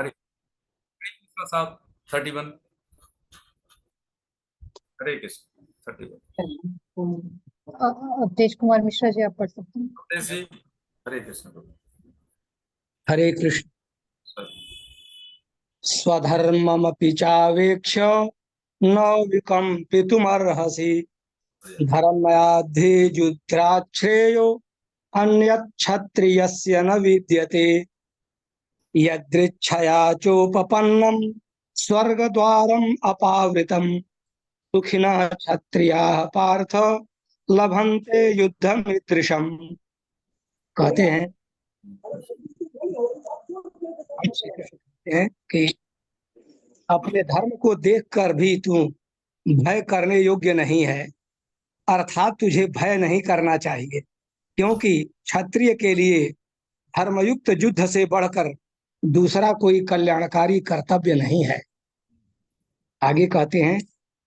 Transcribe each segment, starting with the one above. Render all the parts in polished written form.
हरे कृष्ण साहब 31। हरे कृष्ण 31। अवधेश कुमार मिश्रा जी, आप पढ़ सकते हैं। जी हरे कृष्ण प्रभु। हरे कृष्ण। स्वधर्ममपि चावेक्ष्य न विकम्पितुमर्हसि धर्मयाद्धि अन्यच्छत्रियस्य न विद्यते यदृच्छया चोपपन्नं स्वर्गद्वारम् अपावृतं सुखिनः क्षत्रियाः पार्थ लभन्ते युद्धमीदृशम्। कहते हैं कि अपने धर्म को देखकर भी तू भय करने योग्य नहीं है, अर्थात तुझे भय नहीं करना चाहिए, क्योंकि क्षत्रिय के लिए धर्मयुक्त युद्ध से बढ़कर दूसरा कोई कल्याणकारी कर्तव्य नहीं है। आगे कहते हैं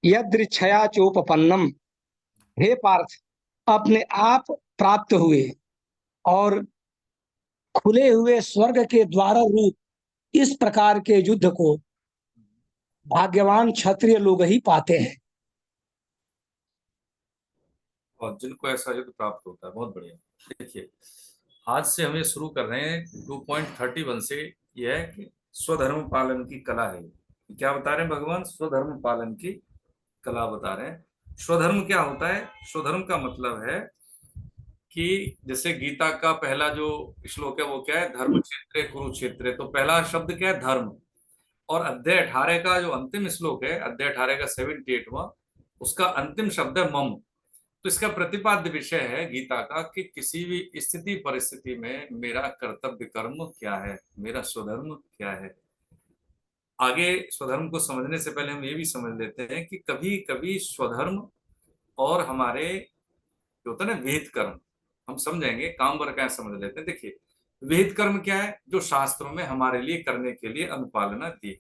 यदृच्छया चोपपन्नम, हे पार्थ, अपने आप प्राप्त हुए और खुले हुए स्वर्ग के द्वार रूप इस प्रकार के युद्ध को भाग्यवान क्षत्रिय लोग ही पाते हैं। और जिनको ऐसा युद्ध प्राप्त होता है, बहुत बढ़िया। देखिए, आज से हम ये शुरू कर रहे हैं 2.31 से। यह है कि स्वधर्म पालन की कला है। क्या बता रहे हैं भगवान? स्वधर्म पालन की कला बता रहे हैं। स्वधर्म क्या होता है? स्वधर्म का मतलब है कि जैसे गीता का पहला जो श्लोक है वो क्या है? धर्म क्षेत्रे कुरुक्षेत्रे। तो पहला शब्द क्या है? धर्म। और अध्याय 18 का जो अंतिम श्लोक है, अध्याय 18 का 78वां, उसका अंतिम शब्द है मम। तो इसका प्रतिपाद्य विषय है गीता का कि किसी भी स्थिति परिस्थिति में मेरा कर्तव्य कर्म क्या है, मेरा स्वधर्म क्या है। आगे स्वधर्म को समझने से पहले हम ये भी समझ लेते हैं कि कभी कभी स्वधर्म और हमारे जो होता है ना विहित कर्म, हम समझेंगे, काम वर्ग समझ लेते हैं। देखिए, विहित कर्म क्या है? जो शास्त्रों में हमारे लिए करने के लिए अनुपालना दी है।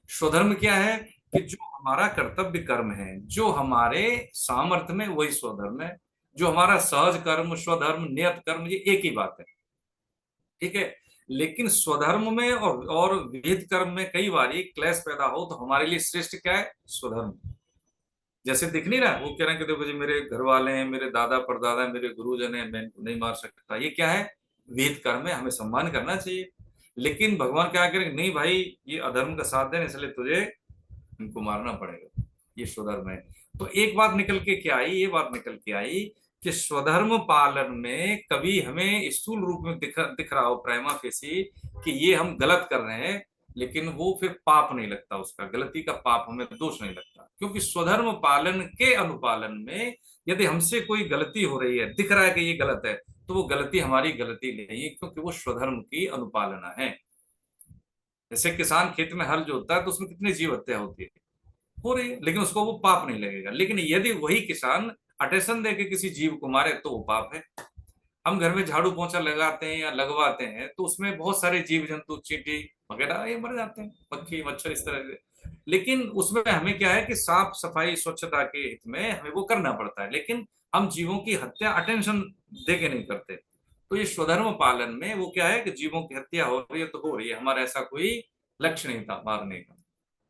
स्वधर्म क्या है? कि जो हमारा कर्तव्य कर्म है, जो हमारे सामर्थ्य में, वही स्वधर्म है। जो हमारा सहज कर्म, स्वधर्म, नियत कर्म, ये एक ही बात है। ठीक है। लेकिन स्वधर्म में और विहित कर्म में कई बार क्लेश पैदा हो, तो हमारे लिए श्रेष्ठ क्या है? स्वधर्म। जैसे दिख नहीं रहा, वो कह रहे हैं कि देखो जी, मेरे घर वाले हैं, मेरे दादा परदादा हैं, मेरे गुरुजन हैं, मैं इनको नहीं मार सकता। ये क्या है? विहित कर्म है, हमें सम्मान करना चाहिए। लेकिन भगवान क्या करें? नहीं भाई, ये अधर्म का साथ है, इसलिए तुझे इनको मारना पड़ेगा। ये स्वधर्म है। तो एक बात निकल के क्या आई? ये बात निकल के आई कि स्वधर्म पालन में कभी हमें स्थूल रूप में दिख रहा हो प्राइमा फेसी कि ये हम गलत कर रहे हैं, लेकिन वो फिर पाप नहीं लगता, उसका गलती का पाप हमें दोष नहीं लगता। क्योंकि स्वधर्म पालन के अनुपालन में यदि हमसे कोई गलती हो रही है, दिख रहा है कि ये गलत है, तो वो गलती हमारी गलती नहीं है, क्योंकि वो स्वधर्म की अनुपालना है। जैसे किसान खेत में हल जोतता है तो उसमें कितनी जीव हत्या होती है, हो रही है, लेकिन उसको वो पाप नहीं लगेगा। लेकिन यदि वही किसान अटेंशन दे के किसी जीव को मारे तो वो पाप है। हम घर में झाड़ू पोंछा लगाते हैं या लगवाते हैं तो उसमें बहुत सारे जीव जंतु, चींटी वगैरह ये मर जाते हैं, पक्षी मच्छर इस तरह से। लेकिन उसमें हमें क्या है कि साफ सफाई स्वच्छता के हित में हमें वो करना पड़ता है, लेकिन हम जीवों की हत्या अटेंशन दे के नहीं करते। तो ये स्वधर्म पालन में वो क्या है कि जीवों की हत्या हो रही है तो हो रही है, हमारा ऐसा कोई लक्ष्य नहीं था मारने का।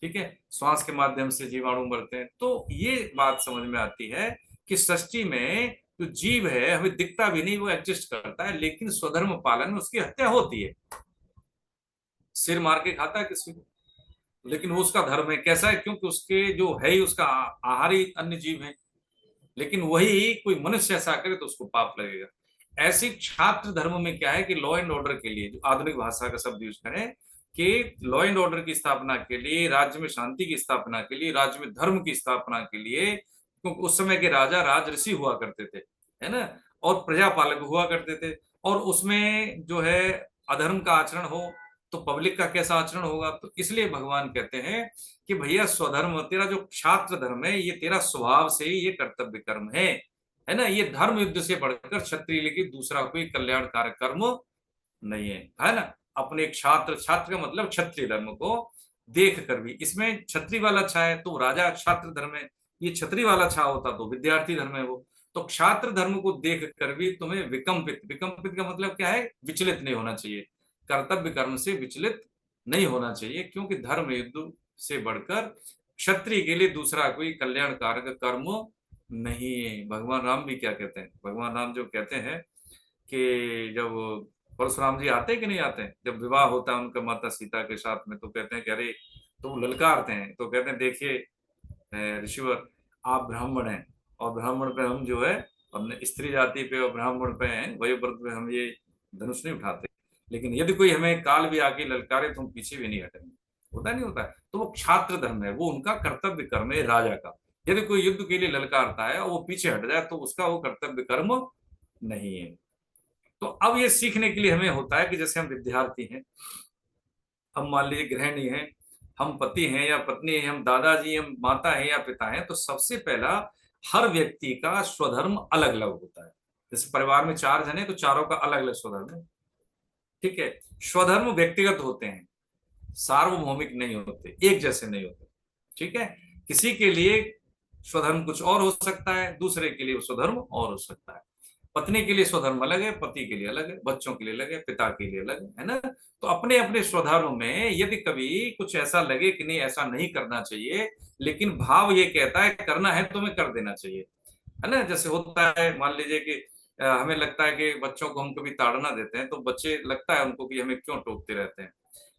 ठीक है। श्वास के माध्यम से जीवाणु मरते हैं। तो ये बात समझ में आती है कि सृष्टि में जो जीव है हमें दिखता भी नहीं, वो एग्जिस्ट करता है, लेकिन स्वधर्म पालन में उसकी हत्या होती है। सिर मार के खाता है किसी को, लेकिन वो उसका धर्म है। कैसा है? क्योंकि उसके जो है ही उसका आहार ही अन्य जीव है। लेकिन वही कोई मनुष्य ऐसा करे तो उसको पाप लगेगा। ऐसी छात्र धर्म में क्या है कि लॉ एंड ऑर्डर के लिए, जो आधुनिक भाषा का शब्द यूज करें, कि लॉ एंड ऑर्डर की स्थापना के लिए, राज्य में शांति की स्थापना के लिए, राज्य में धर्म की स्थापना के लिए, क्योंकि उस समय के राजा राजऋषि हुआ करते थे, है ना, और प्रजापालक हुआ करते थे। और उसमें जो है अधर्म का आचरण हो तो पब्लिक का कैसा आचरण होगा। तो इसलिए भगवान कहते हैं कि भैया स्वधर्म, तेरा जो क्षात्र धर्म है, ये तेरा स्वभाव से ही ये कर्तव्य कर्म है ना। ये धर्म युद्ध से बढ़कर क्षत्रिय के दूसरा कोई कल्याणकारक कर्म नहीं है ना। अपने छात्र, छात्र का मतलब क्षत्रिय धर्म को देख कर भी, इसमें क्षत्रिय वाला अच्छा है तो राजा छात्र धर्म है, ये क्षत्रिय वाला अच्छा होता तो विद्यार्थी धर्म है वो। तो क्षात्र धर्म को देख कर भी तुम्हें विकम्पित, विकम्पित का मतलब क्या है? विचलित नहीं होना चाहिए, कर्तव्य कर्म से विचलित नहीं होना चाहिए, क्योंकि धर्म युद्ध से बढ़कर क्षत्रिय के लिए दूसरा कोई कल्याणकारक कर्म नहीं है। भगवान राम भी क्या कहते हैं, भगवान राम जो कहते हैं कि जब परशुराम जी आते हैं कि नहीं आते हैं, जब विवाह होता है उनका माता सीता के साथ में, तो कहते हैं कि अरे, तो वो ललकारते हैं, तो कहते हैं देखिए ऋषिवर, आप ब्राह्मण हैं और ब्राह्मण पे हम जो है अपने स्त्री जाति पे और ब्राह्मण पे हैं वयोव्रत पे हम ये धनुष नहीं उठाते, लेकिन यदि कोई हमें काल भी आके ललकारे तो हम पीछे भी नहीं हटेंगे। होता नहीं होता है, तो वो क्षात्र धर्म है, वो उनका कर्तव्य कर्म है राजा का। यदि कोई युद्ध के लिए ललकारता है और वो पीछे हट जाए तो उसका वो कर्तव्य कर्म नहीं है। तो अब ये सीखने के लिए हमें होता है कि जैसे हम विद्यार्थी हैं, हम मान लीजिए गृहिणी हैं, हम पति हैं या पत्नी हैं, हम दादाजी, हम माता हैं या पिता हैं, तो सबसे पहला हर व्यक्ति का स्वधर्म अलग अलग होता है। जैसे परिवार में 4 जने तो चारों का अलग अलग स्वधर्म है, ठीक है। स्वधर्म व्यक्तिगत होते हैं, सार्वभौमिक नहीं होते, एक जैसे नहीं होते, ठीक है। किसी के लिए स्वधर्म कुछ और हो सकता है, दूसरे के लिए स्वधर्म और हो सकता है। पत्नी के लिए स्वधर्म अलग है, पति के लिए अलग है, बच्चों के लिए अलग है, पिता के लिए अलग है ना। तो अपने अपने स्वधर्म में यदि कभी कुछ ऐसा लगे कि नहीं ऐसा नहीं करना चाहिए, लेकिन भाव ये कहता है करना है तो हमें कर देना चाहिए, है ना। जैसे होता है, मान लीजिए कि हमें लगता है कि बच्चों को हम कभी ताड़ना देते हैं तो बच्चे लगता है उनको कि हमें क्यों टोकते रहते हैं,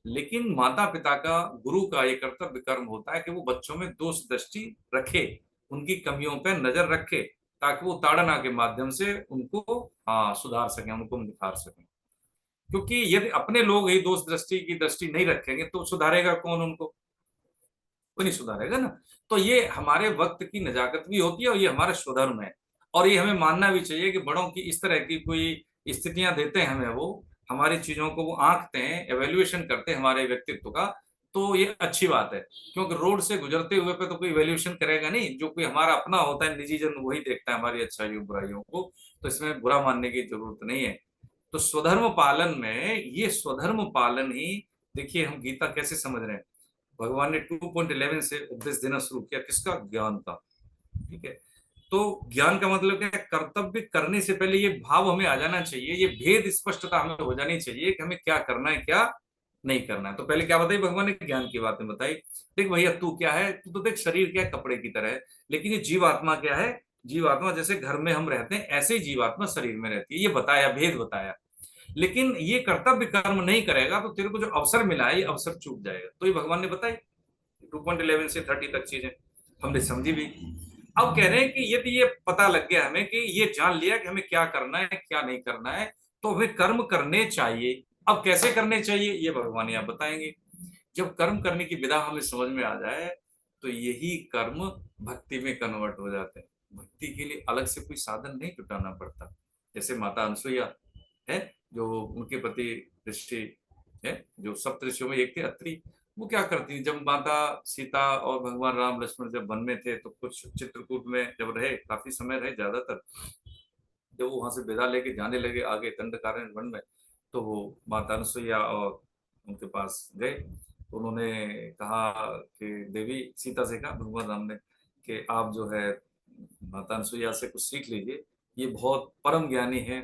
लेकिन माता पिता का, गुरु का ये कर्तव्य कर्म होता है कि वो बच्चों में दोष दृष्टि रखे, उनकी कमियों पर नजर रखे, ताकि वो ताड़ना के माध्यम से उनको सुधार सकें, उनको निखार सकें। क्योंकि यदि अपने लोग ही दोष दृष्टि की दृष्टि नहीं रखेंगे तो सुधारेगा कौन उनको, कोई नहीं सुधारेगा ना। तो ये हमारे वक्त की नजाकत भी होती है और ये हमारा स्वधर्म है, और ये हमें मानना भी चाहिए कि बड़ों की इस तरह की कोई स्थितियां देते हैं हमें, वो हमारी चीजों को वो आंकते हैं, एवेल्युएशन करते हैं हमारे व्यक्तित्व का, तो ये अच्छी बात है। क्योंकि रोड से गुजरते हुए पे तो कोई वैल्यूएशन करेगा नहीं, जो कोई हमारा अपना होता है निजी जन वही देखता है हमारी अच्छाइयों बुराइयों को, तो इसमें बुरा मानने की जरूरत नहीं है। तो स्वधर्म पालन में ये स्वधर्म पालन ही, देखिए हम गीता कैसे समझ रहे हैं, भगवान ने 2.11 से उपदेश देना शुरू किया, किसका, ज्ञान का, ठीक है। तो ज्ञान का मतलब क्या है, कर्तव्य करने से पहले ये भाव हमें आ जाना चाहिए, ये भेद स्पष्टता हमें हो जानी चाहिए कि हमें क्या करना है क्या नहीं करना है। तो पहले क्या बताई भगवान ने, ज्ञान की बातें बताई। देख भैया तू क्या है, तू तो देख शरीर क्या है, कपड़े की तरह है, लेकिन ये जीवात्मा क्या है, जीवात्मा जैसे घर में हम रहते हैं ऐसे ही जीवात्मा शरीर में रहती है, ये बताया, भेद बताया। लेकिन ये कर्तव्य कर्म नहीं करेगा तो तेरे को जो अवसर मिला है ये अवसर चूक जाएगा, तो ये भगवान ने बताई 2.11 से 30 तक चीजें हमने समझी भी। अब कह रहे हैं कि यदि ये पता लग गया हमें कि ये जान लिया कि हमें क्या करना है क्या नहीं करना है, तो हमें कर्म करने चाहिए। अब कैसे करने चाहिए ये भगवान यहाँ बताएंगे। जब कर्म करने की विधा हमें समझ में आ जाए तो यही कर्म भक्ति में कन्वर्ट हो जाते हैं। भक्ति के लिए अलग से कोई साधन नहीं जुटाना पड़ता। जैसे माता अनसुईया है, जो उनके पति ऋषि है, जो सप्त ऋषियों में एक थे अत्रि, वो क्या करती, जब माता सीता और भगवान राम लक्ष्मण जब वन में थे तो कुछ चित्रकूट में जब रहे, काफी समय रहे, ज्यादातर, जब वो वहां से विदा लेके जाने लगे आगे दंडकारण्य वन में, तो वो माता अनसुईया और उनके पास गए, तो उन्होंने कहा कि देवी, सीता से कहा भगवान राम ने कि आप जो है माता अनसुईया से कुछ सीख लीजिए, ये बहुत परम ज्ञानी है,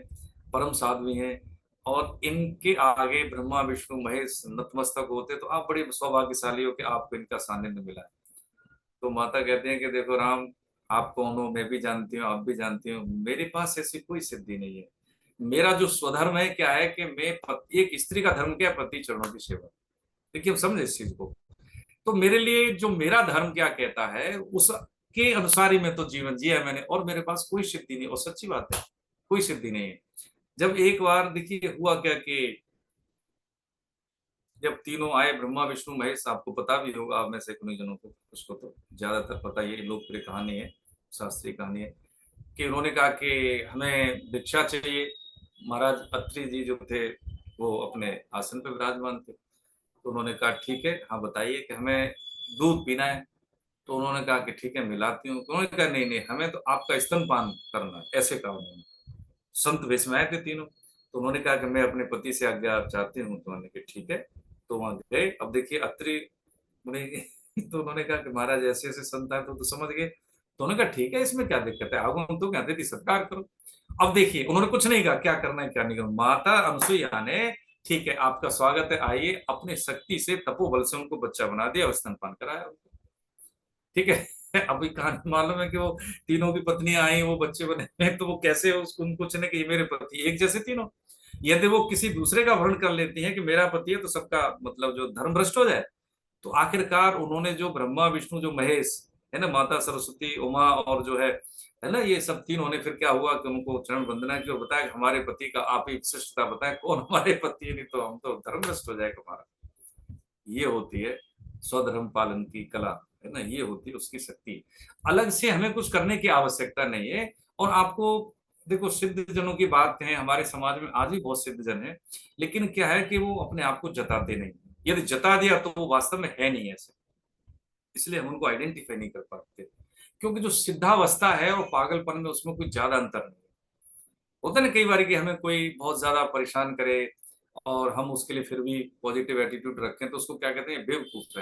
परम साध्वी है, और इनके आगे ब्रह्मा विष्णु महेश नतमस्तक होते, तो आप बड़े सौभाग्यशाली हो कि आपको इनका सानिध्य मिला है। तो माता कहते हैं कि देखो राम, आप कौन हो मैं भी जानती हूँ, आप भी जानती हूँ, मेरे पास ऐसी कोई सिद्धि नहीं है। मेरा जो स्वधर्म है क्या है कि मैं एक स्त्री का धर्म क्या, पति चरणों की सेवा। देखिए हम समझे इस चीज को। तो मेरे लिए जो मेरा धर्म क्या कहता है उसके अनुसार ही मैं तो जीवन जिया है मैंने, और मेरे पास कोई सिद्धि नहीं, और सच्ची बात है कोई सिद्धि नहीं है। जब एक बार देखिए हुआ क्या कि जब तीनों आए ब्रह्मा विष्णु महेश, आपको पता भी होगा, आप में से कुछ जनों को, उसको तो ज्यादातर पता, ये लोकप्रिय कहानी है, शास्त्रीय कहानी है, कि उन्होंने कहा कि हमें भिक्षा चाहिए। महाराज अत्रि जी जो थे वो अपने आसन पे विराजमान थे, तो उन्होंने कहा ठीक है, हाँ बताइए कि हमें दूध पीना है। तो उन्होंने कहा कि ठीक है मिलाती हूँ। तो उन्होंने कहा नहीं नहीं, हमें तो आपका स्तनपान करना है, ऐसे कहा उन्होंने। संत वेश में आए थे तीनों, तो उन्होंने कहा कि मैं अपने पति से आज्ञा चाहती हूँ। तो उन्होंने कहा ठीक है, तो वहां गए। अब देखिए अत्रि मुनि तो उन्होंने कहा कि महाराज ऐसे ऐसे संत है, तो समझ गए। तो उन्होंने कहा ठीक है, इसमें क्या दिक्कत है, आगो तो कहते थी सत्कार करो। अब देखिए उन्होंने कुछ नहीं कहा क्या करना है क्या नहीं करना। माता अनसुईया ने ठीक है, आपका स्वागत है, आइए। अपने शक्ति से तपोबल से उनको बच्चा बना दिया और स्तनपान कराया उनको। ठीक है। अभी कहानी मालूम है कि वो तीनों की पत्नियां आई, वो बच्चे बने हैं, तो वो कैसे उसको उनको चुने कि ये मेरे पति एक जैसे तीनों। यदि वो किसी दूसरे का वर्ण कर लेती हैं कि मेरा पति है, तो सबका मतलब जो धर्म भ्रष्ट हो जाए। तो आखिरकार उन्होंने जो ब्रह्मा विष्णु जो महेश है ना, माता सरस्वती उमा और जो है ना, ये सब तीनों ने फिर क्या हुआ कि उनको चरण वंदना की और बताया कि हमारे पति का आप ही विशिष्टता बताएं कौन हमारे पति है, नहीं तो हम तो धर्म भ्रष्ट हो जाएगा हमारा। ये होती है स्वधर्म पालन की कला, है ना, ये होती है उसकी शक्ति। अलग से हमें कुछ करने की आवश्यकता नहीं है। और आपको देखो, सिद्ध जनों की बात कहें, हमारे समाज में आज भी बहुत सिद्ध जन है, लेकिन क्या है कि वो अपने आप को जताते नहीं। यदि जता दिया तो वो वास्तव में है नहीं ऐसे, इसलिए हम उनको आइडेंटिफाई नहीं कर पाते। क्योंकि जो सिद्धावस्था है और पागलपन में, उसमें कोई ज्यादा अंतर नहीं है। होता है ना कई बार कि हमें कोई बहुत ज्यादा परेशान करे और हम उसके लिए फिर भी पॉजिटिव एटीट्यूड रखें, तो उसको क्या कहते हैं, बेवकूफ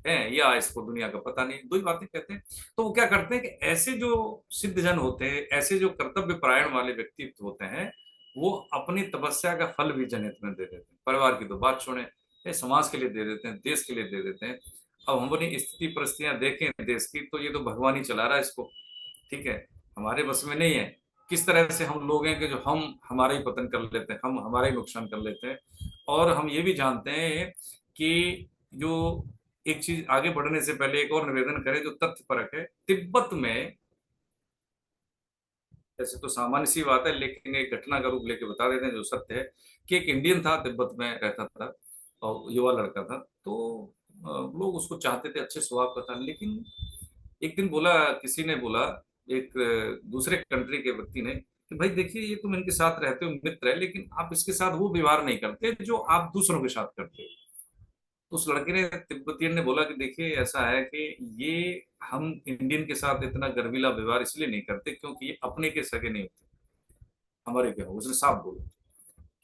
है या इसको दुनिया का पता नहीं, दो ही बातें कहते हैं। तो वो क्या करते हैं कि ऐसे जो सिद्ध जन होते हैं, ऐसे जो कर्तव्य परायण वाले व्यक्तित्व होते हैं, वो अपनी तपस्या का फल भी जनहित में दे देते हैं। परिवार की तो बात छोड़े, ये समाज के लिए दे देते हैं, देश के लिए दे देते हैं। अब हम अपनी स्थिति परिस्थितियां देखें देश की, तो ये तो भगवान ही चला रहा है इसको। ठीक है, हमारे बस में नहीं है। किस तरह से हम लोग हैं कि जो हम हमारा ही पतन कर लेते हैं, हम हमारा ही नुकसान कर लेते हैं। और हम ये भी जानते हैं कि जो एक चीज आगे बढ़ने से पहले एक और निवेदन करें जो तथ्य परक है। तिब्बत में, ऐसे तो सामान्य सी बात है, लेकिन एक घटना का रूप लेके बता देते हैं जो सत्य है, कि एक इंडियन था, तिब्बत में रहता था और युवा लड़का था। तो लोग उसको चाहते थे, अच्छे स्वभाव का था। लेकिन एक दिन बोला, किसी ने बोला, एक दूसरे कंट्री के व्यक्ति ने, कि भाई देखिए, ये तुम इनके साथ रहते हो, मित्र है, लेकिन आप इसके साथ वो व्यवहार नहीं करते जो आप दूसरों के साथ करते हो। तो उस लड़के ने, तिब्बतियन ने बोला कि देखिए, ऐसा है कि ये हम इंडियन के साथ इतना गर्वीला व्यवहार इसलिए नहीं करते क्योंकि ये अपने के सगे नहीं होते, हमारे क्या हो। उसने साफ बोला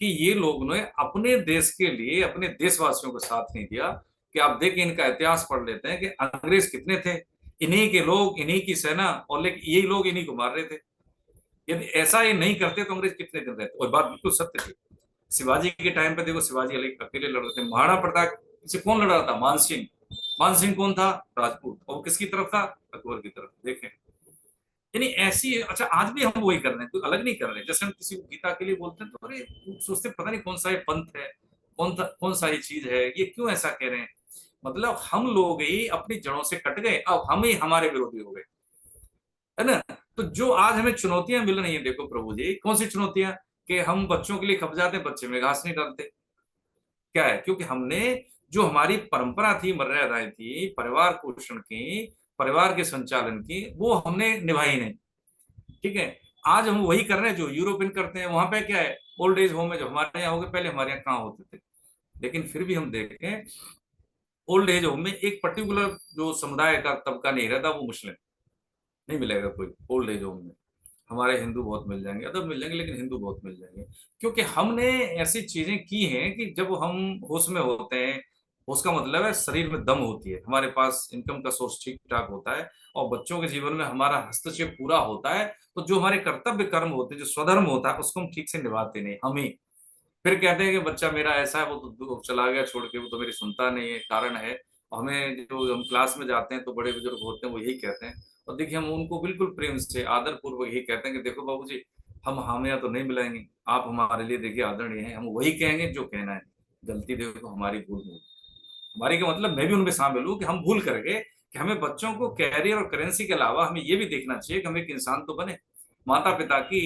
कि ये लोग ने अपने देश के लिए अपने देशवासियों को साथ नहीं दिया। कि आप देखिए, इनका इतिहास पढ़ लेते हैं कि अंग्रेज कितने थे, इन्हीं के लोग, इन्हीं की सेना, और लेकिन यही लोग इन्हीं को मार रहे थे। यदि ऐसा ये नहीं करते तो अंग्रेज कितने दिन रहते। और बात बिल्कुल सत्य थी। शिवाजी के टाइम पे देखो, शिवाजी अकेले लड़ रहे थे। महाराणा प्रताप से कौन लड़ रहा था? मानसिंह। मानसिंह कौन था? राजपूत। और किसकी तरफ था? अकबर की तरफ। देखें, यानी ऐसी, अच्छा आज भी हम वही कर रहे हैं, कोई अलग नहीं कर रहे हैं। जैसे हम किसी को गीता के लिए बोलते हैं तो अरे सोचते पता नहीं कौन सा ये पंथ है, कौन सा ये चीज है, ये क्यों ऐसा कह रहे हैं। मतलब हम लोग ही अपनी जड़ों से कट गए, अब हम ही हमारे विरोधी हो गए, है ना। तो जो आज हमें चुनौतियां मिल रही हैं, देखो प्रभु जी, कौन सी चुनौतियां, कि हम बच्चों के लिए खप जाते हैं, बच्चे में घास नहीं डालते। क्या है? क्योंकि हमने जो हमारी परंपरा थी, मर्यादाएं थी, परिवार पोषण की, परिवार के संचालन की, वो हमने निभाई नहीं। ठीक है, आज हम वही कर रहे हैं जो यूरोपियन करते हैं। वहां पे क्या है, ओल्ड एज होम में जो हमारे यहाँ हो गए, पहले हमारे यहाँ कहाँ होते थे। लेकिन फिर भी हम देखें, ओल्ड एज होम में एक पर्टिकुलर जो समुदाय का तबका नहीं रहता, वो मुस्लिम। नहीं मिलेगा कोई ओल्ड एज होम में। हमारे हिंदू बहुत मिल जाएंगे, अदर मिल जाएंगे, लेकिन हिंदू बहुत मिल जाएंगे। क्योंकि हमने ऐसी चीजें की हैं कि जब हम होश में होते हैं, होश का मतलब है शरीर में दम होती है, हमारे पास इनकम का सोर्स ठीक ठाक होता है, और बच्चों के जीवन में हमारा हस्तक्षेप पूरा होता है, तो जो हमारे कर्तव्य कर्म होते हैं, जो स्वधर्म होता है, उसको हम ठीक से निभाते नहीं हम ही। फिर कहते हैं कि बच्चा मेरा ऐसा है, वो तो चला गया छोड़ के, वो तो मेरी सुनता नहीं है, कारण है। और हमें जो हम क्लास में जाते हैं तो बड़े बुजुर्ग होते हैं, वो यही कहते हैं। और देखिए, हम उनको बिल्कुल प्रेम से आदर पूर्वक यही कहते हैं कि देखो बाबूजी, हम यहाँ तो नहीं मिलाएंगे, आप हमारे लिए देखिए आदरणीय हैं, हम वही कहेंगे जो कहना है। गलती देखो हमारी, भूल भूल हमारी का मतलब, मैं भी उनमें शामिल हूँ कि हम भूल कर गए कि हमें बच्चों को कैरियर और करेंसी के अलावा हमें ये भी देखना चाहिए कि हम एक इंसान तो बने। माता पिता की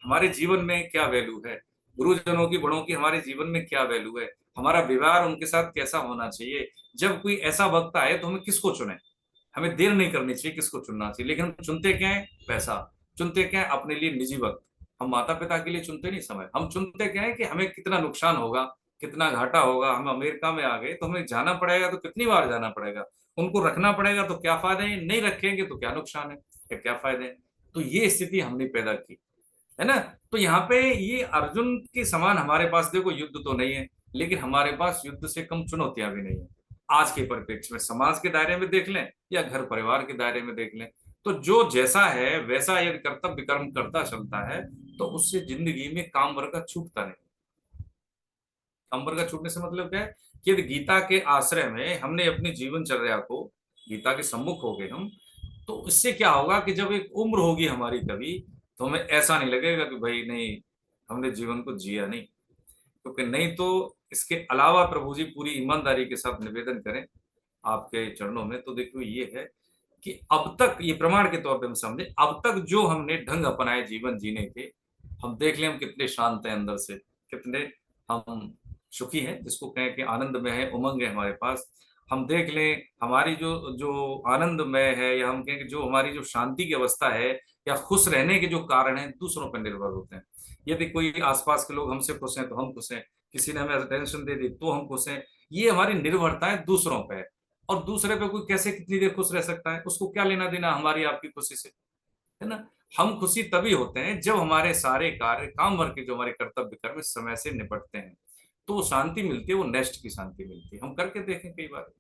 हमारे जीवन में क्या वैल्यू है, गुरुजनों की, बड़ों की हमारे जीवन में क्या वैल्यू है, हमारा व्यवहार उनके साथ कैसा होना चाहिए। जब कोई ऐसा वक्त आए तो हमें किसको चुने, हमें देर नहीं करनी चाहिए किसको चुनना चाहिए। लेकिन हम चुनते क्या है? पैसा। चुनते क्या है? अपने लिए निजी वक्त। हम माता पिता के लिए चुनते नहीं समय, हम चुनते क्या है कि हमें कितना नुकसान होगा, कितना घाटा होगा। हम अमेरिका में आ गए तो हमें जाना पड़ेगा, तो कितनी बार जाना पड़ेगा, उनको रखना पड़ेगा, तो क्या फायदे हैं, नहीं रखेंगे तो क्या नुकसान है, क्या फायदे हैं। तो ये स्थिति हमने पैदा की, है ना। तो यहाँ पे ये अर्जुन के समान हमारे पास देखो युद्ध तो नहीं है, लेकिन हमारे पास युद्ध से कम चुनौतियां भी नहीं है। आज के परिप्रेक्ष्य में समाज के दायरे में देख लें या घर परिवार के दायरे में देख लें, तो जो जैसा है वैसा यदि कर्तव्य कर्म करता चलता है, तो उससे जिंदगी में काम वर्ग का छूटता नहीं। अंबर का छूटने से मतलब क्या है कि यदि गीता के आश्रय में हमने अपनी जीवनचर्या को, गीता के सम्मुख हो गए हम, तो इससे क्या होगा कि जब एक उम्र होगी हमारी कभी, तो हमें ऐसा नहीं लगेगा कि भाई नहीं, हमने जीवन को जिया नहीं। क्योंकि नहीं तो इसके अलावा प्रभु जी पूरी ईमानदारी के साथ निवेदन करें आपके चरणों में, तो देखो ये है कि अब तक, ये प्रमाण के तौर पे हम समझे, अब तक जो हमने ढंग अपनाए जीवन जीने के, हम देख लें हम कितने शांत हैं अंदर से, कितने हम सुखी हैं, जिसको कहें कि आनंद में है, उमंग है हमारे पास। हम देख लें हमारी जो जो आनंदमय है, या हम कहें कि जो हमारी जो शांति की अवस्था है या खुश रहने के जो कारण हैं, दूसरों पर निर्भर होते हैं। यदि कोई आसपास के लोग हमसे खुश हैं तो हम खुश हैं, किसी ने हमें अटेंशन दे दी तो हम खुश हैं, ये हमारी निर्भरता है दूसरों पर है। और दूसरे पे कोई कैसे कितनी देर खुश रह सकता है, उसको क्या लेना देना हमारी आपकी खुशी से, है ना। हम खुशी तभी होते हैं जब हमारे सारे कार्य, काम भर के जो हमारे कर्तव्य कर्म समय से निपटते हैं, तो वो शांति मिलती है, वो नेस्ट की शांति मिलती है। हम करके देखें कई बार।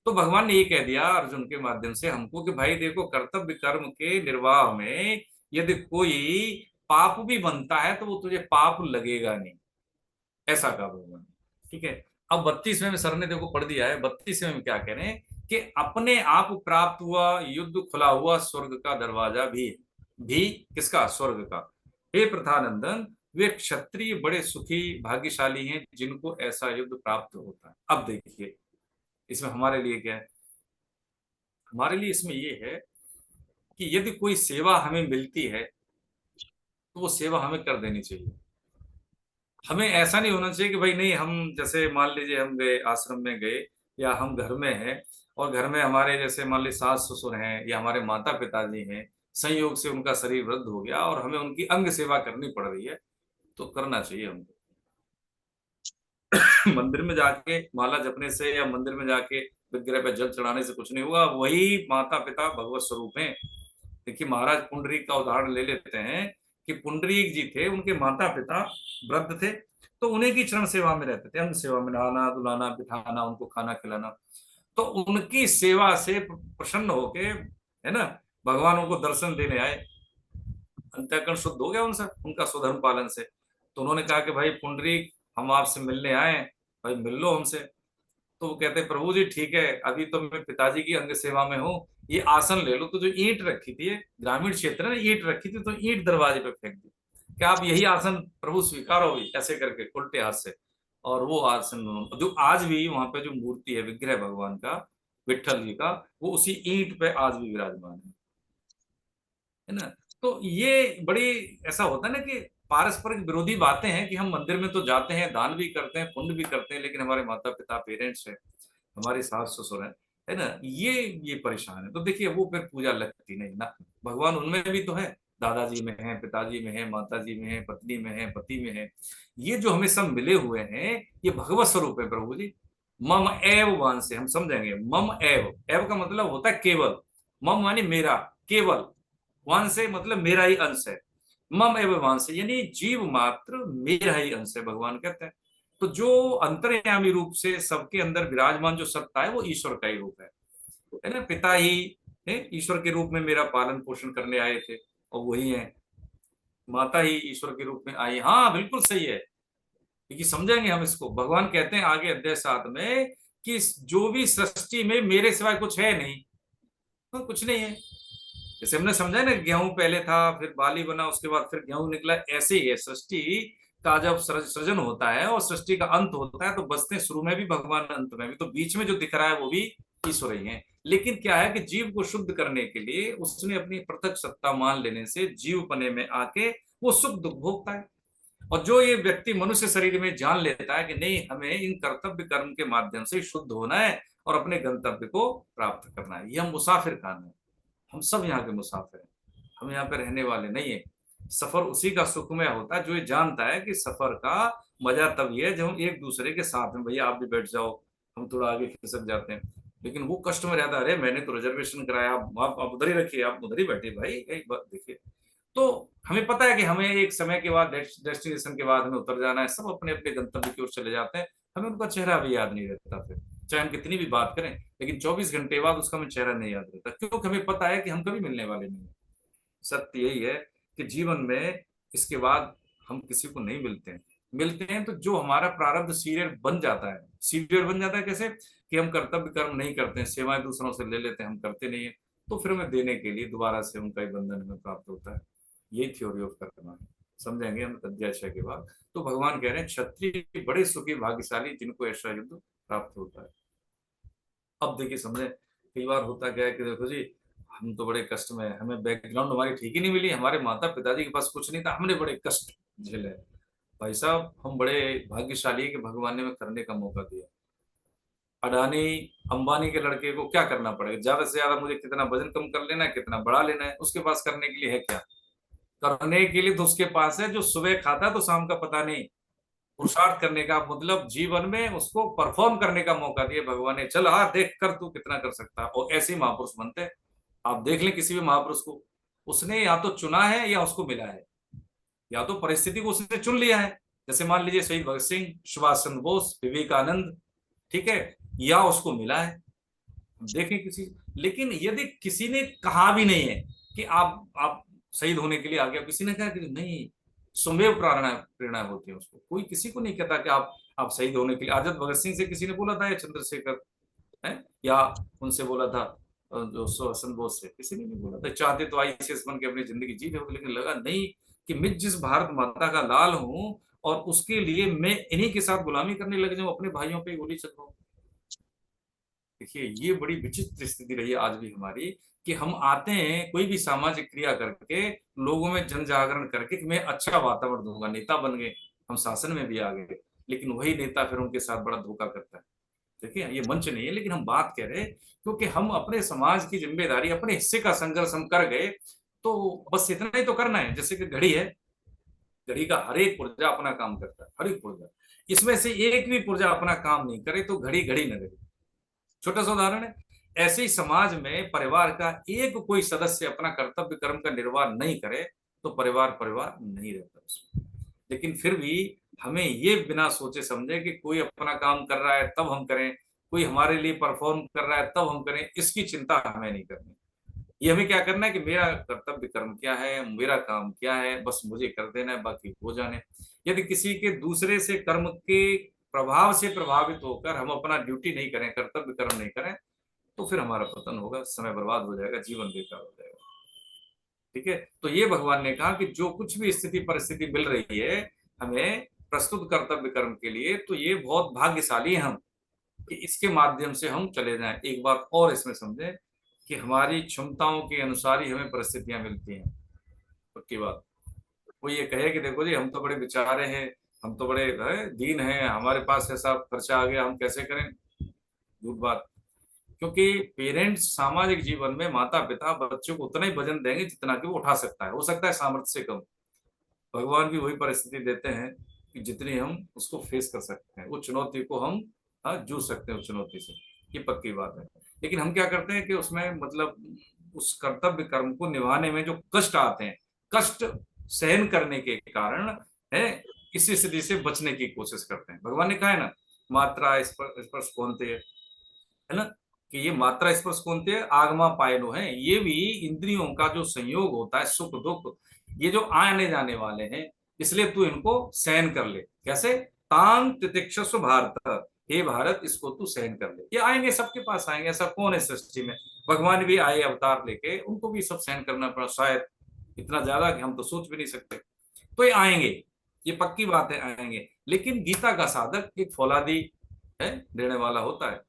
तो भगवान ने ये कह दिया अर्जुन के माध्यम से हमको कि भाई देखो, कर्तव्य कर्म के निर्वाह में यदि कोई पाप भी बनता है तो वो तुझे पाप लगेगा नहीं, ऐसा कहा भगवान। ठीक है। अब 32वें में सर ने देखो पढ़ दिया है, 32वें में क्या कह रहे हैं कि अपने आप प्राप्त हुआ युद्ध खुला हुआ स्वर्ग का दरवाजा भी किसका? स्वर्ग का। हे प्रथानंदन, वे क्षत्रिय बड़े सुखी भाग्यशाली हैं जिनको ऐसा युद्ध प्राप्त होता है। अब देखिए इसमें हमारे लिए क्या है, हमारे लिए इसमें ये है कि यदि कोई सेवा हमें मिलती है तो वो सेवा हमें कर देनी चाहिए। हमें ऐसा नहीं होना चाहिए कि भाई नहीं, हम जैसे मान लीजिए हम गए आश्रम में गए, या हम घर में हैं और घर में हमारे जैसे मान लीजिए सास ससुर हैं या हमारे माता पिताजी हैं, संयोग से उनका शरीर वृद्ध हो गया और हमें उनकी अंग सेवा करनी पड़ रही है, तो करना चाहिए हमको। मंदिर में जाके माला जपने से या मंदिर में जाके विग्रह पे जल चढ़ाने से कुछ नहीं हुआ, वही माता पिता भगवत स्वरूप हैं। देखिए महाराज पुंडरीक का उदाहरण ले लेते हैं कि पुंडरीक जी थे, उनके माता पिता वृद्ध थे, तो उन्हीं की चरण सेवा में रहते थे, अंग सेवा में, नहाना धुलाना बिठाना, उनको खाना खिलाना। तो उनकी सेवा से प्रसन्न होके, है ना, भगवान उनको दर्शन देने आए, अंतःकरण शुद्ध हो गया उनसे, उनका स्वधर्म पालन से। तो उन्होंने कहा कि भाई पुंडरीक, हम आपसे मिलने आए, भाई मिल लो हमसे। तो वो कहते प्रभु जी ठीक है, अभी तो मैं पिताजी की अंग सेवा में हूँ, ये आसन ले लो। तो जो ईंट रखी थी, ग्रामीण क्षेत्र में ईंट रखी थी, तो ईंट दरवाजे पे फेंक दी, क्या आप यही आसन प्रभु स्वीकारोगे, ऐसे करके उल्टे हाथ से। और वो आसन जो आज भी वहां पे जो मूर्ति है, विग्रह भगवान का, विट्ठल जी का, वो उसी ईंट पे आज भी विराजमान है ना। तो ये बड़ी ऐसा होता है ना कि पारस्परिक विरोधी बातें हैं कि हम मंदिर में तो जाते हैं, दान भी करते हैं, पुण्य भी करते हैं, लेकिन हमारे माता पिता, पेरेंट्स है, हमारे सास ससुर है ना, ये परेशान है। तो देखिए वो फिर पूजा लगती नहीं ना। भगवान उनमें भी तो है, दादाजी में है, पिताजी में है, माताजी में है, पत्नी में है, पति में है। ये जो हमें सब मिले हुए हैं, ये भगवत स्वरूप है प्रभु जी। मम एव वान से हम समझेंगे, मम एव, एव का मतलब होता है केवल, मम माने मेरा, केवल, वान से मतलब मेरा ही अंश है, मम एव वान से यानी जीव मात्र मेरा ही अंश है, भगवान कहते हैं। तो जो अंतर्यामी रूप से सबके अंदर विराजमान जो सत्ता है, वो ईश्वर का ही रूप है ना। पिता ही है ईश्वर के रूप में मेरा पालन पोषण करने आए थे, और वही है। माता ही ईश्वर के रूप में आई, हाँ बिल्कुल सही है, क्योंकि समझेंगे हम इसको। भगवान कहते हैं आगे अध्याय 7 में कि जो भी सृष्टि में मेरे सिवाय कुछ है नहीं, तो कुछ नहीं है। जैसे हमने समझा ना, गेहूं पहले था, फिर बाली बना, उसके बाद फिर गेहूं निकला, ऐसे ही है सृष्टि का जब सृजन होता है और सृष्टि का अंत होता है, तो बसते शुरू में भी भगवान, अंत में भी। तो बीच में जो दिख रहा है वो भी ईश्वर ही है। लेकिन क्या है कि जीव को शुद्ध करने के लिए उसने अपनी पृथक सत्ता मान लेने से जीवपने में आके वो सुख दुख भोगता है। और जो ये व्यक्ति मनुष्य शरीर में जान लेता है कि नहीं, हमें इन कर्तव्य कर्म के माध्यम से शुद्ध होना है और अपने गंतव्य को प्राप्त करना है, ये हम मुसाफिर खान है। हम सब यहाँ के मुसाफिर हैं, हम यहाँ पे रहने वाले नहीं है। सफर उसी का सुखमय होता है जो ये जानता है कि सफर का मजा तभी है जब हम एक दूसरे के साथ में, भैया आप भी बैठ जाओ, हम थोड़ा आगे खिसक जाते हैं। लेकिन वो कष्ट में रहता है, अरे मैंने तो रिजर्वेशन कराया, आप उधर ही रखिए, आप उधर ही बैठे भाई, एक बात देखिए। तो हमें पता है कि हमें एक समय के बाद, डेस्टिनेशन के बाद हमें उतर जाना है, सब अपने अपने गंतव्य की ओर चले जाते हैं, हमें उनका चेहरा भी याद नहीं रहता। फिर चाहे हम कितनी भी बात करें, लेकिन 24 घंटे बाद उसका हमें चेहरा नहीं याद रहता, क्योंकि हमें पता है कि हम कभी मिलने वाले नहीं है। सत्य यही है कि जीवन में इसके बाद हम किसी को नहीं मिलते हैं। मिलते हैं तो जो हमारा प्रारब्ध सीरियल बन जाता है, सीरियल बन जाता है कैसे कि हम कर्तव्य कर्म नहीं करते हैं, सेवाएं दूसरों से ले लेते हैं, हम करते नहीं है, तो फिर हमें देने के लिए दोबारा से उनका ही बंधन हमें प्राप्त होता है। ये थ्योरी ऑफ कर्म है, समझेंगे हम अध्याय 6 के बाद। तो भगवान कह रहे हैं क्षत्रिय बड़े सुखी भाग्यशाली जिनको ऐसा युद्ध प्राप्त होता है। अब देखिए समझे, कई बार होता क्या है कि देखो जी, हम तो बड़े कष्ट में हैं, हमें बैकग्राउंड हमारी ठीक ही नहीं मिली, हमारे माता पिताजी के पास कुछ नहीं था, हमने बड़े कष्ट झेले। भाई साहब हम बड़े भाग्यशाली हैं कि भगवान ने हमें करने का मौका दिया। अडानी अंबानी के लड़के को क्या करना पड़ेगा, ज्यादा से ज्यादा मुझे कितना वजन कम कर लेना है, कितना बढ़ा लेना है, उसके पास करने के लिए है क्या? करने के लिए तो उसके पास है जो सुबह खाता है तो शाम का पता नहीं। पुरुषार्थ करने का मतलब जीवन में उसको परफॉर्म करने का मौका दिया भगवान ने, चल हाँ देख कर तू कितना कर सकता है, और ऐसे ही महापुरुष बनते हैं। आप देख लें किसी भी महापुरुष को, उसने या तो चुना है या उसको मिला है, या तो परिस्थिति को उसने चुन लिया है, जैसे मान लीजिए शहीद भगत सिंह, सुभाष चंद्र बोस, विवेकानंद, ठीक है, या उसको मिला है। देखें किसी, लेकिन यदि किसी ने कहा भी नहीं है कि आप शहीद होने के लिए आ गया, किसी ने कहा कि नहीं, स्वयं प्रेरणा प्रेरणा होती है उसको, कोई किसी को नहीं कहता कि आप शहीद होने के लिए। आजाद भगत सिंह से किसी ने बोला था या चंद्रशेखर है, या उनसे बोला था जो सुभाष चंद्र बोस से, किसी ने नहीं बोला था। चाहते तो आईसीएस बन के अपनी जिंदगी जी रहे, लेकिन लगा नहीं कि मैं जिस भारत माता का लाल हूं और उसके लिए मैं इन्हीं के साथ गुलामी करने लग जाऊं, अपने भाइयों पे गोली चलवाऊं। देखिए ये बड़ी विचित्र स्थिति रही है आज भी हमारी, कि हम आते हैं कोई भी सामाजिक क्रिया करके, लोगों में जन जागरण करके कि मैं अच्छा वातावरण दूंगा, नेता बन गए, हम शासन में भी आ गए, लेकिन वही नेता फिर उनके साथ बड़ा धोखा करता है। देखिए ये मंच नहीं है, लेकिन हम बात कह रहे हैं क्योंकि हम अपने समाज की जिम्मेदारी, अपने हिस्से का संघर्ष हम कर गए, तो बस इतना ही तो करना है। जैसे कि घड़ी है, घड़ी का हर एक पुर्जा अपना काम करता है, हर एक पुर्जा, इसमें से एक भी पुर्जा अपना काम नहीं करे तो घड़ी घड़ी न रहे। छोटा सा उदाहरण है, ऐसे ही समाज में परिवार का एक कोई सदस्य अपना कर्तव्य कर्म का निर्वाह नहीं करे तो परिवार परिवार नहीं रहता उसमें। लेकिन फिर भी हमें ये बिना सोचे समझे कि कोई अपना काम कर रहा है तब हम करें, कोई हमारे लिए परफॉर्म कर रहा है तब हम करें, इसकी चिंता हमें नहीं करनी। ये हमें क्या करना है कि मेरा कर्तव्य कर्म क्या है, मेरा काम क्या है, बस मुझे कर देना है, बाकी हो जाने। यदि किसी के दूसरे से कर्म के प्रभाव से प्रभावित होकर हम अपना ड्यूटी नहीं करें, कर्तव्य कर्म नहीं करें, तो फिर हमारा पतन होगा, समय बर्बाद हो जाएगा, जीवन बेकार हो जाएगा। ठीक है, तो ये भगवान ने कहा कि जो कुछ भी स्थिति परिस्थिति मिल रही है हमें प्रस्तुत कर्तव्य कर्म के लिए, तो ये बहुत भाग्यशाली हैं हम कि इसके माध्यम से हम चले जाएं। एक बात और इसमें समझें कि हमारी क्षमताओं के अनुसार ही हमें परिस्थितियां मिलती हैं। पक्की बात, वो ये कहे कि देखो जी हम तो बड़े बेचारे हैं, हम तो बड़े दीन हैं, हमारे पास ऐसा खर्चा आ गया, हम कैसे करें, झूठ बात। क्योंकि पेरेंट्स सामाजिक जीवन में माता पिता बच्चों को उतना ही वजन देंगे जितना कि वो उठा सकता है, हो सकता है सामर्थ्य से कम। भगवान भी वही परिस्थिति देते हैं कि जितनी हम उसको फेस कर सकते हैं, वो चुनौती को हम जूझ सकते हैं उस चुनौती से, ये पक्की बात है। लेकिन हम क्या करते हैं कि उसमें मतलब उस कर्तव्य कर्म को निभाने में जो कष्ट आते हैं, कष्ट सहन करने के कारण है, इस स्थिति से बचने की कोशिश करते हैं। भगवान ने कहा है ना, मात्रा स्पर्श कौनते है ना, कि ये मात्रा स्पर्श कौनते आगमा पायनो है, ये भी इंद्रियों का जो संयोग होता है, सुख दुख, ये जो आने जाने वाले हैं, इसलिए तू इनको सहन कर ले। कैसे? तान तितिक्षस्व भारत, हे भारत इसको तू सहन कर ले। ये आएंगे, सबके पास आएंगे, ऐसा कौन है सृष्टि में? भगवान भी आए अवतार लेके, उनको भी सब सहन करना पड़ा, शायद इतना ज्यादा कि हम तो सोच भी नहीं सकते। तो ये आएंगे, ये पक्की बात है, आएंगे। लेकिन गीता का साधक एक फौलादी है, देने वाला होता है,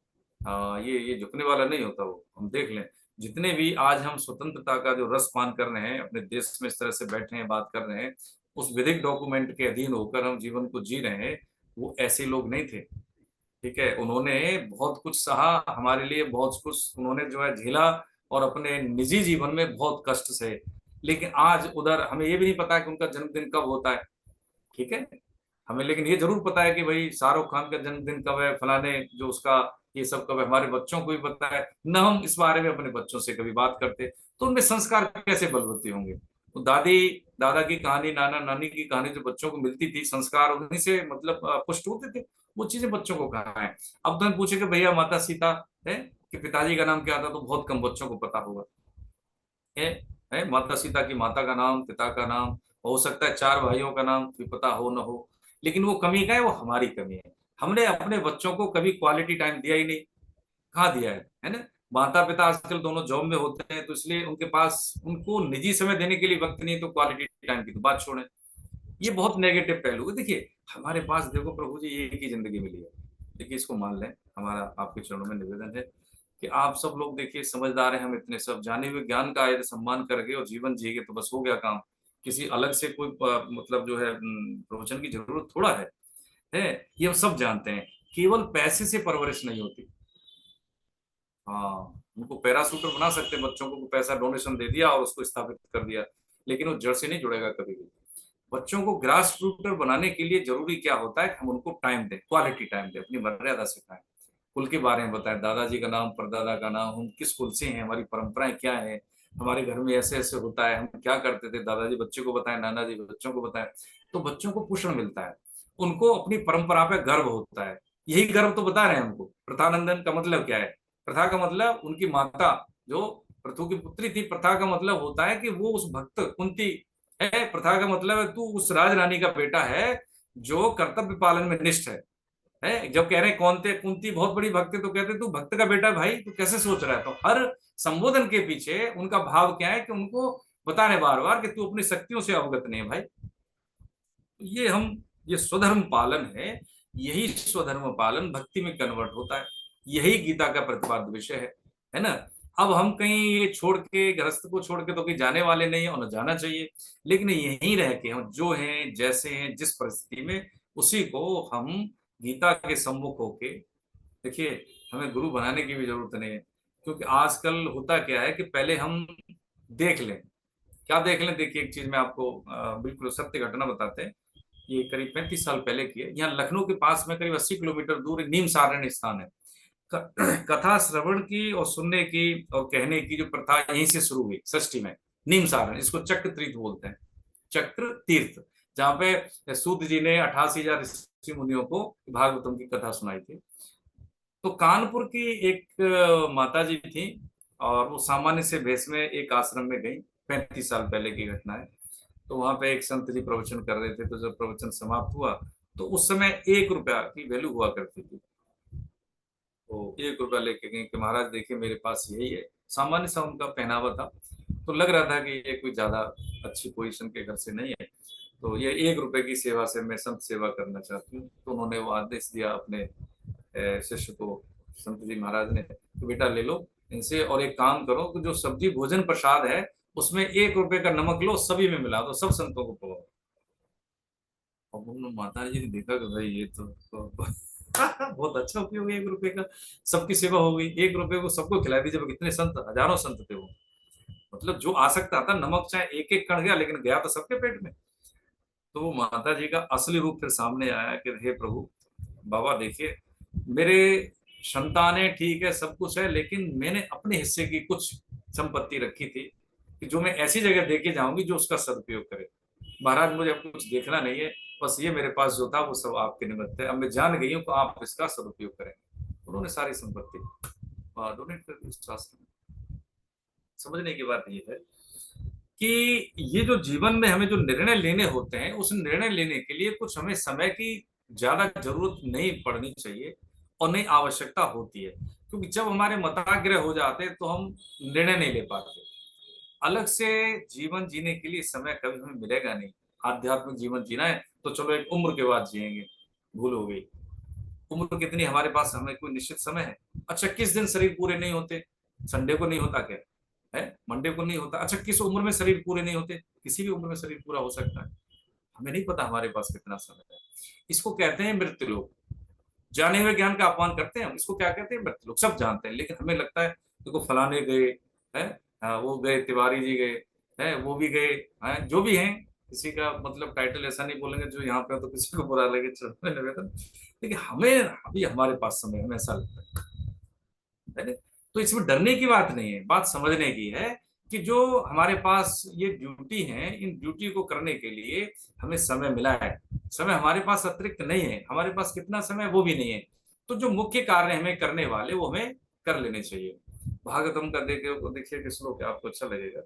ये झुकने वाला नहीं होता। वो हम देख लें, जितने भी आज हम स्वतंत्रता का जो रस पान कर रहे हैं, अपने देश में इस तरह से बैठे हैं, बात कर रहे हैं, उस विधिक डॉक्यूमेंट के अधीन होकर हम जीवन को जी रहे हैं, वो ऐसे लोग नहीं थे। ठीक है, उन्होंने बहुत कुछ सहा हमारे लिए, बहुत कुछ उन्होंने जो है झेला, और अपने निजी जीवन में बहुत कष्ट सहे। लेकिन आज उधर हमें ये भी नहीं पता कि उनका जन्मदिन कब होता है। ठीक है, हमें लेकिन ये जरूर पता है कि भाई शाहरुख खान का जन्मदिन कब है, फलाने जो उसका ये सब कब है, हमारे बच्चों को भी पता है न। हम इस बारे में अपने बच्चों से कभी बात करते तो उनमें संस्कार कैसे बलवती होंगे? तो दादी दादा की कहानी, नाना नानी की कहानी जो बच्चों को मिलती थी, संस्कार उन्हीं से मतलब पुष्ट होते थे, वो चीजें बच्चों को कहाँ है? अब तो हम पूछे कि भैया माता सीता है कि पिताजी का नाम क्या था, तो बहुत कम बच्चों को पता होगा। है, माता सीता की माता का नाम, पिता का नाम, हो सकता है चार भाइयों का नाम भी पता हो न हो। लेकिन वो कमी का है, वो हमारी कमी है। हमने अपने बच्चों को कभी क्वालिटी टाइम दिया ही नहीं। कहाँ दिया है ना। माता पिता आजकल दोनों जॉब में होते हैं, तो इसलिए उनके पास उनको निजी समय देने के लिए वक्त नहीं, तो क्वालिटी टाइम की तो बात छोड़ें। ये बहुत नेगेटिव पहलू है। देखिए हमारे पास देखो प्रभु जी एक ही जिंदगी मिली है। देखिए इसको मान लें, हमारा आपके चरणों में निवेदन है कि आप सब लोग देखिए समझदार हैं, हम इतने सब जाने हुए ज्ञान का यदि सम्मान करके और जीवन जिएंगे तो बस हो गया काम। किसी अलग से कोई मतलब जो है प्रवचन की जरूरत थोड़ा है। ये हम सब जानते हैं। केवल पैसे से परवरिश नहीं होती। हाँ, उनको पैराशूटर बना सकते हैं बच्चों को, पैसा डोनेशन दे दिया और उसको स्थापित कर दिया, लेकिन वो जड़ से नहीं जुड़ेगा कभी भी। बच्चों को ग्रास रूटर बनाने के लिए जरूरी क्या होता है, हम उनको टाइम दें, क्वालिटी टाइम दें, अपनी मर्यादा सिखाएं, कुल के बारे में बताएं, दादाजी का नाम, परदादा का नाम, हम किस कुल से हैं, हमारी परंपराएं क्या है, हमारे घर में ऐसे ऐसे होता है, हम क्या करते थे, दादाजी बच्चे को बताएं, नाना जी बच्चों को बताएं। तो बच्चों को पोषण मिलता है, उनको अपनी परंपरा पे गर्व होता है। यही गर्व तो बता रहे हैं हमको। प्रथानंदन का मतलब क्या है? प्रथा का मतलब उनकी माता जो पृथु की पुत्री थी। प्रथा का मतलब होता है कि वो उस भक्त कुंती है। प्रथा का मतलब है तू उस राजरानी का बेटा है जो कर्तव्य पालन में निष्ठ है। जब कह रहे हैं कौन थे कुंती बहुत बड़ी भक्त है, तो कहते तू भक्त का बेटा है भाई, तू कैसे सोच रहा है। तो हर संबोधन के पीछे उनका भाव क्या है कि उनको बता रहे बार बार कि तू अपनी शक्तियों से अवगत नहीं है भाई। ये हम ये स्वधर्म पालन है। यही स्वधर्म पालन भक्ति में कन्वर्ट होता है। यही गीता का प्रतिपाद्य विषय है ना। अब हम कहीं ये छोड़ के, गृहस्थ को छोड़ के तो कहीं जाने वाले नहीं है और न जाना चाहिए, लेकिन यहीं रह के हम जो हैं जैसे हैं जिस परिस्थिति में, उसी को हम गीता के सम्मुख होके देखिए, हमें गुरु बनाने की भी जरूरत नहीं है। क्योंकि आजकल होता क्या है कि पहले हम देख लें। क्या देख लें? देखिए एक चीज मैं आपको बिल्कुल सत्य घटना बताते हैं। ये करीब 35 साल पहले की है। यहाँ लखनऊ के पास में करीब 80 किलोमीटर दूर एक नीम सारण्य स्थान है। कथा श्रवण की और सुनने की और कहने की जो प्रथा यहीं से शुरू हुई षष्ठी में। नीम सारण, इसको चक्र तीर्थ बोलते हैं, चक्र तीर्थ, जहाँ पे सूत जी ने 88,000 ऋषि मुनियों को भागवतम की कथा सुनाई थी। तो कानपुर की एक माता जी थी और वो सामान्य से भेष में एक आश्रम में गई। 35 साल पहले की घटना है। तो वहां पे एक संत जी प्रवचन कर रहे थे। तो जब प्रवचन समाप्त हुआ तो उस समय 1 रुपया की वैल्यू हुआ करती थी। तो 1 रुपया लेके गए कि महाराज देखिए मेरे पास यही है। सामान्य सा उनका पहनावा था, तो लग रहा था कि ये कोई ज्यादा अच्छी पोजीशन के घर से नहीं है। तो ये 1 रुपए की सेवा से मैं संत सेवा करना चाहती हूँ। तो उन्होंने वो आदेश दिया अपने शिष्य को, संत जी महाराज ने, तो बेटा ले लो इनसे और एक काम करो कि जो सब्जी भोजन प्रसाद है उसमें 1 रुपए का नमक लो, सभी में मिला दो, सब संतों को पवाओ। और उन्होंने माता जी ने देखा कि भाई ये तो बहुत अच्छा उपयोग है 1 रुपए का। सबकी सेवा हो गई, 1 रुपए को सबको खिला दी। जब इतने संत, हजारों संत थे वो, मतलब जो आ सकता था, नमक चाहे एक एक कण गया लेकिन गया तो सबके पेट में। तो वो माता जी का असली रूप फिर सामने आया कि हे प्रभु, बाबा देखिए मेरे संतानें ठीक है, सब कुछ है, लेकिन मैंने अपने हिस्से की कुछ संपत्ति रखी थी कि जो मैं ऐसी जगह देके जाऊंगी जो उसका सदुपयोग करे। महाराज मुझे अब कुछ देखना नहीं है, बस ये मेरे पास जो था वो सब आपके निमित्त है। अब मैं जान गई हूँ तो आप इसका सदुपयोग करें। उन्होंने सारी संपत्ति डोनेट कर दी उस शास्त्र में। समझने की बात ये है कि ये जो जीवन में हमें जो निर्णय लेने होते हैं, उस निर्णय लेने के लिए कुछ हमें समय की ज्यादा जरूरत नहीं पड़नी चाहिए और नहीं आवश्यकता होती है। क्योंकि जब हमारे मताग्रह हो जाते हैं तो हम निर्णय नहीं ले पाते। अलग से जीवन जीने के लिए समय कभी हमें मिलेगा नहीं। आध्यात्मिक जीवन जीना है तो चलो एक उम्र के बाद जिएंगे, भूल हो गई। उम्र कितनी हमारे पास, हमें कोई निश्चित समय है? अच्छा किस दिन शरीर पूरे नहीं होते? संडे को नहीं होता क्या है? मंडे को नहीं होता? अच्छा किस उम्र में शरीर पूरे नहीं होते? किसी भी उम्र में शरीर पूरा हो सकता है। हमें नहीं पता हमारे पास कितना समय है। इसको कहते हैं मृत्यु लोक। जाने हुए ज्ञान का अपमान करते हैं हम, इसको क्या कहते हैं? मृत्यु लोक। सब जानते हैं लेकिन हमें लगता है देखो फलाने गए हैं, वो गए, तिवारी जी गए हैं, वो भी गए हैं, जो भी हैं। किसी का मतलब टाइटल ऐसा नहीं बोलेंगे जो यहाँ पे, तो किसी को बुरा लगे, चलने निवेदन। लेकिन हमें अभी हमारे पास समय, हमें ऐसा लगता है ना? तो इसमें डरने की बात नहीं है, बात समझने की है कि जो हमारे पास ये ड्यूटी है, इन ड्यूटी को करने के लिए हमें समय मिला है। समय हमारे पास अतिरिक्त नहीं है, हमारे पास कितना समय वो भी नहीं है। तो जो मुख्य कार्य हमें करने वाले वो हमें कर लेने चाहिए। भागवतम का देखिए कि श्लोक है, आपको अच्छा लगेगा।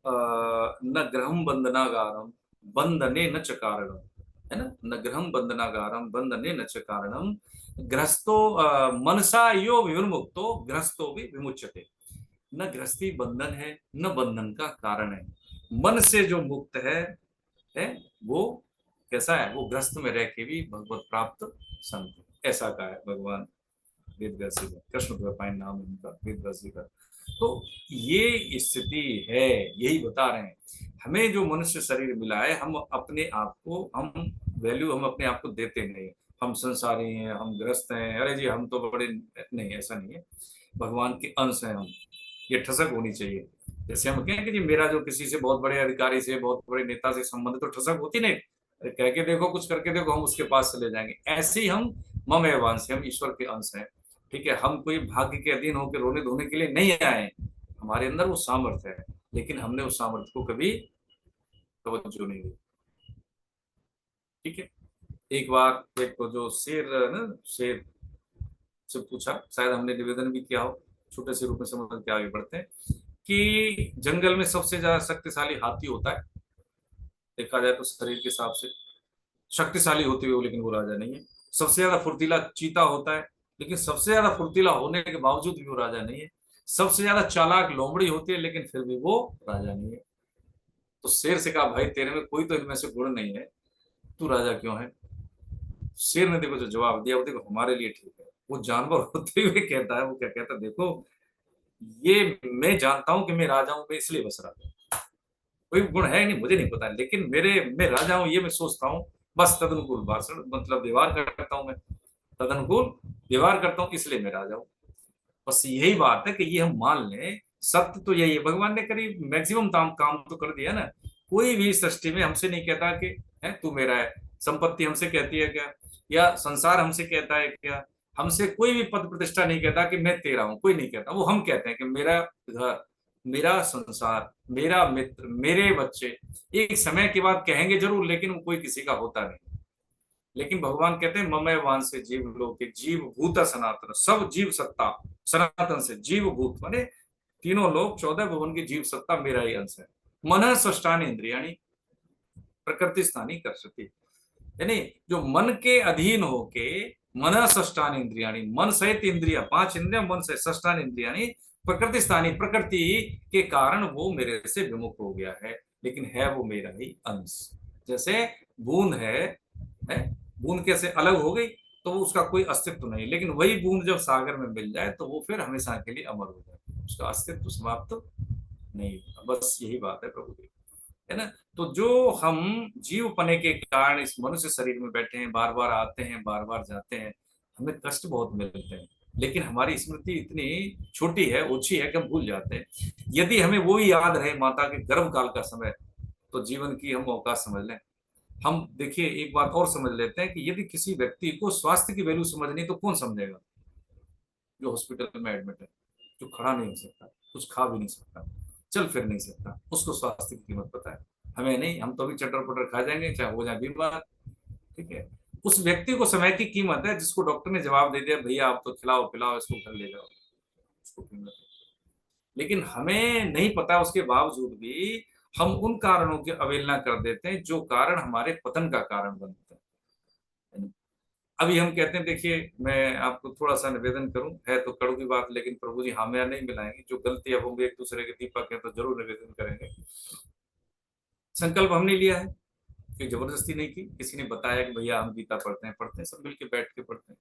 न ग्रहम बंधनागारम बंधने न च कारणम है ना, न गृहम बंधनागारम बंधने न च कारणम गृहस्थो मनसा यो विमुक्तो गृहस्थो भी विमुच्यते। न गृहस्थी बंधन है न बंधन का कारण है। मन से जो मुक्त है वो कैसा है, वो गृहस्थ में रह के भी भगवत प्राप्त संत, ऐसा का है भगवान वेदव्यास जी का, कृष्ण द्वैपायन नाम है उनका, वेदव्यास जी का। तो ये स्थिति है, यही बता रहे हैं। हमें जो मनुष्य शरीर मिला है, हम अपने आप को, हम वैल्यू हम अपने आप को देते नहीं। हम संसारी हैं, हम ग्रस्त हैं, अरे जी हम तो बड़े, नहीं ऐसा नहीं है। भगवान के अंश हैं हम, ये ठसक होनी चाहिए। जैसे हम कहें कि जी मेरा जो किसी से बहुत बड़े अधिकारी से, बहुत बड़े नेता से संबंध है, तो ठसक होती नहीं, अरे कह के देखो, कुछ करके देखो, हम उसके पास चले जाएंगे। ऐसे ही हम मम एवांश से, हम ईश्वर के अंश हैं। ठीक है, हम कोई भाग्य के अधीन होकर रोने धोने के लिए नहीं आए। हमारे अंदर वो सामर्थ्य है, लेकिन हमने उस सामर्थ्य को कभी तवज्जो नहीं दी। ठीक है, एक बार एक तो जो शेर ना, शेर से पूछा, शायद हमने निवेदन भी किया हो, छोटे से रूप में समझ के आगे बढ़ते हैं कि जंगल में सबसे ज्यादा शक्तिशाली हाथी होता है, देखा जाए तो शरीर के हिसाब से शक्तिशाली होते हुए, लेकिन वो राजा नहीं है। सबसे ज्यादा फुर्तीला चीता होता है, लेकिन सबसे ज्यादा फुर्तीला होने के बावजूद भी वो राजा नहीं है। सबसे ज्यादा चालाक लोमड़ी होती है, लेकिन फिर भी वो राजा नहीं है। तो शेर से कहा, भाई तेरे में कोई तो इनमें से गुण नहीं है, तू राजा क्यों है? शेर ने देखो जो जवाब दिया, वो देखो हमारे लिए ठीक है। वो जानवर होते हुए कहता है, वो क्या कहता है, देखो ये मैं जानता हूं कि मैं राजा हूं, मैं इसलिए बस रहा हूं। कोई गुण है नहीं, मुझे नहीं पता, लेकिन मैं राजा हूं ये मैं सोचता हूँ। बस तदनुकूल भाषण, मतलब व्यवहार करता हूं मैं, तदनुकूल व्यवहार करता हूँ, इसलिए मैं राजा हूं। बस यही बात है कि ये हम मान लें। सत्य तो यही है, भगवान ने करीब मैक्सिमम काम तो कर दिया ना। कोई भी सृष्टि में हमसे नहीं कहता कि है तू मेरा है। संपत्ति हमसे कहती है क्या, या संसार हमसे कहता है क्या? हमसे कोई भी पद प्रतिष्ठा नहीं कहता कि मैं तेरा हूं, कोई नहीं कहता। वो हम कहते हैं कि मेरा घर, मेरा संसार, मेरा मित्र, मेरे बच्चे। एक समय के बाद कहेंगे जरूर, लेकिन वो कोई किसी का होता नहीं। लेकिन भगवान कहते हैं ममय वान से जीव लोग, जीव भूत सनातन, सब जीव सत्ता सनातन से, जीव भूत माने तीनों लोग, 14 भुवन की जीव सत्ता मेरा ही अंश है। मन षष्ठान इंद्रियाणी प्रकृति स्थानी कर सकती, यानी जो मन के अधीन होके, मन षष्ठान इंद्रियाणी, मन सहित इंद्रिया, 5 इंद्रिया मन से, षष्ठान इंद्रियाणी प्रकृति स्थानी, प्रकृति के कारण वो मेरे से विमुख हो गया है, लेकिन है वो मेरा ही अंश। जैसे बूंद है बूंद कैसे अलग हो गई, तो उसका कोई अस्तित्व नहीं, लेकिन वही बूंद जब सागर में मिल जाए तो वो फिर हमेशा के लिए अमर हो जाए, उसका अस्तित्व समाप्त तो नहीं होता। बस यही बात है प्रभु की, है ना। तो जो हम जीव पने के कारण इस मनुष्य शरीर में बैठे हैं, बार बार आते हैं, बार बार जाते हैं, हमें कष्ट बहुत मिलते हैं, लेकिन हमारी स्मृति इतनी छोटी है, ओछी है कि हम भूल जाते हैं। यदि हमें वो ही याद रहे माता के गर्भ काल का समय, तो जीवन की हम औकात समझ लें। हम देखिए एक बात और समझ लेते हैं कि यदि किसी व्यक्ति को स्वास्थ्य की वैल्यू समझनी, तो कौन समझेगा? जो हॉस्पिटल में एडमिट है, जो खड़ा नहीं हो सकता, कुछ खा भी नहीं सकता, चल फिर नहीं सकता, उसको स्वास्थ्य की कीमत पता है। हमें नहीं, हम तो अभी चटर पटर खा जाएंगे चाहे हो जाए बीमार। ठीक है, उस व्यक्ति को समय की कीमत है, जिसको डॉक्टर ने जवाब दे दिया भैया आप तो खिलाओ पिलाओ इसको, घर ले जाओ, उसको कीमत है। लेकिन हमें नहीं पता, उसके बावजूद भी हम उन कारणों की अवहेलना कर देते हैं जो कारण हमारे पतन का कारण बनते हैं। अभी हम कहते हैं, देखिए मैं आपको थोड़ा सा निवेदन करूं, है तो कड़ू की बात, लेकिन प्रभु जी हामिया नहीं मिलाएंगे। जो गलती अब होंगे, एक दूसरे के दीपक है, तो जरूर निवेदन करेंगे। संकल्प हमने लिया है, कोई जबरदस्ती नहीं की, किसी ने बताया कि भैया हम गीता पढ़ते हैं, सब मिलके बैठ के पढ़ते हैं।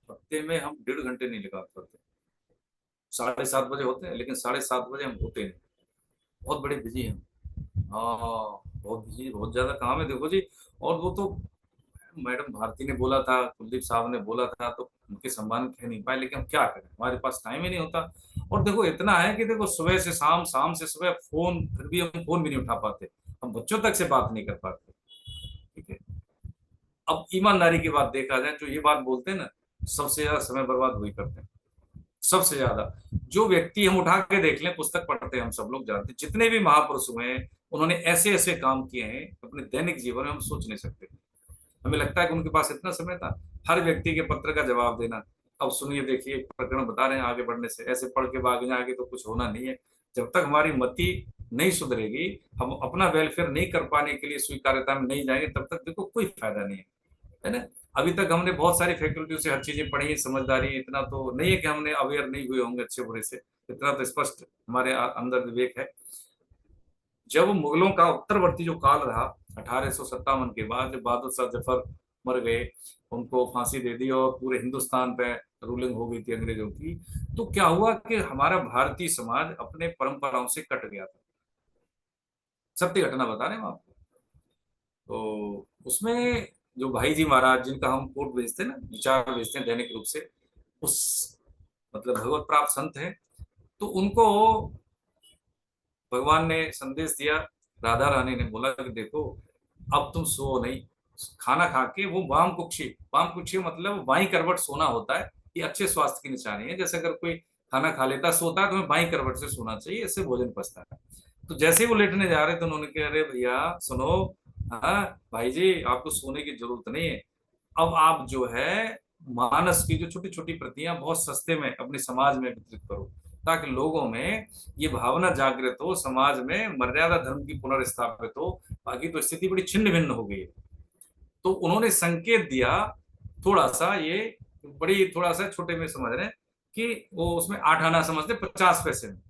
हफ्ते में हम 1.5 घंटे नहीं लगा पाते। 7:30 बजे होते हैं, लेकिन 7:30 बजे हम होते नहीं, बहुत बड़े बिजी हैं। हाँ बहुत बिजी, बहुत ज्यादा काम है, देखो जी। और वो तो मैडम भारती ने बोला था, कुलदीप साहब ने बोला था, तो उनके सम्मान कह नहीं पाए, लेकिन हम क्या करें, हमारे पास टाइम ही नहीं होता। और देखो इतना है कि देखो सुबह से शाम, शाम से सुबह फोन, फिर भी हम फोन भी नहीं उठा पाते, हम बच्चों तक से बात नहीं कर पाते। ठीक है, अब ईमानदारी की बात देखा जाए, जो ये बात बोलते हैं ना, सबसे ज्यादा समय बर्बाद वही करते हैं, सबसे ज्यादा। जो व्यक्ति हम उठा के देख लें, पुस्तक पढ़ते हैं हम सब लोग जानते हैं, जितने भी महापुरुष हुए हैं, उन्होंने ऐसे ऐसे काम किए हैं अपने दैनिक जीवन में, हम सोच नहीं सकते। हमें लगता है कि उनके पास इतना समय था हर व्यक्ति के पत्र का जवाब देना। अब सुनिए, देखिए प्रकरण बता रहे हैं, आगे बढ़ने से ऐसे पढ़ के आगे जाके तो कुछ होना नहीं है। जब तक हमारी मति नहीं सुधरेगी, हम अपना वेलफेयर नहीं कर पाने के लिए स्वीकार्यता में नहीं जाएंगे, तब तक देखो कोई फायदा नहीं है ना। अभी तक हमने बहुत सारी फैकल्टियों से हर चीजें पढ़ी, समझदारी इतना तो नहीं है कि हमने अवेयर नहीं हुए होंगे अच्छे बुरे से, इतना तो स्पष्ट हमारे अंदर विवेक है। जब मुगलों का उत्तरवर्ती जो काल रहा 1857 के बाद, जब बहादुर शाह जफर मर गए, उनको फांसी दे दी और पूरे हिंदुस्तान पे रूलिंग हो गई थी अंग्रेजों की, तो क्या हुआ कि हमारा भारतीय समाज अपने परंपराओं से कट गया था। सत्य घटना बता रहे हैं हम आपको। तो उसमें जो भाई जी महाराज, जिनका हम कोट भेजते हैं ना, विचार भेजते हैं दैनिक रूप से, उस मतलब भगवत प्राप्त संत हैं, तो उनको भगवान ने संदेश दिया। राधा रानी ने बोला कि देखो, अब तुम सो नहीं, खाना खा के वो वाम कुक्षी मतलब बाई करवट सोना होता है, ये अच्छे स्वास्थ्य की निशानी है। जैसे अगर कोई खाना खा लेता सोता है तो हमें बाई करवट से सोना चाहिए, इससे भोजन पचता है। तो जैसे ही वो लेटने जा रहे थे, उन्होंने कहा अरे भैया सुनो, हाँ भाई जी आपको सोने की जरूरत नहीं है, अब आप जो है मानस की जो छोटी छोटी प्रतियां बहुत सस्ते में अपने समाज में वितरित करो, ताकि लोगों में ये भावना जागृत हो, समाज में मर्यादा धर्म की पुनर्स्थापित हो। बाकी तो स्थिति बड़ी छिन्न भिन्न हो गई है। तो उन्होंने संकेत दिया थोड़ा सा, ये बड़ी थोड़ा सा छोटे में समझ रहे हैं कि वो उसमें 8 आना समझते 50 पैसे में,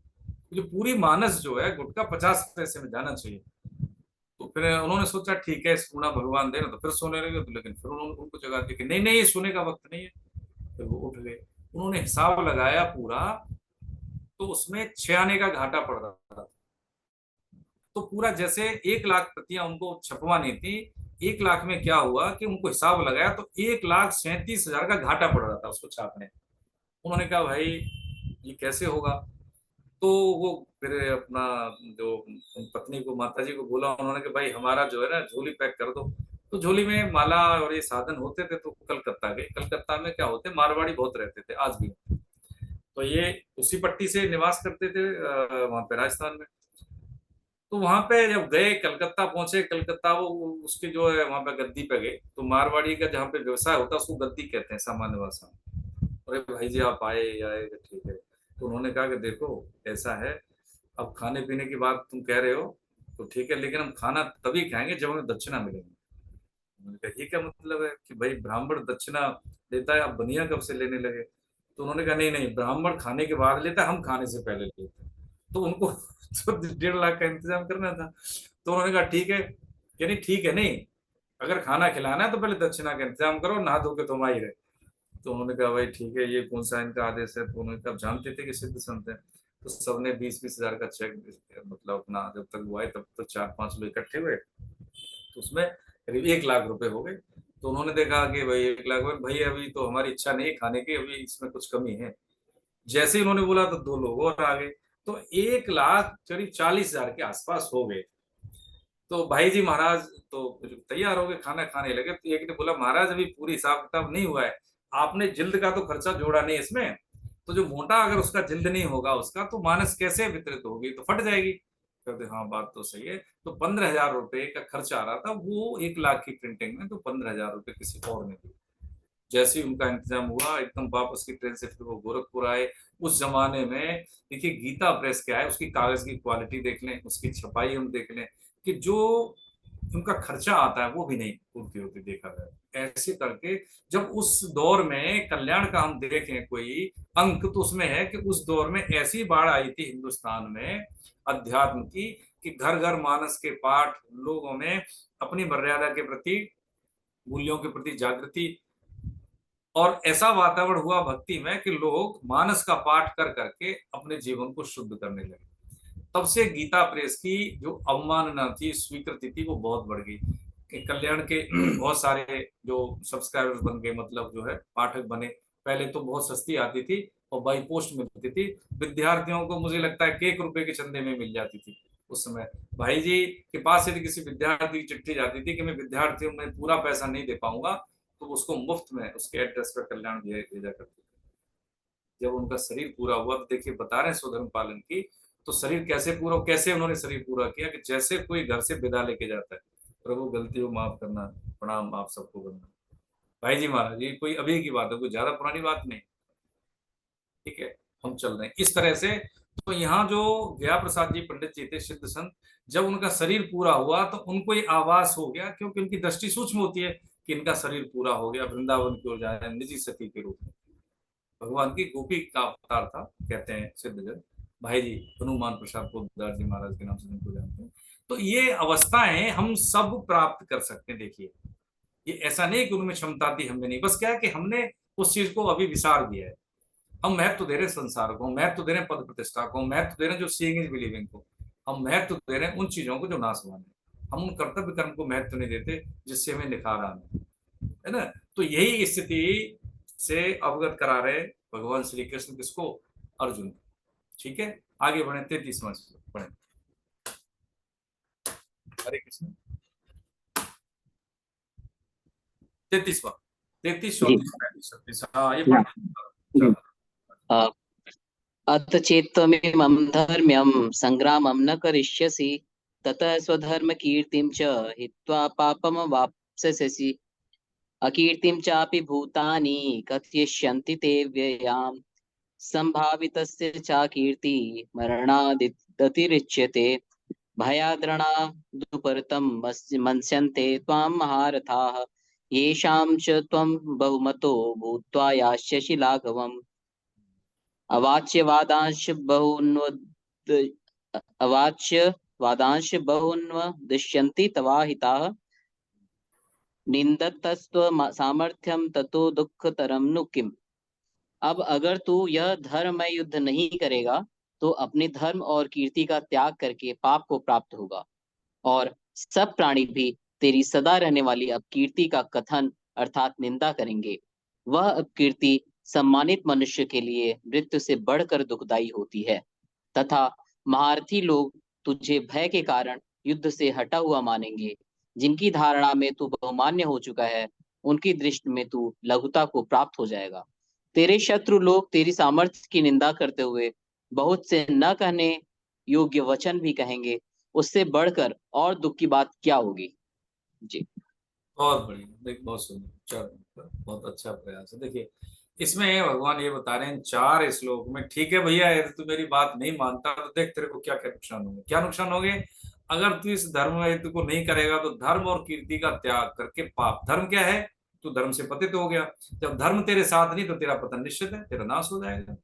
जो पूरी मानस जो है गुटका 50 पैसे में जाना चाहिए। तो फिर उन्होंने सोचा ठीक है सोना भगवान दे रहे, तो फिर सोने लगे। तो लेकिन फिर उन्होंने उनको जगा दी कि नहीं नहीं, ये सोने का वक्त नहीं है। फिर वो उठ गए, उन्होंने हिसाब लगाया पूरा, तो उसमें 6 आने का घाटा पड़ रहा था। तो पूरा जैसे 1 लाख प्रतियां उनको छपवानी थी, 1 लाख में क्या हुआ कि उनको हिसाब लगाया तो 1,37,000 का घाटा पड़ रहा था उसको छापने। उन्होंने कहा भाई ये कैसे होगा। तो वो फिर अपना जो पत्नी को, माता जी को बोला उन्होंने कि भाई हमारा जो है ना झोली पैक कर दो। तो झोली में माला और ये साधन होते थे। तो कलकत्ता गए। कलकत्ता में क्या होते, मारवाड़ी बहुत रहते थे, आज भी। तो ये उसी पट्टी से निवास करते थे वहां पे राजस्थान में। तो वहां पे जब गए, कलकत्ता पहुंचे, कलकत्ता वो उसके जो है वहां पे गद्दी पे गए। तो मारवाड़ी का जहाँ पे व्यवसाय होता है उसको गद्दी कहते हैं सामान्य भाषा में। अरे भाई जी आप आए आए, ठीक है। तो उन्होंने कहा कि देखो ऐसा है, अब खाने पीने की बात तुम कह रहे हो तो ठीक है, लेकिन हम खाना तभी खाएंगे जब हमें दक्षिणा मिलेगी। उन्होंने कहा ये क्या मतलब है कि भाई ब्राह्मण दक्षिणा देता है, आप बनिया कब से लेने लगे। तो उन्होंने कहा नहीं नहीं, ब्राह्मण खाने के बाद लेता है, हम खाने से पहले लेते हैं। तो उनको तो 1.5 लाख का इंतजाम करना था। तो उन्होंने कहा ठीक है, कि नहीं ठीक है, नहीं अगर खाना खिलाना है तो पहले दक्षिणा का इंतजाम करो, नहा धो के तुम आ ही रहे। तो उन्होंने कहा भाई ठीक है, ये कौन सा इनका आदेश है। तो उन्होंने कहा जानते थे कि सिद्ध संत है। तो सबने 20-20 हजार का चेक मतलब अपना, जब तक वो आए तब तक 4-5 लोग इकट्ठे हुए, तो उसमें करीब 1 लाख रुपए हो गए। तो उन्होंने देखा कि भाई 1 लाख, भाई अभी तो हमारी इच्छा नहीं है खाने की, अभी इसमें कुछ कमी है। जैसे ही उन्होंने बोला तो 2 लोग और आ गए। तो 1 लाख करीब 40 हजार के आसपास हो गए। तो भाई जी महाराज तो तैयार हो गए, खाना खाने लगे। तो एक ने बोला महाराज अभी पूरी हिसाब किताब नहीं हुआ है, आपने जिल्द का तो खर्चा जोड़ा नहीं इसमें। तो जो मोटा अगर उसका जिल्द नहीं होगा उसका, तो मानस कैसे वितरित होगी, तो फट जाएगी। कहते हाँ बात तो सही है। तो 15,000 रुपए का खर्चा आ रहा था वो 1 लाख की प्रिंटिंग में, तो 15,000 रुपए किसी और ने दिए। जैसे ही उनका इंतजाम हुआ, एकदम वापस की ट्रेन से फिर वो गोरखपुर आए। उस जमाने में देखिए गीता प्रेस क्या है, उसकी कागज की क्वालिटी देख लें, उसकी छपाई हम देख लें, कि जो उनका खर्चा आता है वो भी नहीं पूर्ति होती देखा जाए। ऐसे करके जब उस दौर में कल्याण का हम देखें कोई अंक, तो उसमें है कि उस दौर में ऐसी बाढ़ आई थी हिंदुस्तान में अध्यात्म की, कि घर घर मानस के पाठ, लोगों में अपनी मर्यादा के प्रति, मूल्यों के प्रति जागृति, और ऐसा वातावरण हुआ भक्ति में कि लोग मानस का पाठ कर करके अपने जीवन को शुद्ध करने लगे। तब से गीता प्रेस की जो अवमानना थी, स्वीकृति थी, वो बहुत बढ़ गई। कि कल्याण के बहुत सारे जो सब्सक्राइबर्स बन गए, मतलब जो है पाठक बने। पहले तो बहुत सस्ती आती थी और बाई पोस्ट मिलती थी। विद्यार्थियों को मुझे लगता है कि 1 रुपए के चंदे में मिल जाती थी उस समय। भाई जी के पास यदि किसी विद्यार्थी की चिट्ठी जाती थी कि मैं विद्यार्थियों में पूरा पैसा नहीं दे पाऊंगा, तो उसको मुफ्त में उसके एड्रेस पर कल्याण भेजा करते थे। जब उनका शरीर पूरा हुआ, तो देखिए बता रहे हैं स्वधर्म पालन की, तो शरीर कैसे पूरा, कैसे उन्होंने शरीर पूरा किया, कि जैसे कोई घर से विदा लेके जाता है, प्रभु गलती हो माफ करना, प्रणाम आप सबको करना। भाई जी महाराज, ये कोई अभी की बात है, कोई ज्यादा पुरानी बात नहीं। ठीक है, हम चल रहे हैं इस तरह से। तो यहाँ जो गया प्रसाद जी पंडित जी थे सिद्ध संत, जब उनका शरीर पूरा हुआ तो उनको ये आभास हो गया, क्योंकि उनकी दृष्टि सूक्ष्म होती है, कि इनका शरीर पूरा हो गया, वृंदावन की ओर जाए निजी सती के रूप में। भगवान की गोपी का अवतार था, कहते हैं सिद्ध जन भाई जी हनुमान प्रसाद पोद्दार जी महाराज के नाम से जिनको जानते हैं। तो ये अवस्थाएं हम सब प्राप्त कर सकते हैं। देखिए, ये ऐसा नहीं कि उनमें क्षमता थी हमें नहीं, बस क्या है कि हमने उस चीज को अभी विसार दिया है। हम महत्व दे रहे हैं संसार को, महत्व दे रहे हैं पद प्रतिष्ठा को, महत्व दे रहे हैं जो सीइंग इज बिलीविंग को, हम महत्व दे रहे हैं उन चीजों को जो नाशवान है। हम उन कर्तव्य कर्म को महत्व नहीं देते जिससे हमें निखार आना है ना। तो यही स्थिति से अवगत करा रहे भगवान श्री कृष्ण किसको? अर्जुन। ठीक है, आगे बढ़े 33वां पढ़े। हरे कृष्ण। 33वां, 33, जी 34, 35, 36, हाँ ये जी पढ़। जी। अ, अथ चेत्त्वमिमं धर्म्यं संग्रामं न करिष्यसि ततः स्वधर्मकीर्तिं च हित्वा पापमवाप्स्यसि अकीर्तिं चापि भूतानि कथयिष्यन्ति ते व्ययाम् संभावितस्य च कीर्ति मरणादतिरिच्यते भयाद्रणादुपरतं मन्स्यन्ते त्वां महारथाः येषां च त्वं बहुमतो भूत्वा यास्यसि लाघवम् अवाच्य वादांश बहुन्वद अवाच्य वादांश बहुन्वदिष्यन्ति तवाहिताः निन्दतस्त्व सामर्थ्यं ततो दुःखतरं नु किम्। अब अगर तू यह धर्ममय युद्ध नहीं करेगा तो अपने धर्म और कीर्ति का त्याग करके पाप को प्राप्त होगा और सब प्राणी भी तेरी सदा रहने वाली अपकीर्ति का कथन अर्थात निंदा करेंगे। वह अपकीर्ति सम्मानित मनुष्य के लिए मृत्यु से बढ़कर दुखदाई होती है तथा महारथी लोग तुझे भय के कारण युद्ध से हटा हुआ मानेंगे। जिनकी धारणा में तू बहुमान्य हो चुका है उनकी दृष्टि में तू लघुता को प्राप्त हो जाएगा। तेरे शत्रु लोग तेरी सामर्थ्य की निंदा करते हुए बहुत से न कहने योग्य वचन भी कहेंगे। उससे बढ़कर और दुख की बात क्या होगी। जी बहुत बढ़िया, देख बहुत सुंदर, चलो बहुत अच्छा प्रयास है। देखिए, इसमें भगवान ये बता रहे हैं 4 श्लोक में, ठीक है भैया यदि तू मेरी बात नहीं मानता तो देख तेरे को क्या क्या नुकसान होंगे। क्या नुकसान होंगे? अगर तू इस धर्म युद्ध को नहीं करेगा तो धर्म और कीर्ति का त्याग करके पाप। धर्म क्या है? तू धर्म से पतित हो गया। जब धर्म तेरे साथ नहीं तो तेरा पतन निश्चित है, तेरा नाश हो जाएगा।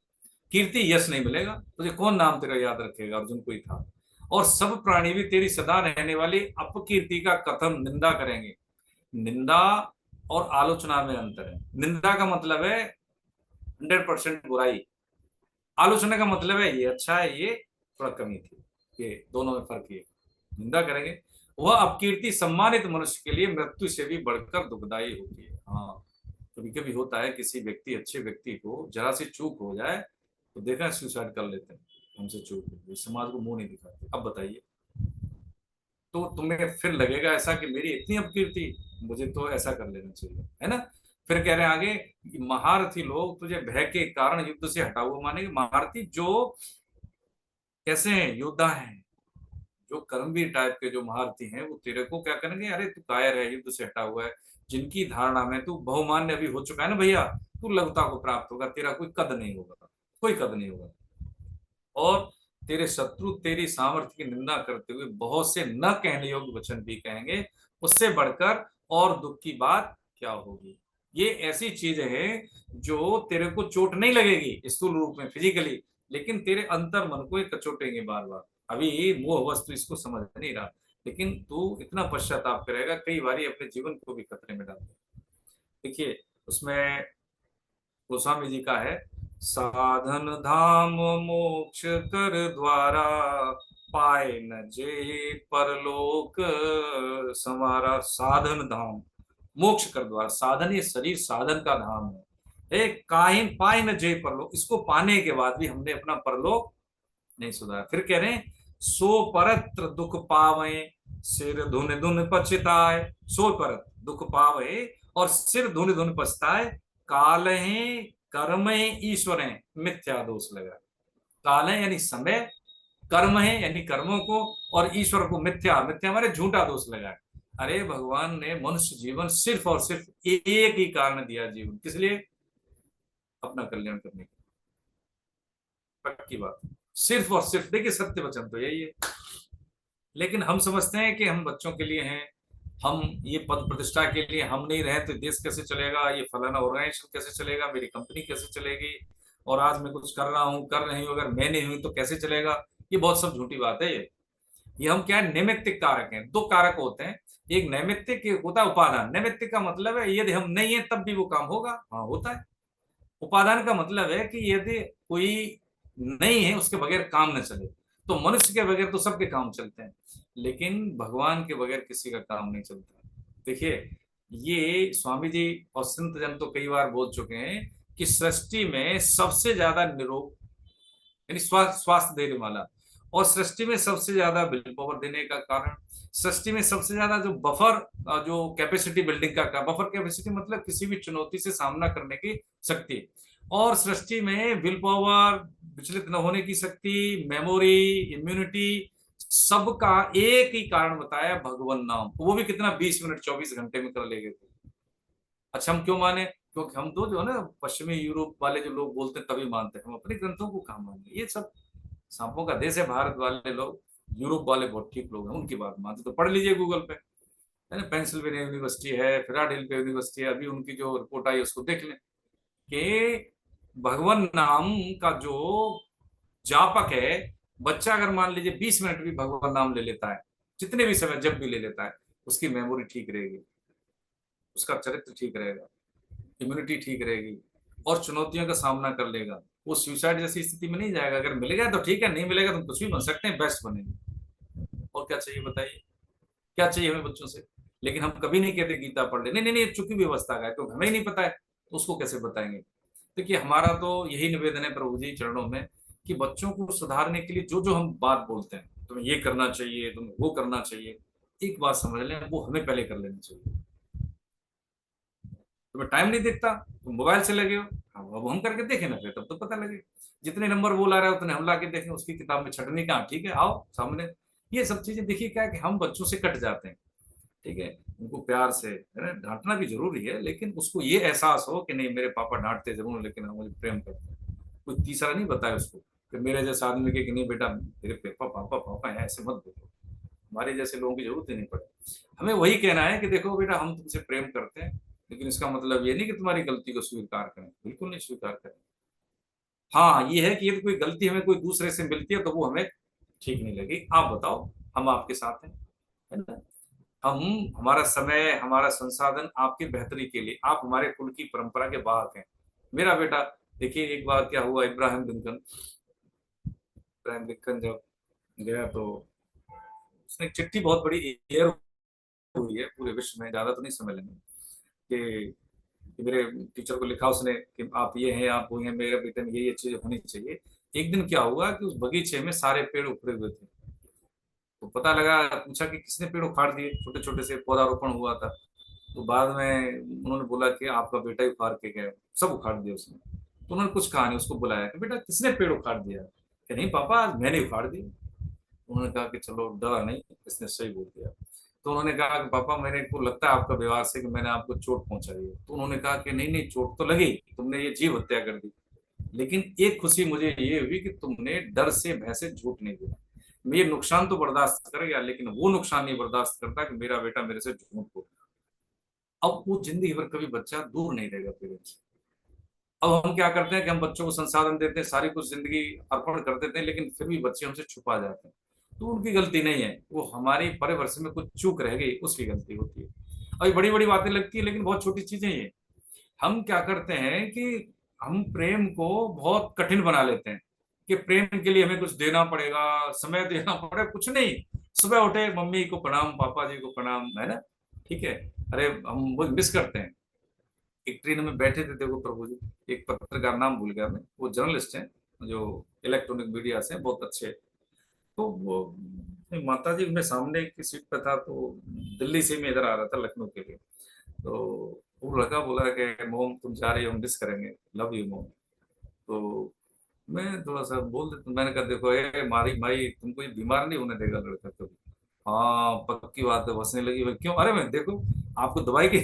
कीर्ति यश नहीं मिलेगा तुझे, कौन नाम तेरा याद रखेगा? अर्जुन को ही था। और सब प्राणी भी तेरी सदा रहने वाली अपकीर्ति का कथन निंदा करेंगे। निंदा और आलोचना में अंतर है। निंदा का मतलब है 100% बुराई, आलोचना का मतलब है ये अच्छा है, ये थोड़ा कमी थी, ये दोनों में फर्क है। निंदा करेंगे। वह अपकीर्ति सम्मानित मनुष्य के लिए मृत्यु से भी बढ़कर दुखदाई होती है। हाँ, कभी कभी होता है किसी व्यक्ति, अच्छे व्यक्ति को जरा सी चूक हो जाए तो देखा सुसाइड कर लेते हैं। हमसे चूक हो गई, समाज को मुंह नहीं दिखाते। अब बताइए, तो तुम्हें फिर लगेगा ऐसा कि मेरी इतनी अपकीर्ति, मुझे तो ऐसा कर लेना चाहिए, है ना। फिर कह रहे हैं आगे कि महारथी लोग तुझे भय के कारण युद्ध से हटा हुआ मानेंगे। महारथी जो कैसे हैं? योद्धा हैं, जो कर्मवीर टाइप के जो महारथी हैं, वो तेरे को क्या करेंगे? अरे तू कायर है, युद्ध से हटा हुआ है। जिनकी धारणा में तू बहुमान्य अभी हो चुका है ना भैया, तू लघुता को प्राप्त होगा, तेरा कोई कद नहीं होगा, कोई कद नहीं होगा। और तेरे शत्रु तेरी सामर्थ्य की निंदा करते हुए बहुत से न कहने योग्य वचन भी कहेंगे। उससे बढ़कर और दुख की बात क्या होगी। ये ऐसी चीज है जो तेरे को चोट नहीं लगेगी स्थूल रूप में फिजिकली, लेकिन तेरे अंतर मन को ये कचोटेंगे बार बार। अभी मोह वस्तु इसको समझ नहीं रहा, लेकिन तू इतना पश्चाताप करेगा, कई बार अपने जीवन को भी खतरे में डाल देगा। देखिए, उसमें गोस्वामी जी का है, साधन धाम मोक्ष कर द्वारा पाए न जे परलोक संवारा। साधन धाम मोक्ष कर द्वारा, साधन ये शरीर साधन का धाम है। एक काहिन पाए न जे परलोक, इसको पाने के बाद भी हमने अपना परलोक नहीं सुधारा। फिर कह रहे हैं सो परत्र दुख पावे सिर धुन धुन पछताए। सो परत दुख पावे और सिर धुन धुन पछताए। काल है कर्म है ईश्वर है मिथ्या दोष लगा। काल है यानी समय, कर्म है यानी कर्मों को, और ईश्वर को मिथ्या, मिथ्या हमारे झूठा दोष लगा। अरे भगवान ने मनुष्य जीवन सिर्फ और सिर्फ एक ही कारण दिया जीवन, किस लिए? अपना कल्याण करने के लिए। पक्की बात। सिर्फ और सिर्फ, देखिए सत्य वचन तो यही है। लेकिन हम समझते हैं कि हम बच्चों के लिए हैं, हम ये पद प्रतिष्ठा के लिए हम नहीं रहे तो देश कैसे चलेगा, ये फलाना ऑर्गेनाइजेशन कैसे चलेगा, मेरी कंपनी कैसे चलेगी, और आज मैं कुछ कर रहा हूँ कर रही हूँ, अगर मैं नहीं हुई तो कैसे चलेगा। ये बहुत सब झूठी बात है। ये हम क्या है, नैमित्तिक कारक हैं। दो कारक होते हैं, एक नैमित्तिक, एक होता है उपादान। नैमित्तिक का मतलब है यदि हम नहीं है तब भी वो काम होगा, हाँ होता है। उपादान का मतलब है कि यदि कोई नहीं है उसके बगैर काम न चले। तो मनुष्य के बगैर तो सबके काम चलते हैं, लेकिन भगवान के बगैर किसी का काम नहीं चलता। देखिए, ये स्वामी जी और संत जन तो कई बार बोल चुके हैं कि सृष्टि में सबसे ज्यादा निरोग, यानी स्वास्थ्य देने वाला, और सृष्टि में सबसे ज्यादा विल पावर देने का कारण, सृष्टि में सबसे ज्यादा जो बफर, जो कैपेसिटी बिल्डिंग का बफर कैपेसिटी मतलब किसी भी चुनौती से सामना करने की शक्ति, और सृष्टि में विल पावर, विचलित न होने की शक्ति, मेमोरी, इम्यूनिटी, सबका एक ही कारण बताया, भगवान नाम। वो भी कितना, 20 मिनट 24 घंटे में कर ले गए थे। अच्छा, हम क्यों माने? क्योंकि हम तो जो है ना पश्चिमी यूरोप वाले जो लोग बोलते हैं तभी मानते हैं, हम अपने ग्रंथों को कहाँ मानते। ये सब सांपों का देश है भारत वाले लोग, यूरोप वाले बहुत ठीक लोग हैं, उनकी बात मानते। तो पढ़ लीजिए गूगल पे, है ना, पेंसिल्वेनिया यूनिवर्सिटी है, फिलाडेल्फिया यूनिवर्सिटी है, अभी उनकी जो रिपोर्ट आई उसको देख लें कि भगवान नाम का जो जापक है, बच्चा अगर मान लीजिए 20 मिनट भी भगवान नाम ले लेता है, जितने भी समय जब भी ले लेता है, उसकी मेमोरी ठीक रहेगी, उसका चरित्र ठीक रहेगा, इम्यूनिटी ठीक रहेगी, और चुनौतियों का सामना कर लेगा। वो सुसाइड जैसी स्थिति में नहीं जाएगा। अगर मिलेगा तो ठीक है, नहीं मिलेगा तो कुछ भी बन सकते हैं, बेस्ट बनेंगे। और क्या चाहिए बताइए, क्या चाहिए हमें बच्चों से? लेकिन हम कभी नहीं कहते गीता पढ़ ले, नहीं नहीं नहीं, चुकी व्यवस्था का है, तो हमें ही नहीं पता है तो उसको कैसे बताएंगे? देखिए, हमारा तो यही निवेदन है प्रभु जी चरणों में कि बच्चों को सुधारने के लिए जो जो हम बात बोलते हैं, तुम्हें ये करना चाहिए, तुम्हें वो करना चाहिए, एक बात समझ लें, वो हमें पहले कर लेना चाहिए। तुम्हें टाइम नहीं दिखता, तुम मोबाइल से लगे हो, अब हम करके देखें ना, फिर तब तो पता लगे। जितने नंबर वो ला रहा है उतने हम ला के देखें, उसकी किताब में छटनी कहाँ, ठीक है आओ सामने। ये सब चीजें देखिए, क्या है कि हम बच्चों से कट जाते हैं। ठीक है, उनको प्यार से, है ना, डांटना भी जरूरी है, लेकिन उसको ये एहसास हो कि नहीं, मेरे पापा डांटते जरूर लेकिन हम मुझे प्रेम करते हैं। कोई तीसरा नहीं बताया उसको कि मेरे जैसे आदमी के कि नहीं बेटा तेरे पापा पापा पापा है, ऐसे मत बोलो। हमारे जैसे लोगों की जरूरत ही नहीं पड़े। हमें वही कहना है कि देखो बेटा, हम तुमसे प्रेम करते हैं, लेकिन इसका मतलब ये नहीं कि तुम्हारी गलती को स्वीकार करें, बिल्कुल नहीं स्वीकार करें। हाँ, ये है कि यदि कोई गलती हमें कोई दूसरे से मिलती है तो वो हमें ठीक नहीं लगी, आप बताओ, हम आपके साथ हैं, है ना। हम, हमारा समय, हमारा संसाधन आपकी बेहतरी के लिए, आप हमारे कुल की परंपरा के वाहक हैं। मेरा बेटा, देखिए एक बार क्या हुआ, इब्राहिम लिंकन जब गया तो उसने एक चिट्ठी, बहुत बड़ी एयर हुई है पूरे विश्व में, ज्यादा तो नहीं समझ लेंगे, कि मेरे टीचर को लिखा उसने कि आप ये हैं, आप वो हैं, मेरे बेटे में ये चीज होनी चाहिए। एक दिन क्या हुआ कि उस बगीचे में सारे पेड़ उखड़े हुए थे। तो पता लगा, पूछा कि किसने पेड़ उखाड़ दिए, छोटे छोटे से पौधारोपण हुआ था। तो बाद में उन्होंने बोला कि आपका बेटा ही उखाड़ के गया, सब उखाड़ दिया उसने। तो उन्होंने कुछ कहा नहीं, उसको बुलाया कि बेटा किसने पेड़ उखाड़ दिया, कि नहीं पापा आज मैंने उखाड़ दिया। उन्होंने कहा कि चलो डरा नहीं, इसने सही बोल दिया। तो उन्होंने कहा कि पापा मेरे को लगता है आपका व्यवहार से कि मैंने आपको चोट पहुंचाई है। तो उन्होंने कहा कि नहीं नहीं, चोट तो लगी, तुमने ये जीव हत्या कर दी, लेकिन एक खुशी मुझे ये हुई कि तुमने डर से भय से झूठ नहीं बोला। मैं ये नुकसान तो बर्दाश्त कर गया, लेकिन वो नुकसान नहीं बर्दाश्त करता कि मेरा बेटा मेरे से झूठ बोल। अब वो जिंदगी भर कभी बच्चा दूर नहीं रहेगा पेरेंट्स से। अब हम क्या करते हैं कि हम बच्चों को संसाधन देते हैं, सारी कुछ जिंदगी अर्पण कर देते हैं, लेकिन फिर भी बच्चे हमसे छुपा जाते हैं। तो उनकी गलती नहीं है, वो हमारी परिवर्ष में कुछ चूक रह गई, उसकी गलती होती है। अभी बड़ी बड़ी बातें लगती है, लेकिन बहुत छोटी चीजें ये। हम क्या करते हैं कि हम प्रेम को बहुत कठिन बना लेते हैं कि प्रेम के लिए हमें कुछ देना पड़ेगा, समय देना पड़ेगा, कुछ नहीं। सुबह उठे, मम्मी को प्रणाम, पापा जी को प्रणाम, है ना, ठीक है। अरे हम वो मिस करते हैं। एक ट्रेन में बैठे थे, देखो प्रभु जी, एक पत्रकार, नाम भूल गया मैं, वो जर्नलिस्ट हैं जो इलेक्ट्रॉनिक मीडिया से बहुत अच्छे। तो वो माता जी में सामने की सीट पे था, तो दिल्ली से मैं इधर आ रहा था लखनऊ के लिए। तो वो लड़का बोला कि मोम तुम जा रही हो, हम मिस करेंगे, लव यू मोम। तो मैं थोड़ा सा बोल देता, मैंने कहा देखो ए मारी माई, तुमको ये बीमार नहीं होने देगा लड़का कभी। हाँ पक्की बात है, बसने लगी। भाई क्यों? अरे मैं देखो, आपको दवाई की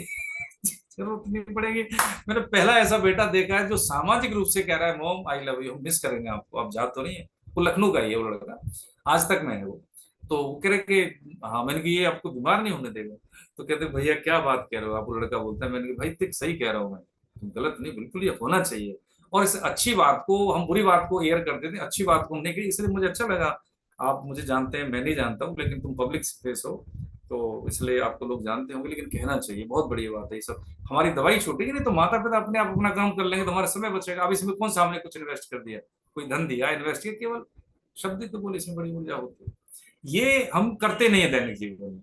जरूरत नहीं पड़ेगी। मैंने पहला ऐसा बेटा देखा है जो सामाजिक रूप से कह रहा है मोम आई लव यू, हम मिस करेंगे आपको, आप जा तो नहीं है। वो लखनऊ का ही है वो लड़का, आज तक में है वो। तो वो कह रहे कि हाँ, मैंने कि ये आपको बीमार नहीं होने देगा। तो कहते भैया क्या बात कह रहे हो आप, वो लड़का बोलता है, मैंने कहा भाई देख सही कह रहा हूँ मैं, तुम गलत नहीं, बिल्कुल ये होना चाहिए। और इस अच्छी बात को हम बुरी बात को एयर कर देते हैं, अच्छी बात को हमने की, इसलिए मुझे अच्छा लगा। आप मुझे जानते हैं, मैं नहीं जानता हूँ, लेकिन तुम पब्लिक फेस हो तो इसलिए आपको लोग जानते होंगे, लेकिन कहना चाहिए, बहुत बढ़िया बात है ये सब। हमारी दवाई छूटेगी नहीं तो माता पिता अपने आप अपना काम कर लेंगे तो हमारा समय बचेगा। अब इसमें कौन सामने कुछ इन्वेस्ट कर दिया, कोई धन दिया इन्वेस्ट किया, केवल शब्द ही तो बोले, इसमें बड़ी ऊर्जा होती है। ये हम करते नहीं है दैनिक जीवन में।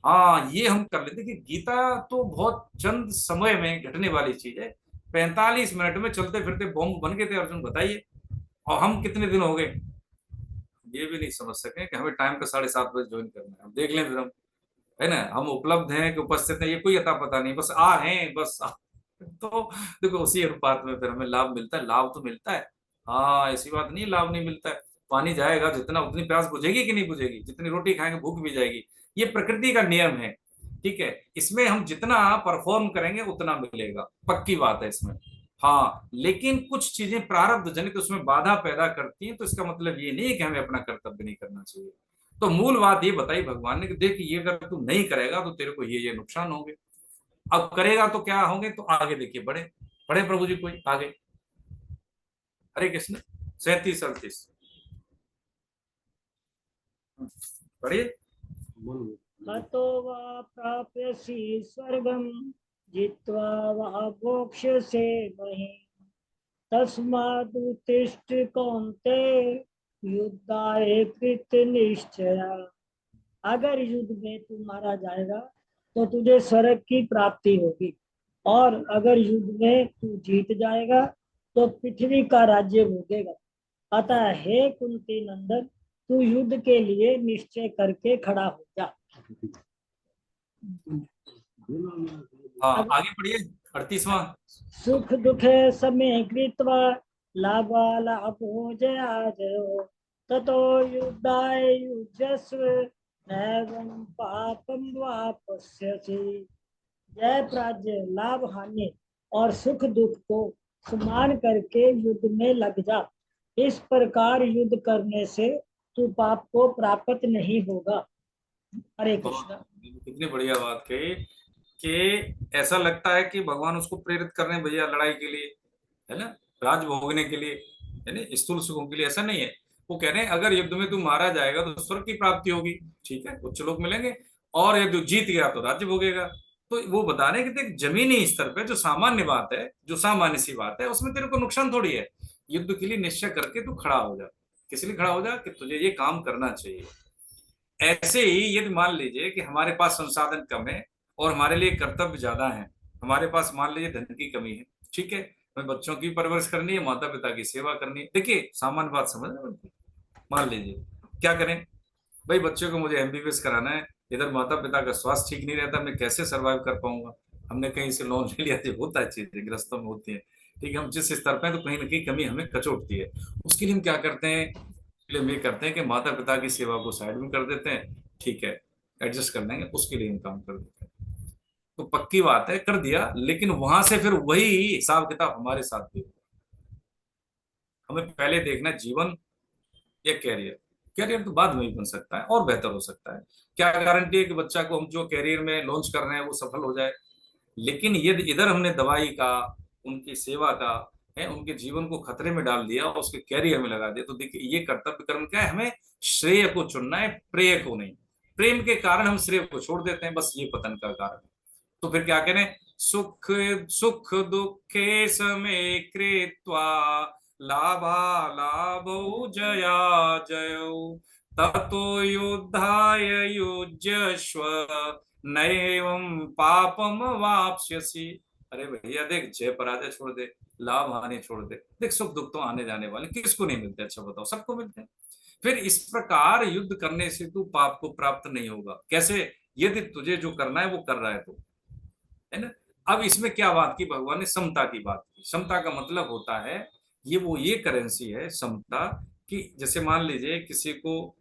हाँ, ये हम कर लेते कि गीता तो बहुत चंद समय में घटने वाली चीज है। 45 मिनट में चलते फिरते बॉम्ब बन गए थे अर्जुन, बताइए। और हम कितने दिन हो गए ये भी नहीं समझ सके कि हमें टाइम का 7:30 बजे ज्वाइन करना है, हम देख लें फिर हम, है ना, हम उपलब्ध हैं कि उपस्थित हैं, ये कोई अता पता नहीं, बस आ हैं बस आ। तो देखो उसी अनुपात में फिर हमें लाभ मिलता है, लाभ तो मिलता है। हाँ, ऐसी बात नहीं लाभ नहीं मिलता है। पानी जाएगा जितना, उतनी प्यास बुझेगी कि नहीं बुझेगी, जितनी रोटी खाएंगे भूख भी जाएगी। ये प्रकृति का नियम है, ठीक है। इसमें हम जितना परफॉर्म करेंगे उतना मिलेगा, पक्की बात है इसमें। हाँ, लेकिन कुछ चीजें प्रारब्ध जनित उसमें बाधा पैदा करती हैं, तो इसका मतलब ये नहीं है कि हमें अपना कर्तव्य नहीं करना चाहिए। तो मूल बात ये बताई भगवान ने कि देख ये अगर तू नहीं करेगा तो तेरे को ये नुकसान होंगे। अब करेगा तो क्या होंगे, तो आगे देखिए, बढ़े बढ़े प्रभु जी कोई आगे। हरे कृष्ण। 37-38 पढ़िए। हतो वा प्राप्यसि स्वर्गं जित्वा वा भोक्ष्यसे महीम् तस्मादुत्तिष्ठ कौन्तेय युद्धाय कृतनिश्चया। अगर युद्ध में तू मारा जाएगा तो तुझे स्वर्ग की प्राप्ति होगी, और अगर युद्ध में तू जीत जाएगा तो पृथ्वी का राज्य भोगेगा। अतः हे कुंती नंदन, तू युद्ध के लिए निश्चय करके खड़ा हो जा। हाँ, आगे पढ़िए 38वां। सुख दुखे समय कृत्वा लाभालाभो जयाजयो ततो युद्धाय युज्यस्व नैवं पापं वापस्यसि। जय पराजय, लाभ हानि और सुख दुख को समान करके युद्ध में लग जा। इस प्रकार युद्ध करने से तू पाप को प्राप्त नहीं होगा। हरे कृष्ण। कितनी बढ़िया बात कही कि ऐसा लगता है कि भगवान उसको प्रेरित कर रहे हैं भैया लड़ाई के लिए, है ना, राज भोगने के लिए, है ना, स्थूल सुखों के लिए, ऐसा नहीं है। वो कह रहे हैं अगर युद्ध में तू मारा जाएगा तो स्वर्ग की प्राप्ति होगी, ठीक है, उच्च लोक मिलेंगे, और यदि जीत गया तो राज्य भोगेगा। तो वो बता रहे हैं कि देख जमीनी स्तर पे जो सामान्य बात है, जो सामान्य सी बात है, उसमें तेरे को नुकसान थोड़ी है। युद्ध के लिए निश्चय करके तू खड़ा हो जा। किस लिए खड़ा हो जा, कि तुझे ये काम करना चाहिए। ऐसे ही यदि मान लीजिए कि हमारे पास संसाधन कम है और हमारे लिए कर्तव्य ज्यादा है, हमारे पास मान लीजिए धन की कमी है, ठीक है, हमें बच्चों की परवरिश करनी है, माता पिता की सेवा करनी है, देखिए सामान्य बात समझ रहे हैं। मान लीजिए क्या करें भाई, बच्चों को मुझे एमबीबीएस कराना है, इधर माता पिता का स्वास्थ्य ठीक नहीं रहता, मैं कैसे सर्वाइव कर पाऊंगा। हमने कहीं से लोन ले लिया, जो होता है चीजें ग्रस्तों में होती है, ठीक है, हम जिस स्तर पे हैं तो कहीं ना कहीं कमी हमें कचोटती है। उसके लिए हम क्या करते हैं, इसलिए हम ये करते हैं कि माता पिता की सेवा को साइड में कर देते हैं, ठीक है, एडजस्ट कर लेंगे, उसके लिए हम काम कर देते हैं। तो पक्की बात है कर दिया, लेकिन वहां से फिर वही हिसाब किताब हमारे साथ भी होगा। हमें पहले देखना है जीवन या कैरियर। कैरियर तो बाद में भी बन सकता है और बेहतर हो सकता है। क्या गारंटी है कि बच्चा को हम जो कैरियर में लॉन्च कर रहे हैं वो सफल हो जाए। लेकिन यदि इधर हमने दवाई का, उनकी सेवा का, है, उनके जीवन को खतरे में डाल दिया और उसके कैरियर में लगा दिया, तो देखिए ये कर्तव्य कर्म क्या है, हमें श्रेय को चुनना है, प्रेय को नहीं। प्रेम के कारण हम श्रेय को छोड़ देते हैं, बस ये पतन का कारण है। तो फिर क्या करें, सुख सुख दुखे समय कृत्वा लाभा लाभौ जया जयौ ततो युद्धाय युज्यस्व नैवं पापम वाप्स्यसि। अरे भैया देख, जय पराजय छोड़ दे, लाभ हानि छोड़ दे, देख सुख दुख तो आने जाने वाले, किसको नहीं मिलते, अच्छा बताओ, सबको मिलते हैं। फिर इस प्रकार युद्ध करने से तू पाप को प्राप्त नहीं होगा। कैसे, यदि तुझे जो करना है वो कर रहा है तो, है ना। अब इसमें क्या बात की भगवान ने, समता की बात की। समता का मतलब होता है ये करेंसी है समता, कि जैसे मान लीजिए किसी को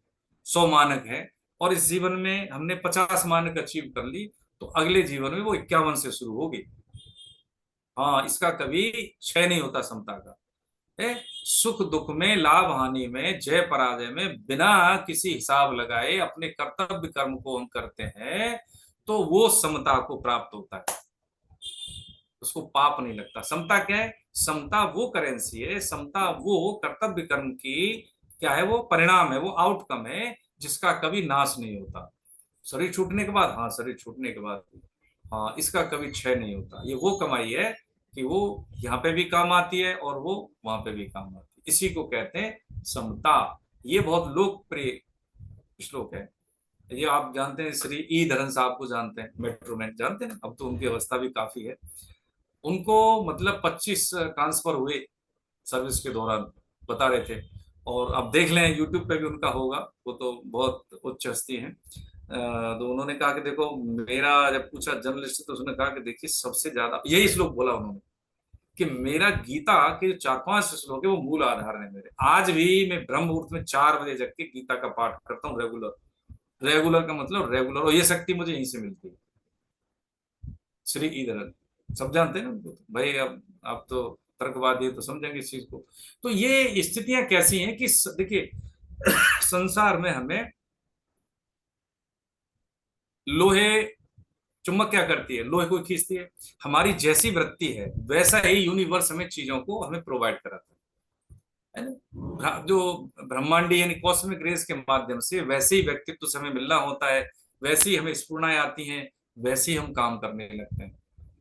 100 मानक है और इस जीवन में हमने 50 मानक अचीव कर ली, तो अगले जीवन में वो 51 से शुरू होगी। हाँ, इसका कभी क्षय नहीं होता समता का। सुख दुख में, लाभ हानि में, जय पराजय में बिना किसी हिसाब लगाए अपने कर्तव्य कर्म को हम करते हैं तो वो समता को प्राप्त होता है, उसको पाप नहीं लगता। समता क्या है? समता वो करेंसी है, समता वो कर्तव्य कर्म की क्या है, वो परिणाम है, वो आउटकम है जिसका कभी नाश नहीं होता। शरीर छूटने के बाद, हाँ शरीर छूटने के बाद, हाँ इसका कभी क्षय नहीं होता। ये वो कमाई है कि वो यहाँ पे भी काम आती है और वो वहां पे भी काम आती है। इसी को कहते हैं समता। ये बहुत लोकप्रिय श्लोक है। ये आप जानते हैं, श्री ई धरन साहब को जानते हैं, मेट्रो मैन जानते हैं, अब तो उनकी अवस्था भी काफी है। उनको मतलब 25 ट्रांसफर हुए सर्विस के दौरान, बता रहे थे। और अब देख लें यूट्यूब पे भी उनका होगा, वो तो बहुत उच्च हस्ती है। तो उन्होंने कहा कि देखो, मेरा जब पूछा जर्नलिस्ट तो उसने कहा कि देखिए सबसे ज्यादा यही श्लोक बोला उन्होंने कि मेरा गीता के जो 4-5 श्लोक है वो मूल आधार है मेरे। आज भी मैं ब्रह्म मुहूर्त में 4 बजे जग के गीता का पाठ करता हूँ रेगुलर। रेगुलर का मतलब रेगुलर, और ये शक्ति मुझे यहीं से मिलती है। श्री ईधरन सब जानते हैं ना उनको तो। भाई अब आप तो तर्कवादी है तो समझेंगे इस चीज को। तो ये स्थितियां कैसी हैं कि देखिए संसार में हमें लोहे, चुंबक क्या करती है, लोहे को खींचती है। हमारी जैसी वृत्ति है वैसा ही यूनिवर्स हमें चीजों को हमें प्रोवाइड कराता है ना। जो ब्रह्मांडी यानी कॉस्मिक रेस के माध्यम से वैसे ही व्यक्तित्व से हमें मिलना होता है, वैसे ही हमें स्फुरणाएं आती हैं, वैसे ही हम काम करने लगते हैं,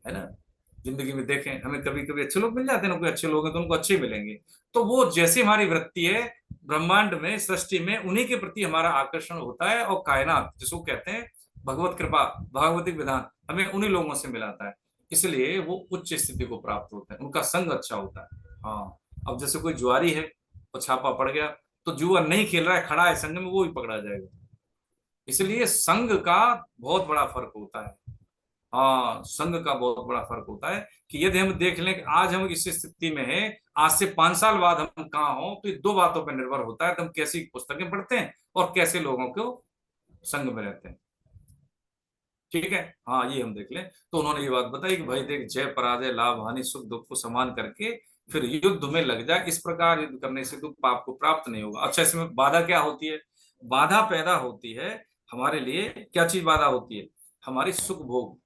है ना। जिंदगी में देखें, हमें कभी कभी अच्छे लोग मिल जाते हैं ना, कोई अच्छे लोग हैं तो उनको अच्छे मिलेंगे। तो वो जैसे हमारी वृत्ति है ब्रह्मांड में, सृष्टि में, उन्हीं के प्रति हमारा आकर्षण होता है। और कायनात जिसको कहते हैं भगवत कृपा, भागवतिक विधान हमें उन्हीं लोगों से मिलाता है। इसलिए वो उच्च स्थिति को प्राप्त होते हैं, उनका संग अच्छा होता है। हाँ, अब जैसे कोई जुआरी है और छापा पड़ गया तो जुआ नहीं खेल रहा है, खड़ा है संग में, वो भी पकड़ा जाएगा। इसलिए संघ का बहुत बड़ा फर्क होता है। हाँ, संघ का बहुत बड़ा फर्क होता है कि यदि हम देख लें कि आज हम इस स्थिति में हैं, आज से 5 साल बाद हम कहाँ हो, तो ये 2 बातों पर निर्भर होता है कि हम कैसी पुस्तकें पढ़ते हैं और कैसे लोगों को संग में रहते हैं। ठीक है, हाँ ये हम देख लें। तो उन्होंने ये बात बताई कि भाई देख, जय पराजय, लाभ हानि, सुख दुख को समान करके फिर युद्ध में लग जाए। इस प्रकार युद्ध करने से दुख पाप को प्राप्त नहीं होगा। अच्छा, इसमें बाधा क्या होती है? बाधा पैदा होती है हमारे लिए, क्या चीज बाधा होती है? हमारी सुख भोग,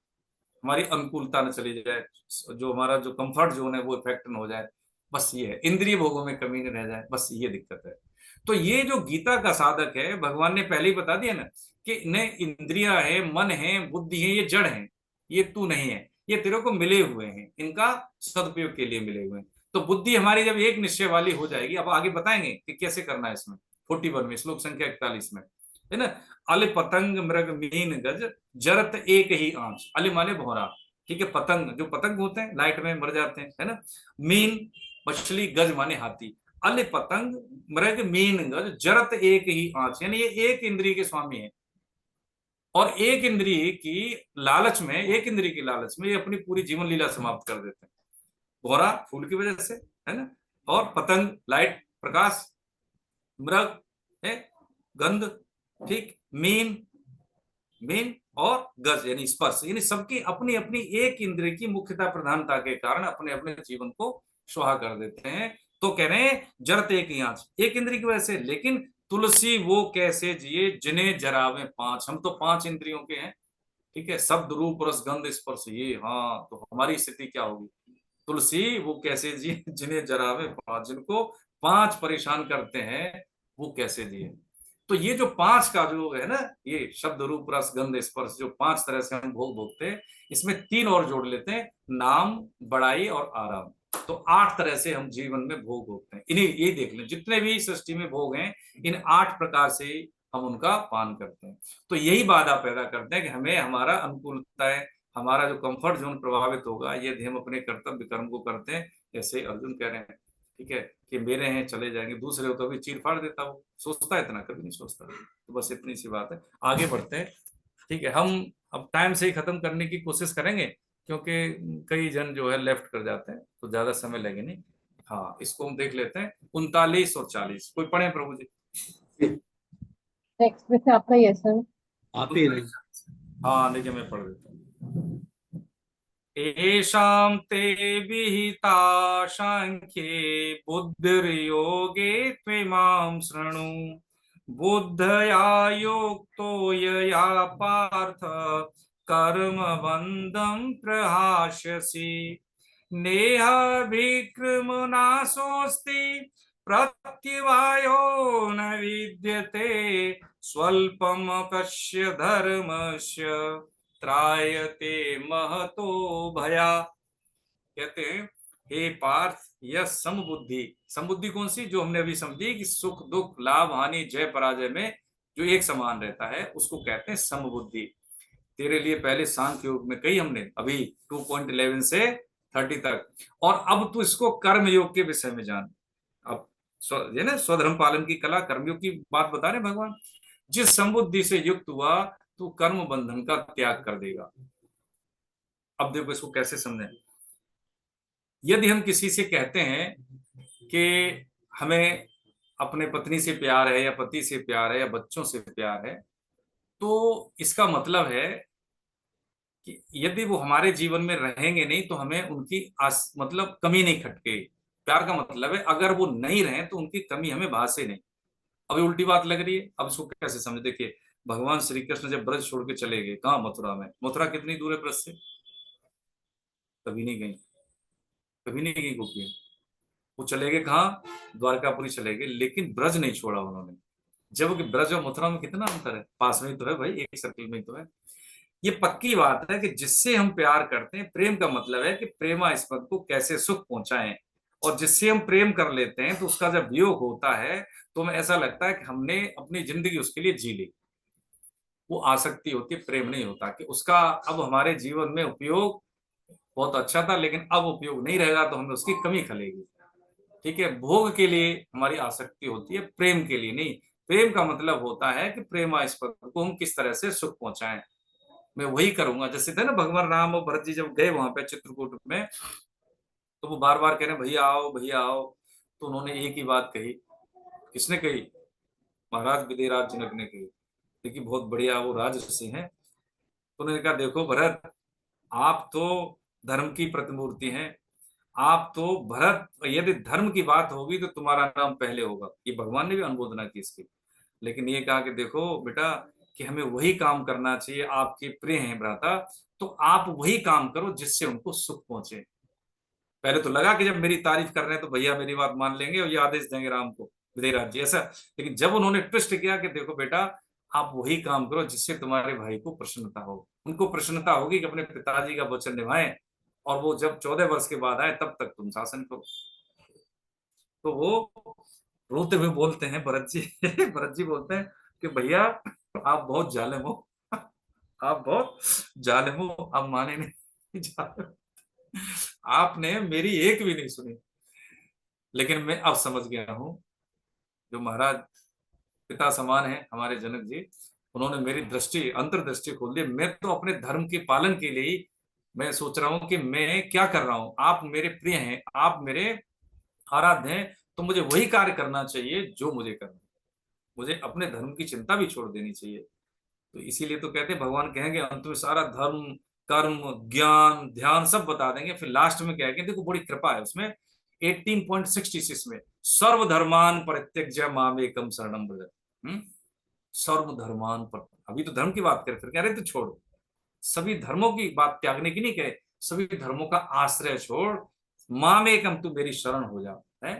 हमारी अनुकूलता न चली जाए, जो हमारा जो कंफर्ट जोन है वो इफेक्ट न हो जाए, बस ये है। इंद्रिय भोगों में कमी न रह जाए, बस ये दिक्कत है। तो ये जो गीता का साधक है, भगवान ने पहले ही बता दिया ना कि न इंद्रिया है, मन है, बुद्धि है, ये जड़ है, ये तू नहीं है, ये तेरे को मिले हुए हैं, इनका सदुपयोग के लिए मिले हुए हैं। तो बुद्धि हमारी जब एक निश्चय वाली हो जाएगी, अब आगे बताएंगे कि कैसे करना है इसमें 41 में, श्लोक संख्या 41 में, है ना। अल पतंग मृग मीन गज जरत एक ही आंच। अल माने भौरा, ठीक है। पतंग, जो पतंग होते हैं लाइट में मर जाते हैं, है ना। मीन मछली, गज माने हाथी। अल पतंग मृग मीन गज जरत एक ही आंच, यानी ये एक इंद्रिय के स्वामी है। और एक इंद्रिय की लालच में, एक इंद्रिय की लालच में ये अपनी पूरी जीवन लीला समाप्त कर देते हैं। भौरा फूल की वजह से, है ना। और पतंग लाइट, प्रकाश। मृग है गंध, ठीक। मीन, मीन और गज यानी स्पर्श, यानी सबकी अपनी अपनी एक इंद्रिय की मुख्यता प्रधानता के कारण अपने अपने जीवन को स्वाहा कर देते हैं। तो कह रहे हैं जरत एक ही आंच, एक इंद्रिय की वजह से। लेकिन तुलसी वो कैसे जिए जिन्हें जरावे 5। हम तो 5 इंद्रियों के हैं, ठीक है। शब्द रूप रस गंध स्पर्श ये, हाँ तो हमारी स्थिति क्या होगी? तुलसी वो कैसे जिए जिन्हें जरावे 5, जिनको 5 परेशान करते हैं वो कैसे जिए। तो ये जो 5 का जो है ना, ये शब्द रूप रस गंध स्पर्श, जो 5 तरह से हम भोग भोगते हैं, इसमें 3 और जोड़ लेते हैं, नाम, बड़ाई और आराम। तो 8 तरह से हम जीवन में भोग भोगते हैं। इन्हें ये देख लें, जितने भी सृष्टि में भोग हैं, इन 8 प्रकार से हम उनका पान करते हैं। तो यही बाधा पैदा करते हैं कि हमें हमारा अनुकूलता है, हमारा जो कंफर्ट जोन प्रभावित होगा यदि हम अपने कर्तव्य कर्म को करते हैं। जैसे अर्जुन कह रहे हैं, ठीक है, कि मेरे हैं चले जाएंगे, दूसरे हो तो अभी चीर फाड़ देता, वो सोचता है इतना, कभी नहीं सोचता। तो बस इतनी सी बात है, आगे बढ़ते हैं। ठीक है, हम अब टाइम से ही खत्म करने की कोशिश करेंगे क्योंकि कई जन जो है लेफ्ट कर जाते हैं, तो ज्यादा समय लगे नहीं। हाँ, इसको हम देख लेते हैं 39 और 40। कोई पढ़े प्रभु जी? नेक्स्ट में से आपका ही है सर। आप ही नहीं। हाँ देखिए, मैं पढ़ देता हूँ। येषां ते विहिता सांख्ये बुद्धिर्योगे त्विमां शृणु। बुद्धया युक्तो यया पार्थ कर्मबन्धं प्रहास्यसि। नेह विक्रमनाशोऽस्ति प्रत्यवायो न विद्यते। स्वल्पमपश्य धर्मस्य त्रायते महतो भया। कहते हैं हे पार्थ, यह समबुद्धि, समबुद्धि कौन सी? जो हमने अभी समझी कि सुख दुख लाभ हानि जय पराजय में जो एक समान रहता है उसको कहते हैं समबुद्धि। तेरे लिए पहले सांख्य योग में कही हमने, अभी 2.11 से 30 तक, और अब तू इसको कर्म योग के विषय में जान। अब ये ना स्वधर्म पालन की कला, कर्मयोग की बात बता रहे भगवान। जिस समबुद्धि से युक्त हुआ तो कर्म बंधन का त्याग कर देगा। अब देखो इसको कैसे समझें। यदि हम किसी से कहते हैं कि हमें अपने पत्नी से प्यार है या पति से प्यार है या बच्चों से प्यार है, तो इसका मतलब है कि यदि वो हमारे जीवन में रहेंगे नहीं तो हमें उनकी मतलब कमी नहीं खटके। प्यार का मतलब है अगर वो नहीं रहे तो उनकी कमी हमें भासे नहीं। अभी उल्टी बात लग रही है। अब इसको कैसे समझे? देखिए, भगवान श्री कृष्ण जब ब्रज छोड़ के चले गए, कहाँ? मथुरा में। मथुरा कितनी दूर है ब्रज से? कभी नहीं गई, कभी नहीं गई गोपियां। वो चले गए कहाँ? द्वारकापुरी चले गए, लेकिन ब्रज नहीं छोड़ा उन्होंने। जबकि ब्रज और मथुरा में कितना अंतर है, पास में ही तो है भाई, एक सर्कल में ही तो है। ये पक्की बात है कि जिससे हम प्यार करते हैं, प्रेम का मतलब है कि प्रेमास्पद को कैसे सुख पहुंचाएं। और जिससे हम प्रेम कर लेते हैं तो उसका जब वियोग होता है तो हमें ऐसा लगता है कि हमने अपनी जिंदगी उसके लिए जी ली। वो आसक्ति होती है, प्रेम नहीं होता कि उसका अब हमारे जीवन में उपयोग बहुत अच्छा था लेकिन अब उपयोग नहीं रहेगा तो हमें उसकी कमी खलेगी। ठीक है, भोग के लिए हमारी आसक्ति होती है, प्रेम के लिए नहीं। प्रेम का मतलब होता है कि प्रेमास्पद को हम किस तरह से सुख पहुंचाएं। मैं वही करूंगा। जैसे थे ना भगवान राम और भरत जी जब गए वहां पे चित्रकूट में, तो वो बार बार कह रहे भैया आओ भैया आओ। तो उन्होंने एक ही बात कही। किसने कही? महाराज विदेराज जनक ने कही। देखिए बहुत बढ़िया वो राजऋषि हैं। तो उन्होंने कहा देखो भरत, आप तो धर्म की प्रतिमूर्ति हैं। आप तो भरत, यदि धर्म की बात होगी तो तुम्हारा नाम पहले होगा। ये भगवान ने भी अनुमोदना की इसकी। लेकिन ये कहा कि देखो बेटा, कि हमें वही काम करना चाहिए। आपके प्रिय हैं भ्राता, तो आप वही काम करो जिससे उनको सुख पहुंचे। पहले तो लगा कि जब मेरी तारीफ कर रहे हैं तो भैया मेरी बात मान लेंगे और ये आदेश देंगे राम को, विदेराज जी ऐसा। लेकिन जब उन्होंने ट्विस्ट किया कि देखो बेटा, आप वही काम करो जिससे तुम्हारे भाई को प्रसन्नता हो। उनको प्रसन्नता होगी कि अपने पिताजी का वचन निभाएं, और वो जब 14 वर्ष के बाद आए तब तक तुम शासन करो। तो वो रोते हुए बोलते हैं भरत जी भरत जी बोलते हैं कि भैया आप बहुत जालिम हो, आप बहुत जालिम हो, आप माने नहीं जालिम। आपने मेरी एक भी नहीं सुनी। लेकिन मैं अब समझ गया हूं, जो महाराज पिता समान है हमारे जनक जी, उन्होंने मेरी दृष्टि, अंतर्दृष्टि खोल दी। मैं तो अपने धर्म के पालन के लिए ही मैं सोच रहा हूं कि मैं क्या कर रहा हूं। आप मेरे प्रिय हैं, आप मेरे आराध्य हैं, तो मुझे वही कार्य करना चाहिए जो मुझे करना है। मुझे अपने धर्म की चिंता भी छोड़ देनी चाहिए। तो इसीलिए तो कहते हैं, भगवान कहेंगे अंत में सारा धर्म कर्म ज्ञान ध्यान सब बता देंगे। फिर लास्ट में कहेंगे, देखो बड़ी कृपा है उसमें 18.66 में, सर्वधर्मान परित्यज्य मामेकम शरणम व्रज। सर्वधर्मान पर, अभी तो धर्म की बात करें, फिर कह रहे तो छोड़ो। सभी धर्मों की बात त्यागने की नहीं कहे, सभी धर्मों का आश्रय छोड़, मामेकम तू मेरी शरण हो जा, है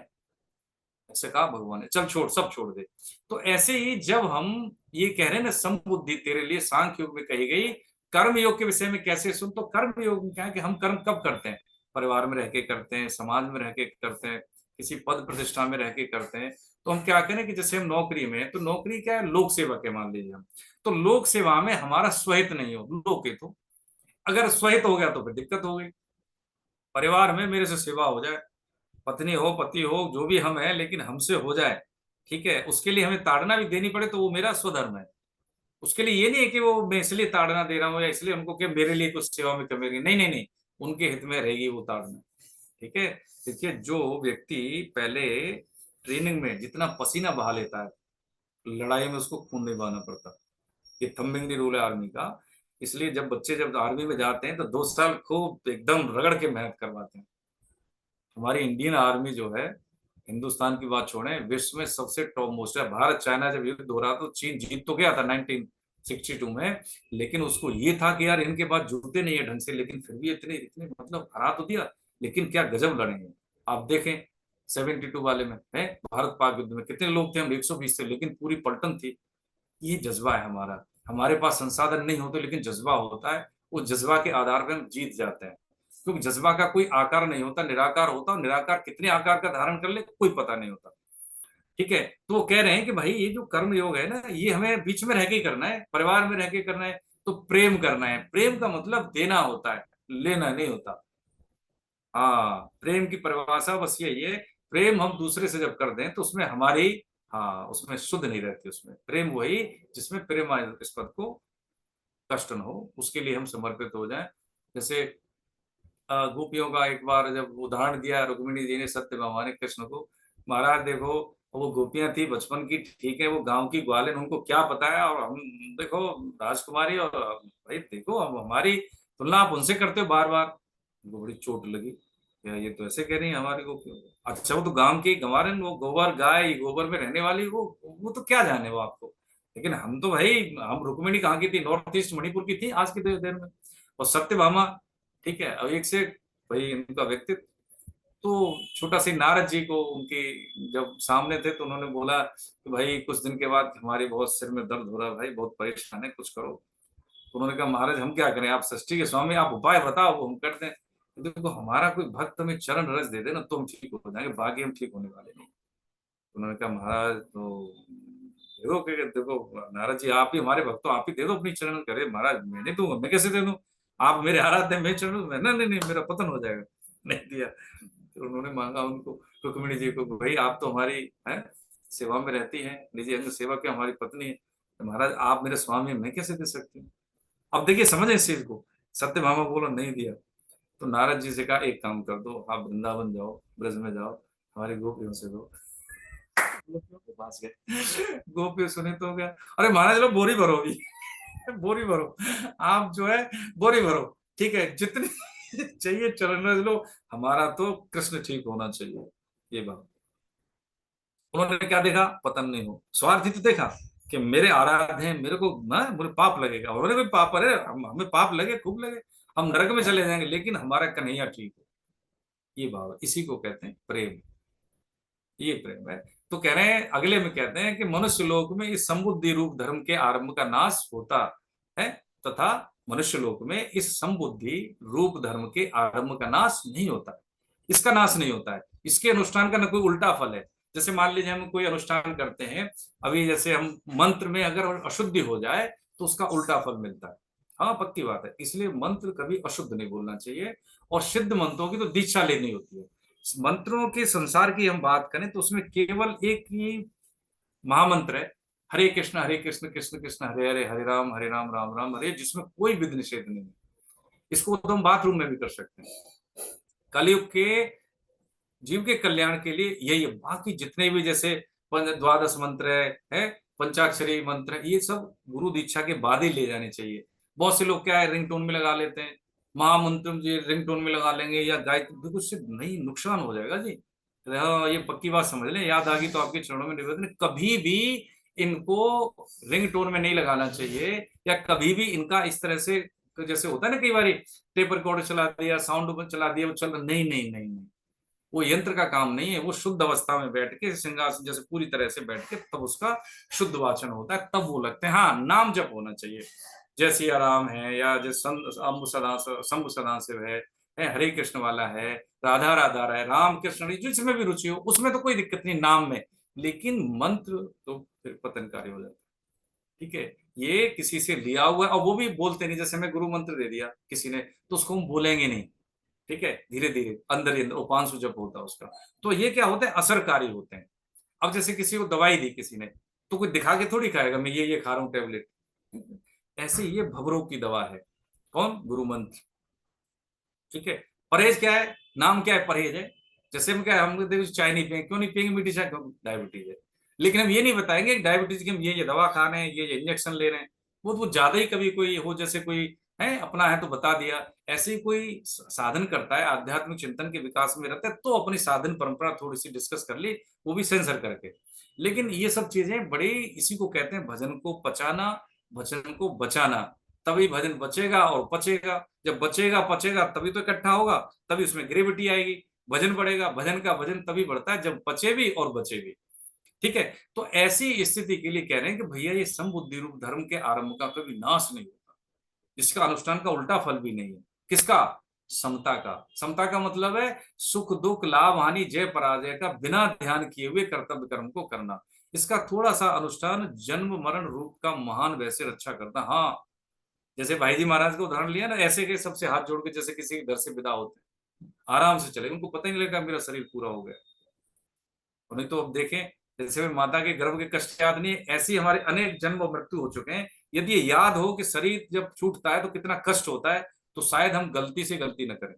ऐसे कहा भगवान ने। चल छोड़, सब छोड़ दे। तो ऐसे ही जब हम ये कह रहे हैं ना समबुद्धि तेरे लिए सांख्य योग में कही गई, कर्म योग के विषय में कैसे सुन। तो कर्म योग में क्या है कि हम कर्म कब करते हैं? परिवार में रह के करते हैं, समाज में रह के करते हैं, किसी पद प्रतिष्ठा में रह के करते हैं। तो हम क्या करें कि जैसे हम नौकरी में हैं, तो नौकरी क्या है? लोक सेवा के मान लीजिए हम। तो लोक सेवा में हमारा स्वहित नहीं हो, लोक हित हो। अगर स्वहित हो गया तो फिर दिक्कत हो गई। परिवार में मेरे से सेवा हो जाए, पत्नी हो पति हो जो भी हम हैं, लेकिन हमसे हो जाए, ठीक है, उसके लिए हमें ताड़ना भी देनी पड़े तो वो मेरा स्वधर्म है। उसके लिए ये नहीं है कि वो मैं इसलिए ताड़ना दे रहा हूँ या इसलिए उनको कि मेरे लिए कुछ सेवा में कमी, नहीं नहीं नहीं, उनके हित में रहेगी वो ताड़ना। ठीक है। देखिए जो व्यक्ति पहले ट्रेनिंग में जितना पसीना बहा लेता है, लड़ाई में उसको खून नहीं बहाना पड़ता। ये थंबिंग रूल है आर्मी का, इसलिए जब बच्चे जब आर्मी में जाते हैं तो 2 साल खूब एकदम रगड़ के मेहनत करवाते हैं। हमारी इंडियन आर्मी जो है, हिंदुस्तान की बात छोड़ें, विश्व में सबसे टॉप मोस्ट है। भारत चाइना जब युद्ध हो रहा तो चीन जीत तो गया था 1962 में, लेकिन उसको ये था कि यार इनके पास जूते नहीं है ढंग से, लेकिन फिर भी इतने इतने मतलब हरा तो दिया। लेकिन क्या गजब लड़े हैं। आप देखें 72 वाले में है, भारत पाक युद्ध में कितने लोग थे, हम 120 थे, लेकिन पूरी पलटन थी। ये जज्बा है हमारा। हमारे पास संसाधन नहीं होते लेकिन जज्बा होता है, उस जज्बा के आधार पर हम जीत जाते हैं। क्योंकि जज्बा का कोई आकार नहीं होता, निराकार होता, और निराकार कितने आकार का धारण कर ले कोई पता नहीं होता। ठीक है, तो वो कह रहे हैं कि भाई ये जो कर्म योग है ना, ये हमें बीच में रह के करना है, परिवार में रह के करना है, तो प्रेम करना है। प्रेम का मतलब देना होता है, लेना नहीं होता। हाँ, प्रेम की परिभाषा बस यही है। प्रेम हम दूसरे से जब कर दें तो उसमें हमारी, हाँ, उसमें शुद्ध नहीं रहती। उसमें प्रेम वही जिसमें प्रेम इस पद को कष्ट न हो, उसके लिए हम समर्पित हो जाएं। जैसे गोपियों का एक बार जब उदाहरण दिया रुक्मिणी जी ने सत्यभामा ने कृष्ण को, महाराज देखो वो गोपियां थी बचपन की, ठीक है, वो गांव की ग्वालिन, उनको क्या पता है, और हम देखो राजकुमारी, और भाई देखो हम हमारी तुलना आप उनसे करते हो बार बार। उनको बड़ी चोट लगी, या ये तो ऐसे कह रही है हमारी गोपियों को। अच्छा वो तो गांव की गंवारिन, वो गोबर गाय गोबर में रहने वाली, वो तो क्या जाने वो आपको। लेकिन हम तो भाई, हम रुक्मिणी कहाँ की थी, नॉर्थ ईस्ट मणिपुर की थी आज की देर में। और सत्यभामा, ठीक है, अब एक से भाई इनका व्यक्तित्व। तो छोटा सी नारद जी को उनकी जब सामने थे तो उन्होंने बोला कि भाई कुछ दिन के बाद हमारे बहुत सिर में दर्द हो रहा है, भाई बहुत परेशान है, कुछ करो। तो उन्होंने कहा महाराज हम क्या करें, आप सृष्टि के स्वामी, आप उपाय बताओ वो हम करते हैं। तो देखो हमारा कोई भक्त हमें चरण रस दे दे ना तो हम ठीक हो जाएंगे, बाकी हम ठीक होने वाले नहीं। तो उन्होंने कहा महाराज तो देखो देखो नारद जी आप ही हमारे भक्त हो, आप ही दे दो अपनी चरण। करे महाराज मैं नहीं दूंगा, मैं कैसे दे दूं, आप मेरे आराध्य मैं चरण दूं? नहीं नहीं नहीं, मेरा पतन हो जाएगा। नहीं दिया। तो उन्होंने मांगा उनको, रुक्मिणी जी को, भाई आप तो हमारी है सेवा में रहती हैं, निजी अंग सेवा की हमारी पत्नी है, तो महाराज आप मेरे स्वामी हैं, मैं कैसे दे सकती हूँ। अब देखिए समझे इस चीज को। सत्यभामा बोलो नहीं दिया। तो नारद जी से कहा एक काम कर दो, आप वृंदावन जाओ, ब्रज में जाओ, हमारी गोपियों से दो। गोपियों के पास गए, गोपियों सुने तो गया, अरे महाराज लो बोरी भरो भी, बोरी भरो, आप जो है बोरी भरो, ठीक है, जितनी चाहिए चरण रस लो, हमारा तो कृष्ण ठीक होना चाहिए। ये बात उन्होंने क्या देखा, पतन नहीं हो, स्वार्थी तो देखा कि मेरे आराध्य हैं, मेरे को ना मुझे पाप लगेगा, उन्होंने भी पाप, अरे हमें पाप लगे खूब लगे, हम नरक में चले जाएंगे, लेकिन हमारा कन्हैया ठीक हो। ये भाव, इसी को कहते हैं प्रेम। ये प्रेम है। तो कह रहे हैं अगले में कहते हैं कि मनुष्य लोक में इस संबुद्धि रूप धर्म के आरंभ का नाश होता है, तथा मनुष्य लोक में इस संबुद्धि रूप धर्म के आरंभ का नाश नहीं होता। इसका नाश नहीं होता है, इसके अनुष्ठान का न कोई उल्टा फल है। जैसे मान लीजिए हम कोई अनुष्ठान करते हैं, अभी जैसे हम मंत्र में अगर अशुद्धि हो जाए तो उसका उल्टा फल मिलता है। हाँ पक्की बात है, इसलिए मंत्र कभी अशुद्ध नहीं बोलना चाहिए, और सिद्ध मंत्रों की तो दीक्षा लेनी होती है। मंत्रों के संसार की हम बात करें तो उसमें केवल एक ही महामंत्र है, हरे कृष्ण कृष्ण कृष्ण हरे हरे, हरे राम राम राम हरे, जिसमें कोई विधि निषेध नहीं है। इसको तो हम बाथरूम में भी कर सकते हैं। कलयुग के जीव के कल्याण के लिए यही है। बाकी जितने भी जैसे द्वादश मंत्र है, पंचाक्षरी मंत्र है, ये सब गुरु दीक्षा के बाद ही ले जाने चाहिए। बहुत से लोग क्या है रिंगटोन में लगा लेते हैं, महामंत्र जी रिंगटोन में लगा लेंगे, या गायत्री, देखो उससे नहीं नुकसान हो जाएगा जी। हाँ, ये पक्की बात समझ लें, याद आ गई तो आपके चरणों में निवेदन, कभी भी इनको रिंगटोन में नहीं लगाना चाहिए, या कभी भी इनका इस तरह से, जैसे होता है ना कई बार टेप रिकॉर्डर चला दिया, साउंड चला दिया, वो चल रहा, नहीं नहीं नहीं नहीं, वो यंत्र का काम नहीं है। वो शुद्ध अवस्था में बैठ के सिंहासन जैसे पूरी तरह से बैठ के तब उसका शुद्ध वाचन होता है, तब वो लगते हैं। हाँ, नाम जप होना चाहिए, जय सिया राम है, या जैसे शंभु सदाशिव है, हरे कृष्ण वाला है, राधा राधा है, राम कृष्ण, जिसमें भी रुचि हो उसमें तो कोई दिक्कत नहीं नाम में, लेकिन मंत्र तो फिर पतनकारी हो जाता है। ठीक है, ये किसी से लिया हुआ है, और वो भी बोलते नहीं। जैसे हमें गुरु मंत्र दे दिया किसी ने तो उसको हम बोलेंगे नहीं, ठीक है, धीरे धीरे अंदर ही अंदर उपांशु जप होता है उसका। तो ये क्या होता है, असरकारी होते हैं। अब जैसे किसी को दवाई दी किसी ने, तो कोई दिखा के थोड़ी खाएगा मैं ये खा रहा हूँ टेबलेट, ऐसे ये भवरोग की दवा है, कौन, गुरु मंत्र। ठीक है, परहेज क्या है, नाम क्या है, परहेज है। जैसे हम क्या, हम देखो चाय नहीं पियेंगे, क्यों नहीं पियेंगे मीठी चाय, डायबिटीज है, लेकिन हम ये नहीं बताएंगे डायबिटीज की हम ये दवा खा रहे हैं, ये इंजेक्शन ले रहे हैं, वो ज्यादा ही कभी कोई हो, जैसे कोई है अपना है तो बता दिया, ऐसे ही कोई साधन करता है, आध्यात्मिक चिंतन के विकास में रहता है, तो अपनी साधन परंपरा थोड़ी सी डिस्कस कर ली, वो भी सेंसर करके। लेकिन ये सब चीजें बड़ी, इसी को कहते हैं भजन को पचाना, भजन को बचाना। तभी भजन बचेगा और पचेगा। जब बचेगा पचेगा तभी तो इकट्ठा होगा, तभी उसमें ग्रेविटी आएगी, भजन बढ़ेगा। भजन का वजन तभी बढ़ता है जब पचे भी और बचे भी। ठीक है, तो ऐसी स्थिति के लिए कह रहे हैं कि भैया ये समबुद्धि रूप धर्म के आरंभ का कभी नाश नहीं होता, इसका अनुष्ठान का उल्टा फल भी नहीं है। किसका? समता का। समता का मतलब है सुख दुख लाभ हानि जय पराजय का बिना ध्यान किए हुए कर्तव्य कर्म को करना। इसका थोड़ा सा अनुष्ठान जन्म मरण रूप का महान वैसे रक्षा करता। हाँ, जैसे भाई जी महाराज का उदाहरण लिया ना, ऐसे के सबसे हाथ जोड़ के जैसे किसी के घर से विदा होते हैं, आराम से चले, उनको पता ही नहीं लगा मेरा शरीर पूरा हो गया। और नहीं तो अब देखें, जैसे माता के गर्भ के कष्ट याद नहीं, ऐसी हमारे अनेक जन्म और मृत्यु हो चुके हैं। यदि ये याद हो कि शरीर जब छूटता है तो कितना कष्ट होता है, तो शायद हम गलती से गलती न करें।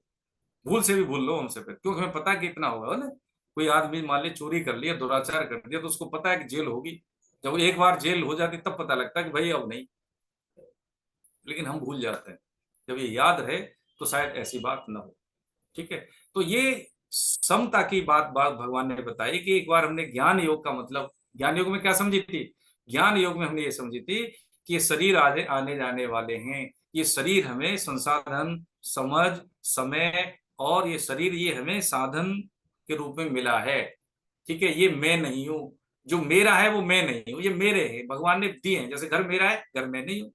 भूल से भी भूल लो हमसे फिर, क्योंकि हमें पता है कि इतना होगा ना। कोई आदमी मान ले चोरी कर लिया, दुराचार कर दिया, तो उसको पता है कि जेल होगी। जब एक बार जेल हो जाती तब पता लगता है कि भाई अब नहीं, लेकिन हम भूल जाते हैं। जब ये याद रहे तो शायद ऐसी बात न हो। ठीक है, तो ये समता की बात भगवान ने बताई कि एक बार हमने ज्ञान योग का मतलब, ज्ञान योग में क्या समझी थी? ज्ञान योग में हमने ये समझी थी कि ये शरीर आने आने जाने वाले हैं, ये शरीर हमें संसाधन, समझ, समय, और ये शरीर ये हमें साधन के रूप में मिला है। ठीक है, ये मैं नहीं हूं, जो मेरा है वो मैं नहीं हूं, ये मेरे हैं, भगवान ने दिए हैं। जैसे घर मेरा है, घर मैं नहीं हूं।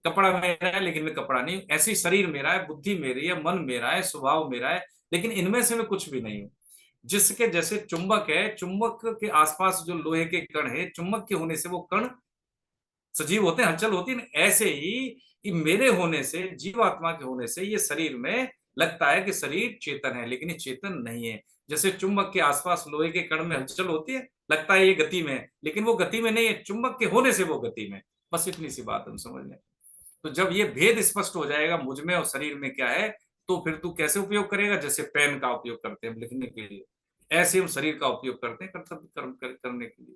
कपड़ा मेरा है लेकिन मैं कपड़ा नहीं हूं। ऐसे शरीर मेरा है, बुद्धि मेरी है, मन मेरा है, स्वभाव मेरा है, लेकिन इनमें से मैं कुछ भी नहीं हूं। जिसके जैसे चुंबक है, चुंबक के आसपास जो लोहे के कण है, चुंबक के होने से वो कण सजीव होते हैं, हलचल होती है। ऐसे ही कि मेरे होने से, जीवात्मा के होने से ये शरीर में लगता है कि शरीर चेतन है, लेकिन ये चेतन नहीं है। जैसे चुंबक के आसपास लोहे के कण में हलचल होती है, लगता है ये गति में है, लेकिन वो गति में नहीं है, चुंबक के होने से वो गति में। बस इतनी सी बात हम समझ लें। तो जब ये भेद स्पष्ट हो जाएगा मुझ में और शरीर में क्या है, तो फिर तू कैसे उपयोग करेगा? जैसे पेन का उपयोग करते हैं लिखने के लिए, ऐसे हम शरीर का उपयोग करते हैं कर्तव्य कर्म करने के लिए।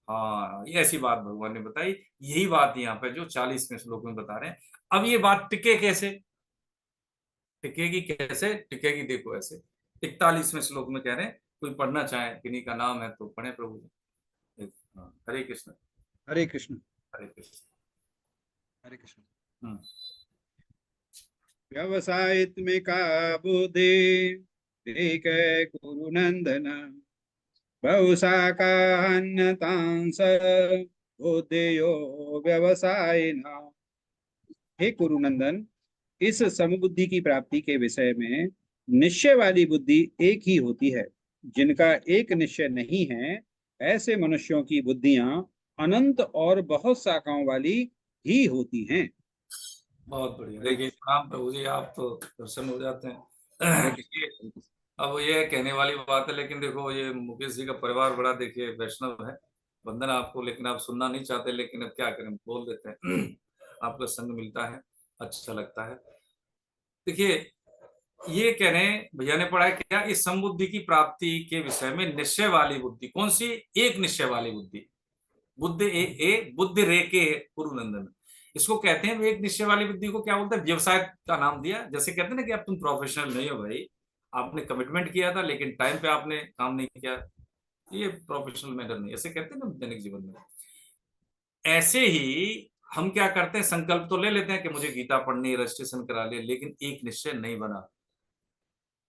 हाँ, ये ऐसी बात भगवान ने बताई। यही बात यहाँ पे जो 40वें श्लोक में बता रहे हैं। अब ये बात टिके कैसे, टिकेगी कैसे? टिकेगी देखो ऐसे, 41वें श्लोक में कह रहे हैं, कोई पढ़ना चाहे, किन्हीं का नाम है तो पढ़े प्रभु जी। हाँ, हरे कृष्ण। हरे कृष्ण। हरे कृष्ण। हरे कृष्ण। हम्म। व्यवसायित्मिका बुद्धि एक कुरु नंदन बहुशाखान्यतांस बुद्धियो व्यवसायिना। हे कुरुनंदन, इस समबुद्धि की प्राप्ति के विषय में निश्चय वाली बुद्धि एक ही होती है। जिनका एक निश्चय नहीं है, ऐसे मनुष्यों की बुद्धियां अनंत और बहुत शाखाओं वाली ही होती हैं। बहुत बढ़िया। देखिए प्रणाम प्रभु जी, आप तो प्रसन्न हो जाते हैं। अब ये कहने वाली बात है, लेकिन देखो ये मुकेश जी का परिवार बड़ा देखिए वैष्णव है, वंदन आपको, लेकिन आप सुनना नहीं चाहते, लेकिन अब क्या करें, बोल देते हैं। आपका संग मिलता है, अच्छा लगता है। देखिए ये कह रहे हैं, भैया ने पढ़ा है क्या, इस समबुद्धि की प्राप्ति के विषय में निश्चय वाली बुद्धि, कौन सी? एक निश्चय वाली बुद्धि, बुद्धि बुद्धि रे के कुरुनंदन, इसको कहते हैं। एक निश्चय वाली बुद्धि को क्या बोलते हैं? व्यवसाय का नाम दिया। जैसे कहते हैं ना कि अब तुम प्रोफेशनल नहीं हो भाई, आपने कमिटमेंट किया था लेकिन टाइम पे आपने काम नहीं किया, ये प्रोफेशनल मैटर नहीं, ऐसे कहते हैं ना दैनिक जीवन में। ऐसे ही हम क्या करते हैं, संकल्प तो ले लेते हैं कि मुझे गीता पढ़नी, रजिस्ट्रेशन करा ले, लेकिन एक निश्चय नहीं बना,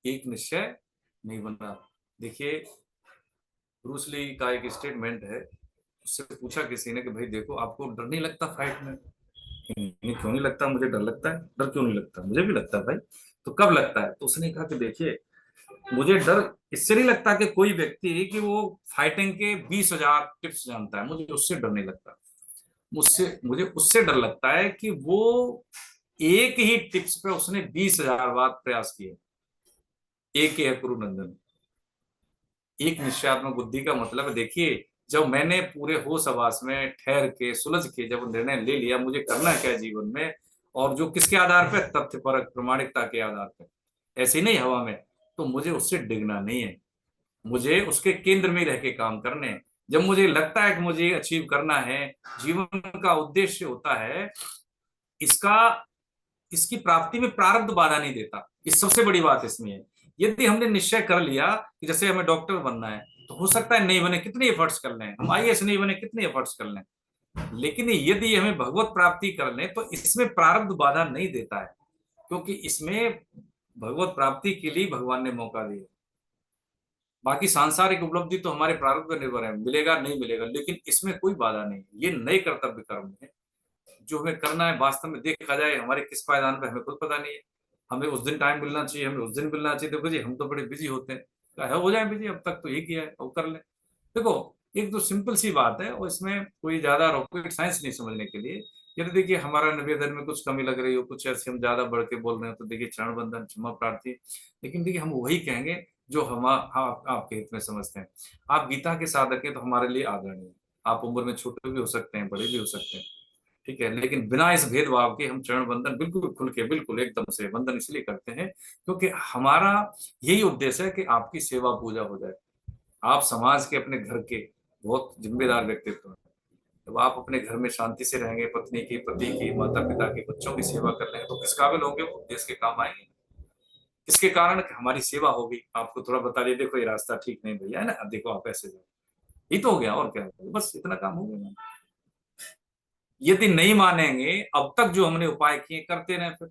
एक निश्चय नहीं बना। देखिए ब्रूस ली का एक स्टेटमेंट है, उससे पूछा किसी ने कि भाई देखो आपको डर नहीं लगता फाइट में? क्यों नहीं लगता? मुझे डर लगता है। डर क्यों नहीं लगता? मुझे भी लगता है भाई। तो कब लगता है? तो उसने कहा कि देखिए मुझे डर इससे नहीं लगता कि कोई व्यक्ति कि वो फाइटिंग के 20,000 टिप्स जानता है, मुझे उससे डर नहीं लगता। मुझे उससे डर लगता है कि वो एक ही टिप्स पे उसने 20,000 बार प्रयास किए। एक ही है कुरुनंदन, एक निश्चयात्मक बुद्धि का मतलब है, देखिए जब मैंने पूरे होश आवास में ठहर के सुलझ के जब निर्णय ले लिया मुझे करना क्या है जीवन में, और जो किसके आधार पर? तथ्य पर, प्रमाणिकता के आधार पर, ऐसे नहीं हवा में, तो मुझे उससे डिगना नहीं है, मुझे उसके केंद्र में रह के काम करने हैं। जब मुझे लगता है कि मुझे अचीव करना है, जीवन का उद्देश्य होता है, इसका इसकी प्राप्ति में प्रारब्ध बाधा नहीं देता। इस सबसे बड़ी बात इसमें है। यदि हमने निश्चय कर लिया कि जैसे हमें डॉक्टर बनना है, तो हो सकता है नहीं बने, कितने एफर्ट्स कर लें, हम आईएएस नहीं बने, कितने एफर्ट्स कर लें, लेकिन यदि हमें भगवत प्राप्ति कर लें तो इसमें प्रारब्ध बाधा नहीं देता है, क्योंकि इसमें भगवत प्राप्ति के लिए भगवान ने मौका दिया। बाकी सांसारिक उपलब्धि तो हमारे प्रारब्ध पर निर्भर है, मिलेगा नहीं मिलेगा, लेकिन इसमें कोई बाधा नहीं। ये नए कर्तव्य कर्म है जो हमें करना है। वास्तव में देखा जाए हमारे किस पायदान पे हमें खुद पता नहीं है। हमें उस दिन टाइम मिलना चाहिए, हमें उस दिन मिलना चाहिए। देखो जी, हम तो बड़े बिजी होते हैं, हो जाए बिजी, अब तक तो यही किया है, अब कर लें। देखो, एक तो सिंपल सी बात है और इसमें कोई ज्यादा रॉकेट साइंस नहीं समझने के लिए। यदि देखिए हमारा निवेदन में कुछ कमी लग रही हो, कुछ ऐसे हम ज्यादा बढ़ के बोल रहे हैं, तो देखिए चरण बंदन, क्षमा प्रार्थी। लेकिन देखिए हम वही कहेंगे जो हम आपके हित में समझते हैं। आप गीता के साधक हैं तो हमारे लिए आदरणीय। आप उम्र में छोटे भी हो सकते हैं, बड़े भी हो सकते हैं, ठीक है, लेकिन बिना इस भेदभाव के हम चरण बंधन बिल्कुल खुल के, बिल्कुल एकदम से बंधन इसलिए करते हैं क्योंकि हमारा यही उद्देश्य है कि आपकी सेवा पूजा हो जाए। आप समाज के, अपने घर के बहुत जिम्मेदार व्यक्तित्व हैं। जब आप अपने घर में शांति से रहेंगे, पत्नी की, पति की, माता पिता की, बच्चों की सेवा कर रहे हैं, तो किस काबिल होंगे वो, देश के काम आएंगे। इसके कारण हमारी सेवा होगी। आपको थोड़ा बता दिया, देखो ये रास्ता ठीक नहीं भैया, है ना, अब देखो आप ऐसे जाओ, ये तो हो गया, और क्या, बस इतना काम हो गया। यदि नहीं मानेंगे, अब तक जो हमने उपाय किए करते रहे, फिर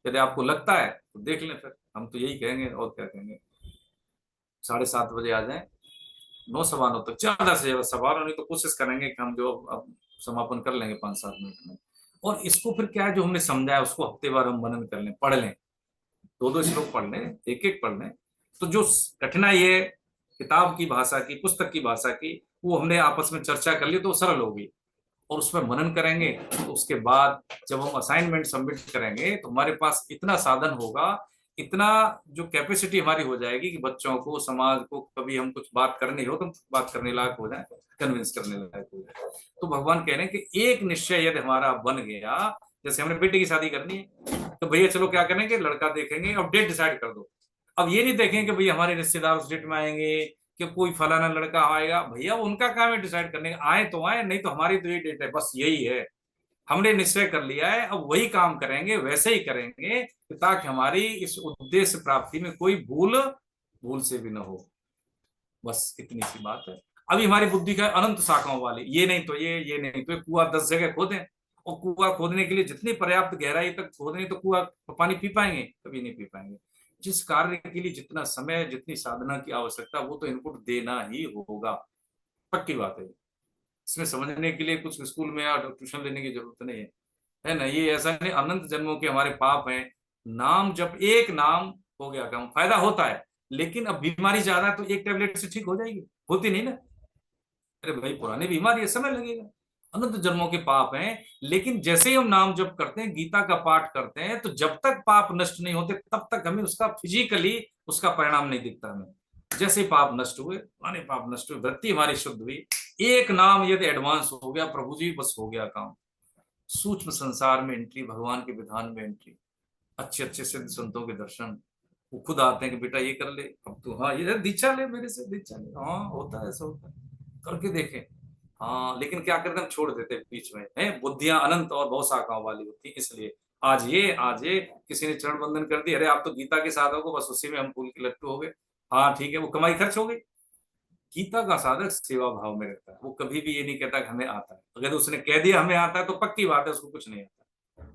यदि आपको लगता है तो देख लें, फिर हम तो यही कहेंगे, और क्या कहेंगे। 7:30 बजे आ जाएं, 9:15 तक, ज्यादा से ज्यादा सवाल नहीं तो कोशिश करेंगे कि हम जो अब समापन कर लेंगे 5-7 मिनट में। और इसको फिर क्या है, जो हमने समझाया उसको हफ्ते बार हम मनन कर लें, पढ़ लें, 2-2 श्लोक पढ़ लें, एक पढ़ लें। तो जो कठिनाई है किताब की भाषा की, पुस्तक की भाषा की, वो हमने आपस में चर्चा कर ली तो सरल होगी। और उसमें मनन करेंगे तो उसके बाद जब हम असाइनमेंट सबमिट करेंगे तो हमारे पास इतना साधन होगा, इतना जो कैपेसिटी हमारी हो जाएगी कि बच्चों को, समाज को कभी हम कुछ बात करनी हो तो बात करने लायक हो जाए, कन्विंस करने लायक हो जाए। तो भगवान कह रहे हैं कि एक निश्चय यदि हमारा बन गया, जैसे हमने बेटे की शादी करनी है तो भैया चलो क्या करेंगे, लड़का देखेंगे और डेट डिसाइड कर दो। अब ये नहीं देखेंगे कि भैया हमारे रिश्तेदार उस डेट में आएंगे कि कोई फलाना लड़का आएगा, भैया उनका काम है डिसाइड करने का, आए तो आए, नहीं तो हमारी तो ये डेट है, बस यही है। हमने निश्चय कर लिया है, अब वही काम करेंगे, वैसे ही करेंगे ताकि हमारी इस उद्देश्य प्राप्ति में कोई भूल से भी न हो। बस इतनी सी बात है। अभी हमारी बुद्धि का अनंत शाखाओं वाली, ये नहीं तो ये नहीं तो कुआं 10 जगह खोदें, और कुआं खोदने के लिए जितनी पर्याप्त गहराई तक खोदें तो कुआं पानी पी पाएंगे, कभी नहीं पी पाएंगे। जिस कार्य के लिए जितना समय, जितनी साधना की आवश्यकता, वो तो इनपुट देना ही होगा, पक्की बात है। इसमें समझने के लिए कुछ स्कूल में या ट्यूशन लेने की जरूरत नहीं है ना। ये ऐसा नहीं अनंत जन्मों के हमारे पाप हैं। नाम जब एक नाम हो गया काम, फायदा होता है, लेकिन अब बीमारी ज्यादा है तो एक टेबलेट से ठीक हो जाएगी, होती नहीं ना। अरे भाई पुरानी बीमारी है, समय लगेगा। अनंत जन्मों के पाप हैं, लेकिन जैसे ही हम नाम जप करते हैं, गीता का पाठ करते हैं, तो जब तक पाप नष्ट नहीं होते तब तक हमें उसका फिजिकली उसका परिणाम नहीं दिखता हमें। जैसे पाप नष्ट हुए, पुराने पाप नष्ट हुए, वृत्ति हमारी शुद्ध हुई, एक नाम यदि एडवांस हो गया, प्रभु जी, बस हो गया काम। सूक्ष्म संसार में एंट्री, भगवान के विधान में एंट्री, अच्छे अच्छे सिद्ध संतों के दर्शन। वो खुद आते हैं कि बेटा ये कर ले, अब तो हाँ ये दीक्षा ले, मेरे से दीक्षा ले, हाँ होता है, ऐसा होता है, करके देखें। हाँ, लेकिन क्या करते हैं, छोड़ देते बीच में, है बुद्धियां अनंत और बहुत शाखाओं वाली होती है। इसलिए आज ये किसी ने चरण बंधन कर दी, अरे आप तो गीता के साधक हो, बस उसी में हम फूल के लट्टू हो गए। हाँ ठीक है, वो कमाई खर्च हो गई। गीता का साधक सेवा भाव में रहता है, वो कभी भी ये नहीं कहता कि हमें आता है। अगर उसने कह दिया हमें आता है तो पक्की बात है उसको कुछ नहीं आता।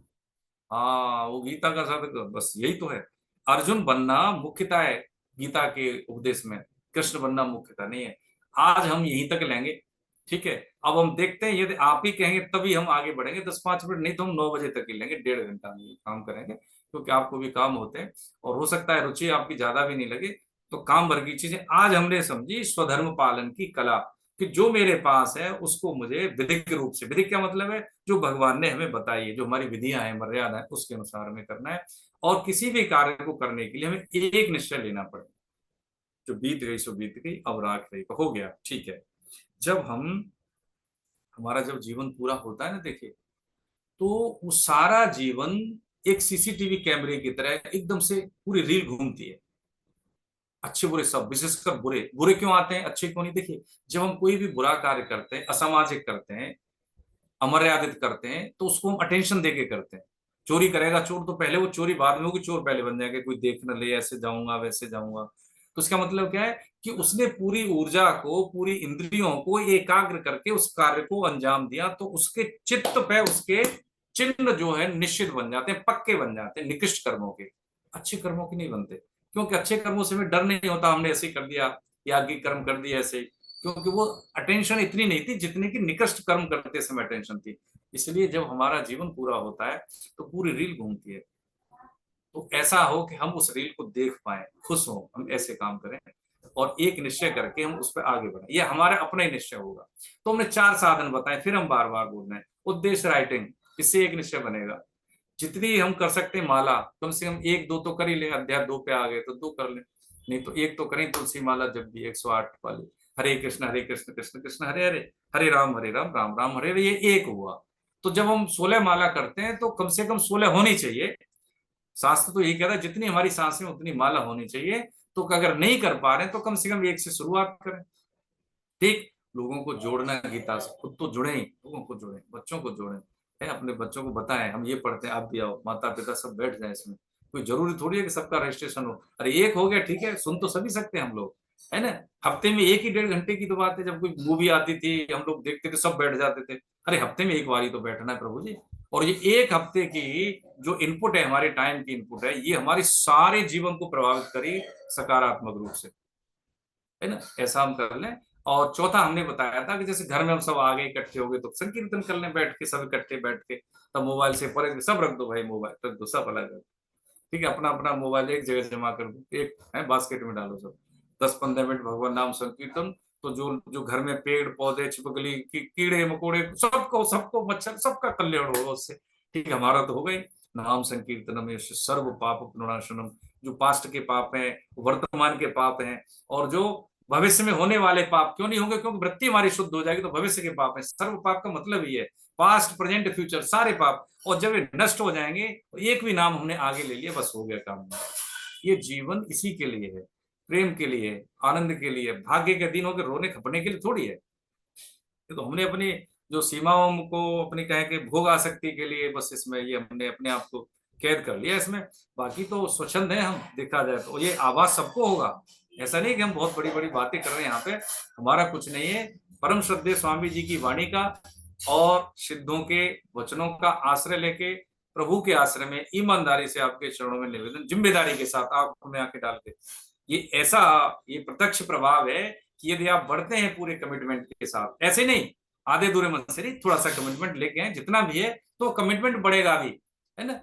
हाँ, वो गीता का साधक बस यही तो है। अर्जुन बनना मुख्यता है गीता के उपदेश में, कृष्ण बनना मुख्यता नहीं है। आज हम यहीं तक लेंगे, ठीक है। अब हम देखते हैं, यदि आप ही कहेंगे तभी हम आगे बढ़ेंगे 10-5 मिनट, नहीं तो हम 9 बजे तक ही लेंगे, 1.5 घंटा में काम करेंगे, क्योंकि आपको भी काम होते हैं और हो सकता है रुचि आपकी ज्यादा भी नहीं लगे। तो काम भर की चीजें आज हमने समझी, स्वधर्म पालन की कला, कि जो मेरे पास है उसको मुझे विधिक रूप से, विधिक क्या मतलब है, जो भगवान ने हमें बताई है, जो हमारी विधियां हैं, मर्यादा है, उसके अनुसार हमें करना है। और किसी भी कार्य को करने के लिए हमें एक निश्चय लेना पड़ेगा, जो बीत गई सो बीत गई, अब राख रही, हो गया, ठीक है। जब हमारा जब जीवन पूरा होता है ना, देखिए, तो वो सारा जीवन एक सीसीटीवी कैमरे की तरह एकदम से पूरी रील घूमती है। अच्छे बुरे सब, विशेषकर बुरे। बुरे क्यों आते हैं, अच्छे क्यों नहीं? देखिए, जब हम कोई भी बुरा कार्य करते हैं, असामाजिक करते हैं, अमर्यादित करते हैं, तो उसको हम अटेंशन देके करते हैं। चोरी करेगा चोर तो पहले वो चोरी बाद में होगी, चोर पहले बन जाएगा, कोई देख न ले, ऐसे जाऊंगा वैसे जाऊंगा। तो इसका मतलब क्या है कि उसने पूरी ऊर्जा को, पूरी इंद्रियों को एकाग्र करके उस कार्य को अंजाम दिया, तो उसके चित्त पे उसके चिन्ह जो है निश्चित बन जाते हैं, पक्के बन जाते हैं निकृष्ट कर्मों के। अच्छे कर्मों के नहीं बनते, क्योंकि अच्छे कर्मों से हमें डर नहीं होता, हमने ऐसे ही कर दिया, याज्ञिक कर्म कर दिया ऐसे ही, क्योंकि वो अटेंशन इतनी नहीं थी जितनी कि निकृष्ट कर्म करते समय अटेंशन थी। इसलिए जब हमारा जीवन पूरा होता है तो पूरी रील घूमती है। तो ऐसा हो कि हम उस रील को देख पाए, खुश हो, हम ऐसे काम करें और एक निश्चय करके हम उस पर आगे बढ़े, ये हमारा अपना ही निश्चय होगा। तो हमने 4 साधन बताए, फिर हम बार बार बोल रहे हैं। उद्देश्य राइटिंग, इससे एक निश्चय बनेगा। जितनी हम कर सकते हैं माला, कम से कम 1-2 तो कर ही ले, अध्याय 2 पे आ गए तो 2 कर ले, नहीं तो 1 तो करें। तुलसी माला जब भी 108 वाली, हरे कृष्ण कृष्ण कृष्ण हरे हरे, हरे राम राम राम हरे हरे, ये 1 हुआ। तो जब हम 16 माला करते हैं तो कम से कम 16 होनी चाहिए। शास्त्र तो यही कहता है जितनी हमारी सांसें उतनी माला होनी चाहिए। तो अगर नहीं कर पा रहे तो कम से कम 1 से शुरुआत करें। ठीक, लोगों को जोड़ना, गीता से खुद तो जुड़े ही, लोगों को जोड़े, बच्चों को जोड़े है, अपने बच्चों को बताएं हम ये पढ़ते हैं, आप भी आओ, माता पिता सब बैठ जाए इसमें। कोई जरूरी थोड़ी है कि सबका रजिस्ट्रेशन हो। अरे 1 हो गया ठीक है, सुन तो सभी सकते हैं हम लोग, है ना। हफ्ते में 1 ही 1.5 घंटे की तो बात है, जब कोई मूवी आती थी हम लोग देखते थे, सब बैठ जाते थे। अरे हफ्ते में 1 बार ही तो बैठना है प्रभु जी। और ये 1 हफ्ते की जो इनपुट है, हमारे टाइम की इनपुट है, ये हमारे सारे जीवन को प्रभावित करी सकारात्मक रूप से, है ना। ऐसा हम कर लें। और चौथा हमने बताया था कि जैसे घर में हम सब आ गए, इकट्ठे हो गए, तो संकीर्तन कर लें बैठ के, सब इकट्ठे बैठ के। तब मोबाइल से पर सब रख दो भाई, मोबाइल रख दो, सब अलग अलग, ठीक है। अपना अपना मोबाइल एक जगह जमा कर दो, एक है बास्केट में डालो सब। 10-15 मिनट भगवान नाम संकीर्तन। तो जो जो घर में पेड़ पौधे, छिपकली, कीड़े मकोड़े, सबको सबको मच्छर, सबका कल्याण होगा उससे। ठीक है, हमारा तो हो गई। नाम संकीर्तनम सर्व पाप प्रणाशनम। जो पास्ट के पाप हैं, वर्तमान के पाप हैं, और जो भविष्य में होने वाले पाप क्यों नहीं होंगे, क्योंकि वृत्ति हमारी शुद्ध हो जाएगी, तो भविष्य के पाप है। सर्व पाप का मतलब ही है पास्ट प्रेजेंट फ्यूचर, सारे पाप। और जब ये नष्ट हो जाएंगे तो एक भी नाम हमने आगे ले लिया, बस हो गया काम। ये जीवन इसी के लिए है, प्रेम के लिए, आनंद के लिए, भाग्य के दिनों के रोने खपने के लिए थोड़ी है। तो हमने अपनी जो सीमाओं को अपनी कहे कि भोग आसक्ति के लिए, बस इसमें ये हमने अपने आप को कैद कर लिया इसमें। बाकी तो स्वच्छंद है हम, देखा जाए तो ये आवाज सबको होगा। ऐसा नहीं कि हम बहुत बड़ी बड़ी बातें कर रहे हैं यहाँ पे, हमारा कुछ नहीं है। परम श्रद्धेय स्वामी जी की वाणी का और सिद्धों के वचनों का आश्रय लेके प्रभु के आश्रय में ईमानदारी से आपके चरणों में निवेदन, जिम्मेदारी के साथ आंखों में आंखें डाल के, ये ऐसा, ये प्रत्यक्ष प्रभाव है कि यदि आप बढ़ते हैं पूरे कमिटमेंट के साथ, ऐसे नहीं आधे दूरे मन से नहीं, थोड़ा सा कमिटमेंट लेके हैं, जितना भी है तो कमिटमेंट बढ़ेगा भी, है ना।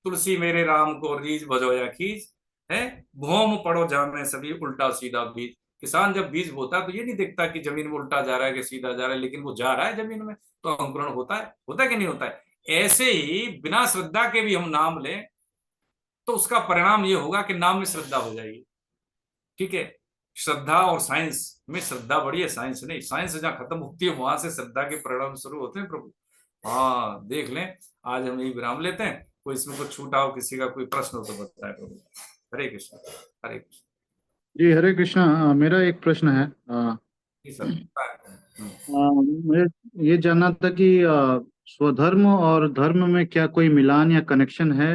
तुलसी मेरे राम को रीझ भजो या खींच, है भौम पड़ो जामे सभी उल्टा सीधा बीज। किसान जब बीज बोता है तो ये नहीं देखता कि जमीन में उल्टा जा रहा है कि सीधा जा रहा है, लेकिन वो जा रहा है जमीन में, तो अंकुरण होता है कि नहीं होता है। ऐसे ही बिना श्रद्धा के भी हम नाम लें तो उसका परिणाम ये होगा कि नाम में श्रद्धा हो जाएगी। ठीक है, श्रद्धा और साइंस में श्रद्धा बड़ी है, साइंस नहीं। साइंस जहां खत्म होती है वहां से श्रद्धा के परिणाम शुरू होते हैं प्रभु। हाँ देख लें, आज हम यही विराम लेते हैं। कोई इसमें कुछ छूटा हो, किसी का कोई प्रश्न हो तो बताए प्रभु। हरे कृष्ण, हरे कृष्ण। जी हरे कृष्णा। मेरा एक प्रश्न है। जी सर। मुझे ये जानना था कि स्वधर्म और धर्म में क्या कोई मिलान या कनेक्शन है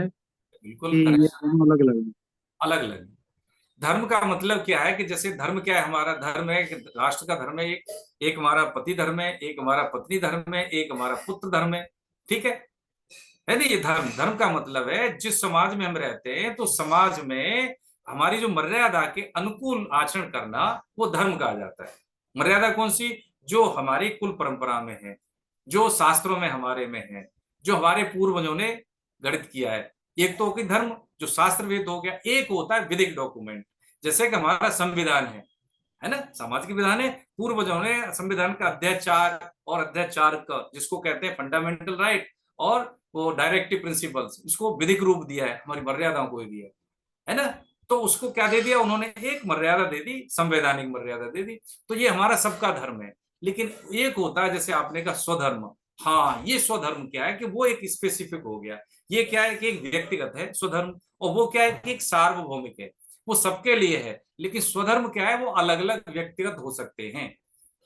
बिल्कुल कि ये कनेक्शन, दोनों अलग अलग हैं? अलग अलग। धर्म का मतलब क्या है कि जैसे धर्म क्या है, हमारा धर्म है कि राष्ट्र का धर्म है, एक हमारा पति धर्म है, एक हमारा पत्नी धर्म है, एक हमारा पुत्र धर्म है। ठीक है ना। ये धर्म, धर्म का मतलब है जिस समाज में हम रहते हैं तो समाज में हमारी जो मर्यादा के अनुकूल आचरण करना, वो धर्म कहा जाता है। मर्यादा कौन सी? जो हमारी कुल परंपरा में है, जो शास्त्रों में हमारे में है, जो हमारे पूर्वजों ने गढ़ित किया है। एक तो कि धर्म जो शास्त्र वेद हो गया, एक होता है विधिक डॉक्यूमेंट, जैसे कि हमारा संविधान है ना, सामाजिक विधान है। पूर्वजों ने संविधान का अध्याय 4 और अध्याय 4 का, जिसको कहते हैं फंडामेंटल राइट और वो डायरेक्टिव प्रिंसिपल्स, इसको विधिक रूप दिया है, हमारी मर्यादाओं को दिया है ना। तो उसको क्या दे दिया उन्होंने? एक मर्यादा दे दी, संवैधानिक मर्यादा दे दी। तो ये हमारा सबका धर्म है। लेकिन एक होता है जैसे आपने कहा स्वधर्म। हाँ, ये स्वधर्म क्या है कि वो एक स्पेसिफिक हो गया। ये क्या है कि एक व्यक्तिगत है स्वधर्म, और वो क्या है कि एक सार्वभौमिक है। वो सबके लिए है, लेकिन स्वधर्म क्या है, वो अलग अलग व्यक्तिगत हो सकते हैं।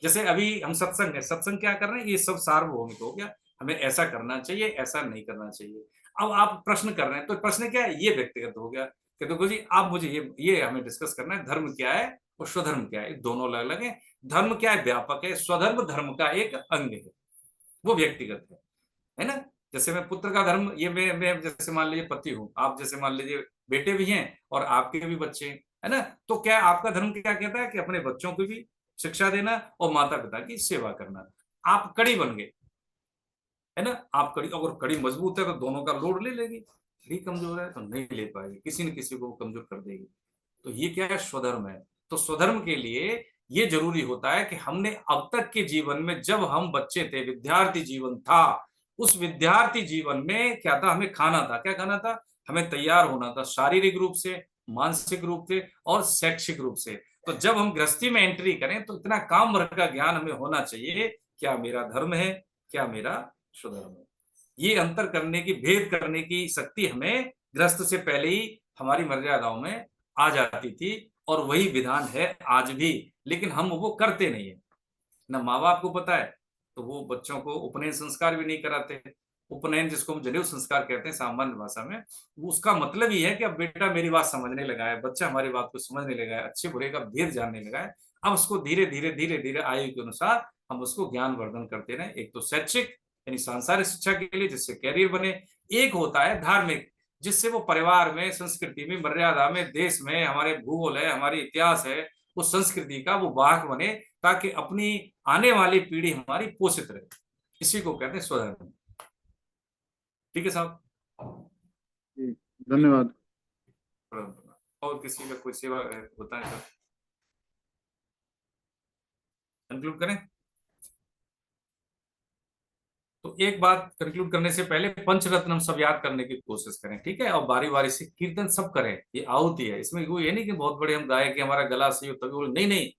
जैसे अभी हम सत्संग है, सत्संग क्या कर रहे हैं, ये सब सार्वभौमिक हो गया, हमें ऐसा करना चाहिए, ऐसा नहीं करना चाहिए। अब आप प्रश्न कर रहे हैं, तो प्रश्न क्या है, ये व्यक्तिगत हो गया कि देखो जी आप मुझे ये हमें डिस्कस करना है, धर्म क्या है और स्वधर्म क्या है, दोनों अलग अलग है। धर्म क्या है, व्यापक है, स्वधर्म धर्म का एक अंग है, वो व्यक्तिगत है ना। जैसे मैं पुत्र का धर्म, ये मैं जैसे मान लीजिए पति हूँ, आप जैसे मान लीजिए बेटे भी हैं और आपके भी बच्चे हैं, है ना। तो क्या आपका धर्म क्या कहता है कि अपने बच्चों को भी शिक्षा देना और माता पिता की सेवा करना। आप कड़ी बन गए, है ना। आप कड़ी, अगर कड़ी मजबूत है तो दोनों का लोड ले लेगी, कड़ी कमजोर है तो नहीं ले पाएगी, किसी न किसी को कमजोर कर देगी। तो ये क्या है, स्वधर्म है। तो स्वधर्म के लिए ये जरूरी होता है कि हमने अब तक के जीवन में, जब हम बच्चे थे, विद्यार्थी जीवन था, उस विद्यार्थी जीवन में क्या था, हमें खाना था, क्या खाना था, हमें तैयार होना था शारीरिक रूप से, मानसिक रूप से और शैक्षिक रूप से। तो जब हम गृहस्थी में एंट्री करें तो इतना काम भर का ज्ञान हमें होना चाहिए, क्या मेरा धर्म है, क्या मेरा स्वधर्म है। ये अंतर करने की, भेद करने की शक्ति हमें गृहस्थ से पहले ही हमारी मर्यादाओं में आ जाती थी, और वही विधान है आज भी, लेकिन हम वो करते नहीं है ना। माँ बाप को पता है तो वो बच्चों को उपनयन संस्कार भी नहीं कराते। उपनयन जिसको हम जनेऊ संस्कार कहते हैं सामान्य भाषा में, वो उसका मतलब ही है कि अब बेटा मेरी बात समझने लगा है, बच्चा हमारी बात को समझने लगा है, अच्छे बुरे का भेद जानने लगा है। अब उसको धीरे धीरे धीरे धीरे आयु के अनुसार हम उसको ज्ञान वर्धन करते रहे। एक तो शैक्षिक यानी सांसारिक शिक्षा के लिए, जिससे कैरियर बने। एक होता है धार्मिक, जिससे वो परिवार में, संस्कृति में, मर्यादा में, देश में, हमारे भूगोल है, हमारी इतिहास है, उस संस्कृति का वो वाहक बने, ताकि अपनी आने वाली पीढ़ी हमारी पोषित रहे। इसी को कहते हैं स्वधर्म। ठीक है साहब, जी, धन्यवाद। और किसी का कोई सेवा होता है सर, कंक्लूड करें। तो एक बात कंक्लूड करने से पहले पंचरत्न हम सब याद करने की कोशिश करें, ठीक है। और बारी बारी से कीर्तन सब करें, ये आहुति है, इसमें वो ये नहीं कि बहुत बड़े हम गाए कि हमारा गला सही हो तभी बोले, नहीं नहीं।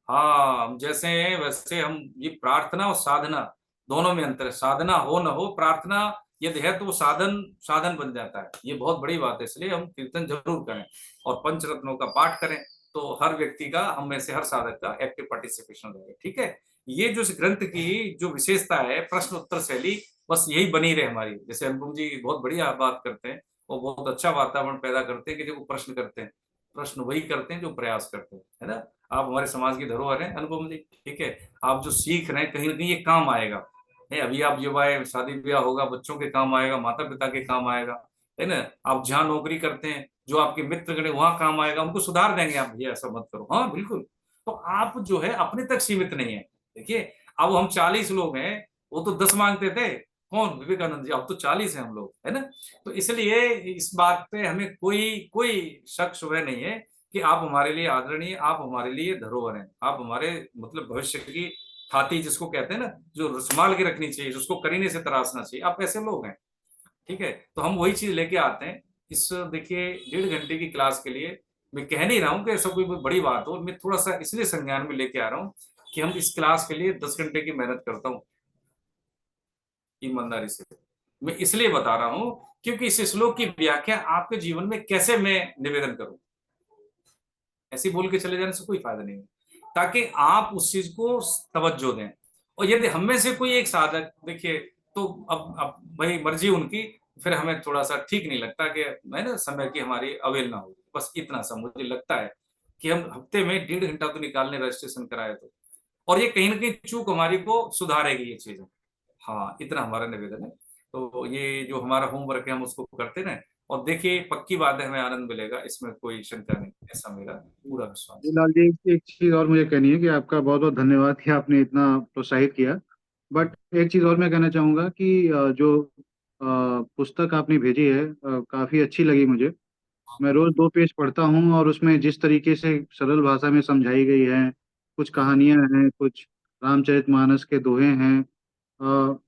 हाँ, हम जैसे हैं वैसे हम, ये प्रार्थना और साधना दोनों में अंतर है। साधना हो न हो, प्रार्थना यदि है तो वो साधन साधन बन जाता है, ये बहुत बड़ी बात है। इसलिए हम कीर्तन जरूर करें और पंचरत्नों का पाठ करें, तो हर व्यक्ति का, हम में से हर साधक का एक्टिव पार्टिसिपेशन रहे, ठीक है। ये जो इस ग्रंथ की जो विशेषता है, प्रश्न उत्तर शैली, बस यही बनी रहे हमारी। जैसे अनुपम जी बहुत बढ़िया बात करते हैं, वो बहुत अच्छा वातावरण पैदा करते हैं कि जो प्रश्न करते हैं, प्रश्न वही करते हैं जो प्रयास करते हैं, है ना। आप हमारे समाज की धरोहर हैं अनुपम जी, ठीक है। आप जो सीख रहे हैं कहीं ना कहीं ये काम आएगा, है। अभी आप युवा है, शादी ब्याह होगा, बच्चों के काम आएगा, माता पिता के काम आएगा, है ना। आप जहाँ नौकरी करते हैं, जो आपके मित्र गण वहां काम आएगा, उनको सुधार देंगे आप, भैया ऐसा मत करो, हाँ बिल्कुल। तो आप जो है अपने तक सीमित नहीं है। देखिए, अब हम 40 लोग हैं, वो तो 10 मांगते थे, कौन, विवेकानंद जी, अब तो 40 हैं हम लोग, है ना। तो इसलिए इस बात पे हमें कोई कोई शक शुबह नहीं है कि आप हमारे लिए आदरणीय, आप हमारे लिए धरोहर हैं, आप हमारे मतलब भविष्य की थाती जिसको कहते हैं ना, जो संभाल के रखनी चाहिए, जिसको करीने से तराशना चाहिए, आप ऐसे लोग हैं, ठीक है। तो हम वही चीज लेके आते हैं। इस देखिए 1.5 घंटे की क्लास के लिए मैं कह नहीं रहा हूँ कि ऐसा कोई बड़ी बात हो, मैं थोड़ा सा इसलिए संज्ञान में लेके आ रहा हूँ कि हम इस क्लास के लिए 10 घंटे की मेहनत करता हूँ ईमानदारी से। मैं इसलिए बता रहा हूँ क्योंकि इस श्लोक की व्याख्या आपके जीवन में कैसे मैं निवेदन करूं, ऐसे बोल के चले जाने से कोई फायदा नहीं है, ताकि आप उस चीज को तवज्जो दें। और यदि हम में से कोई एक साधक, देखिए, तो अब भाई मर्जी उनकी, फिर हमें थोड़ा सा ठीक नहीं लगता कि मैं ना समय की हमारी अवहेलना हो, बस इतना सा मुझे लगता है कि हम हफ्ते में 1.5 घंटा तो निकालने रजिस्ट्रेशन कराए तो, और ये कहीं ना कहीं चूक हमारी को सुधारेगी ये चीजें। हाँ, इतना हमारा निवेदन है। तो ये जो हमारा होमवर्क है हम उसको करते रहें, और देखिए पक्की बात है हमें आनंद मिलेगा, इसमें कोई शंका नहीं, ऐसा मेरा पूरा विश्वास जी है। लाल जी, एक चीज और मुझे कहनी है कि आपका बहुत बहुत धन्यवाद कि आपने इतना प्रोत्साहित किया। बट एक चीज और मैं कहना चाहूंगा कि जो पुस्तक आपने भेजी है काफी अच्छी लगी मुझे। मैं रोज 2 पेज पढ़ता हूँ और उसमें जिस तरीके से सरल भाषा में समझाई गई है, कुछ कहानियां हैं, कुछ रामचरितमानस के दोहे हैं। अ,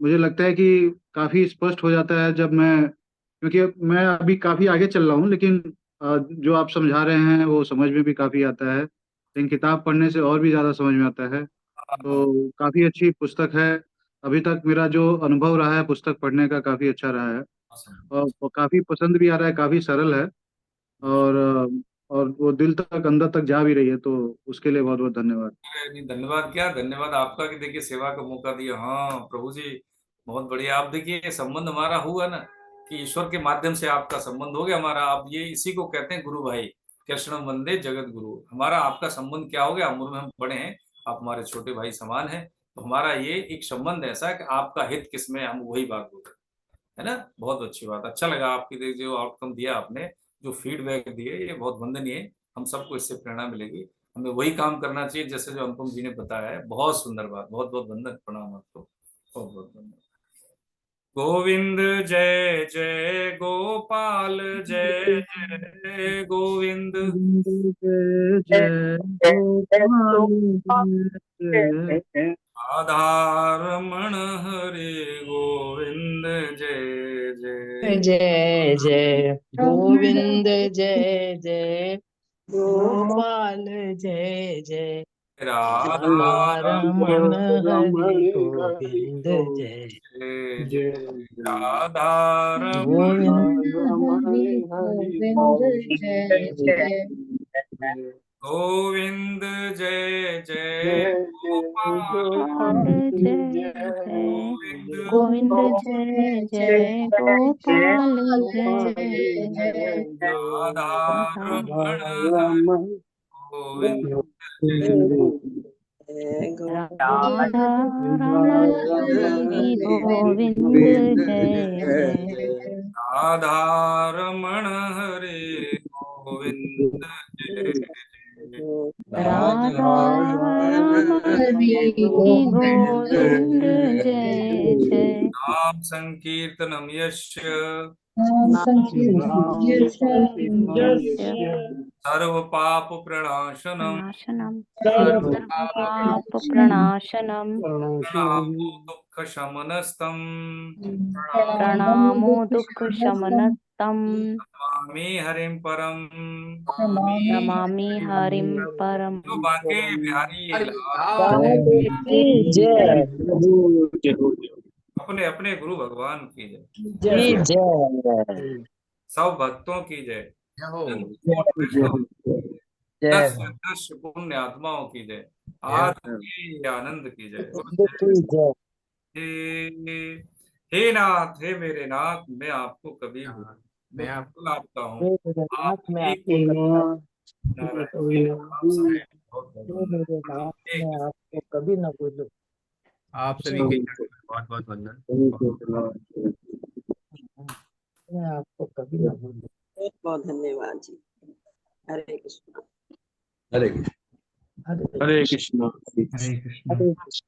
मुझे लगता है कि काफी स्पष्ट हो जाता है जब मैं, क्योंकि मैं अभी काफी आगे चल रहा हूँ, लेकिन जो आप समझा रहे हैं वो समझ में भी काफी आता है, लेकिन किताब पढ़ने से और भी ज्यादा समझ में आता है। तो काफी अच्छी पुस्तक है। अभी तक मेरा जो अनुभव रहा है पुस्तक पढ़ने का काफी अच्छा रहा है, और काफी पसंद भी आ रहा है, काफी सरल है। और और वो दिल तक अंदर तक जा भी रही है, तो उसके लिए बहुत बहुत धन्यवाद। नहीं, धन्यवाद क्या, धन्यवाद आपका कि देखिए सेवा का मौका दिया। हाँ प्रभु जी, बहुत बढ़िया। आप देखिए ये संबंध हमारा हुआ ना, कि ईश्वर के माध्यम से आपका संबंध हो गया हमारा। आप ये इसी को कहते हैं गुरु भाई, कृष्ण वंदे जगत गुरु। हमारा आपका संबंध क्या हो गया, उम्र में हम बड़े हैं, आप हमारे छोटे भाई समान हैं, तो हमारा ये एक संबंध ऐसा है कि आपका हित किसमें, हम वही बात बोल रहे हैं, है ना। बहुत अच्छी बात, अच्छा लगा आपकी जो आउटकम दिया आपने, जो फीडबैक दिए, ये बहुत वंदनीय है। हम सबको इससे प्रेरणा मिलेगी, हमें वही काम करना चाहिए जैसे जो अनुपम जी ने बताया है। बहुत सुंदर बात, बहुत बहुत वंदन, प्रणाम आपको, बहुत बहुत धन्यवाद। गोविंद जय जय गोपाल, जय जय गोविंद। जय जय गोपाल, जय जय राधारमण हरे गोविंद, जय जय। जय जय गोविंद, जय जय गोपाल, जय जय राधारमण राधारमण हरि हरि गोविंद, जय जय जय। जय राधारमण हरि गोविंद जय जय गोविंद, जय जय जय गोपाल, गोपाल, जय जय गोविंद गोविंद, जय जय गोपाल, जय जय जय जय राधा राधारमण हरि गोविंद, राधा रमण हरि गोविंद, जय जय राधारमण हरे गोविंद, जय जय। राधा रमण हरि गोविंद, जय जय नाम संकीर्तनम यस्य नाम संकीर्तन यस्य सर्व पाप प्रणाशनम, प्रणाशनम सर्व सर्वपाप प्रणाशनम प्रणामो दुःख शमनस्तम, प्रणामो दुःख शमनस्तम नमामि हरिं परम। नमामि हरिं परम। जो बाके बिहारी लाल, की जय अपने अपने गुरु भगवान की जय, की जय सब भक्तों की जय, जय दस दस पुण्य आत्माओं की जय, आज के आनंद की जय। की जय हे हे नाथ, हे मेरे नाथ, मैं आपको कभी मैं बिल्कुल आपका हूँ, आप मैं ही आपको नारायण। आप सभी बहुत बहुत मेरे नाथ में आपको कभी ना भूलूं। आप सभी के बहुत बहुत वंदन। मैं आपको कभी ना भूलूं। बहुत बहुत धन्यवाद जी। हरे कृष्ण। हरे कृष्ण। हरे हरे कृष्ण। हरे कृष्ण। कृष्ण।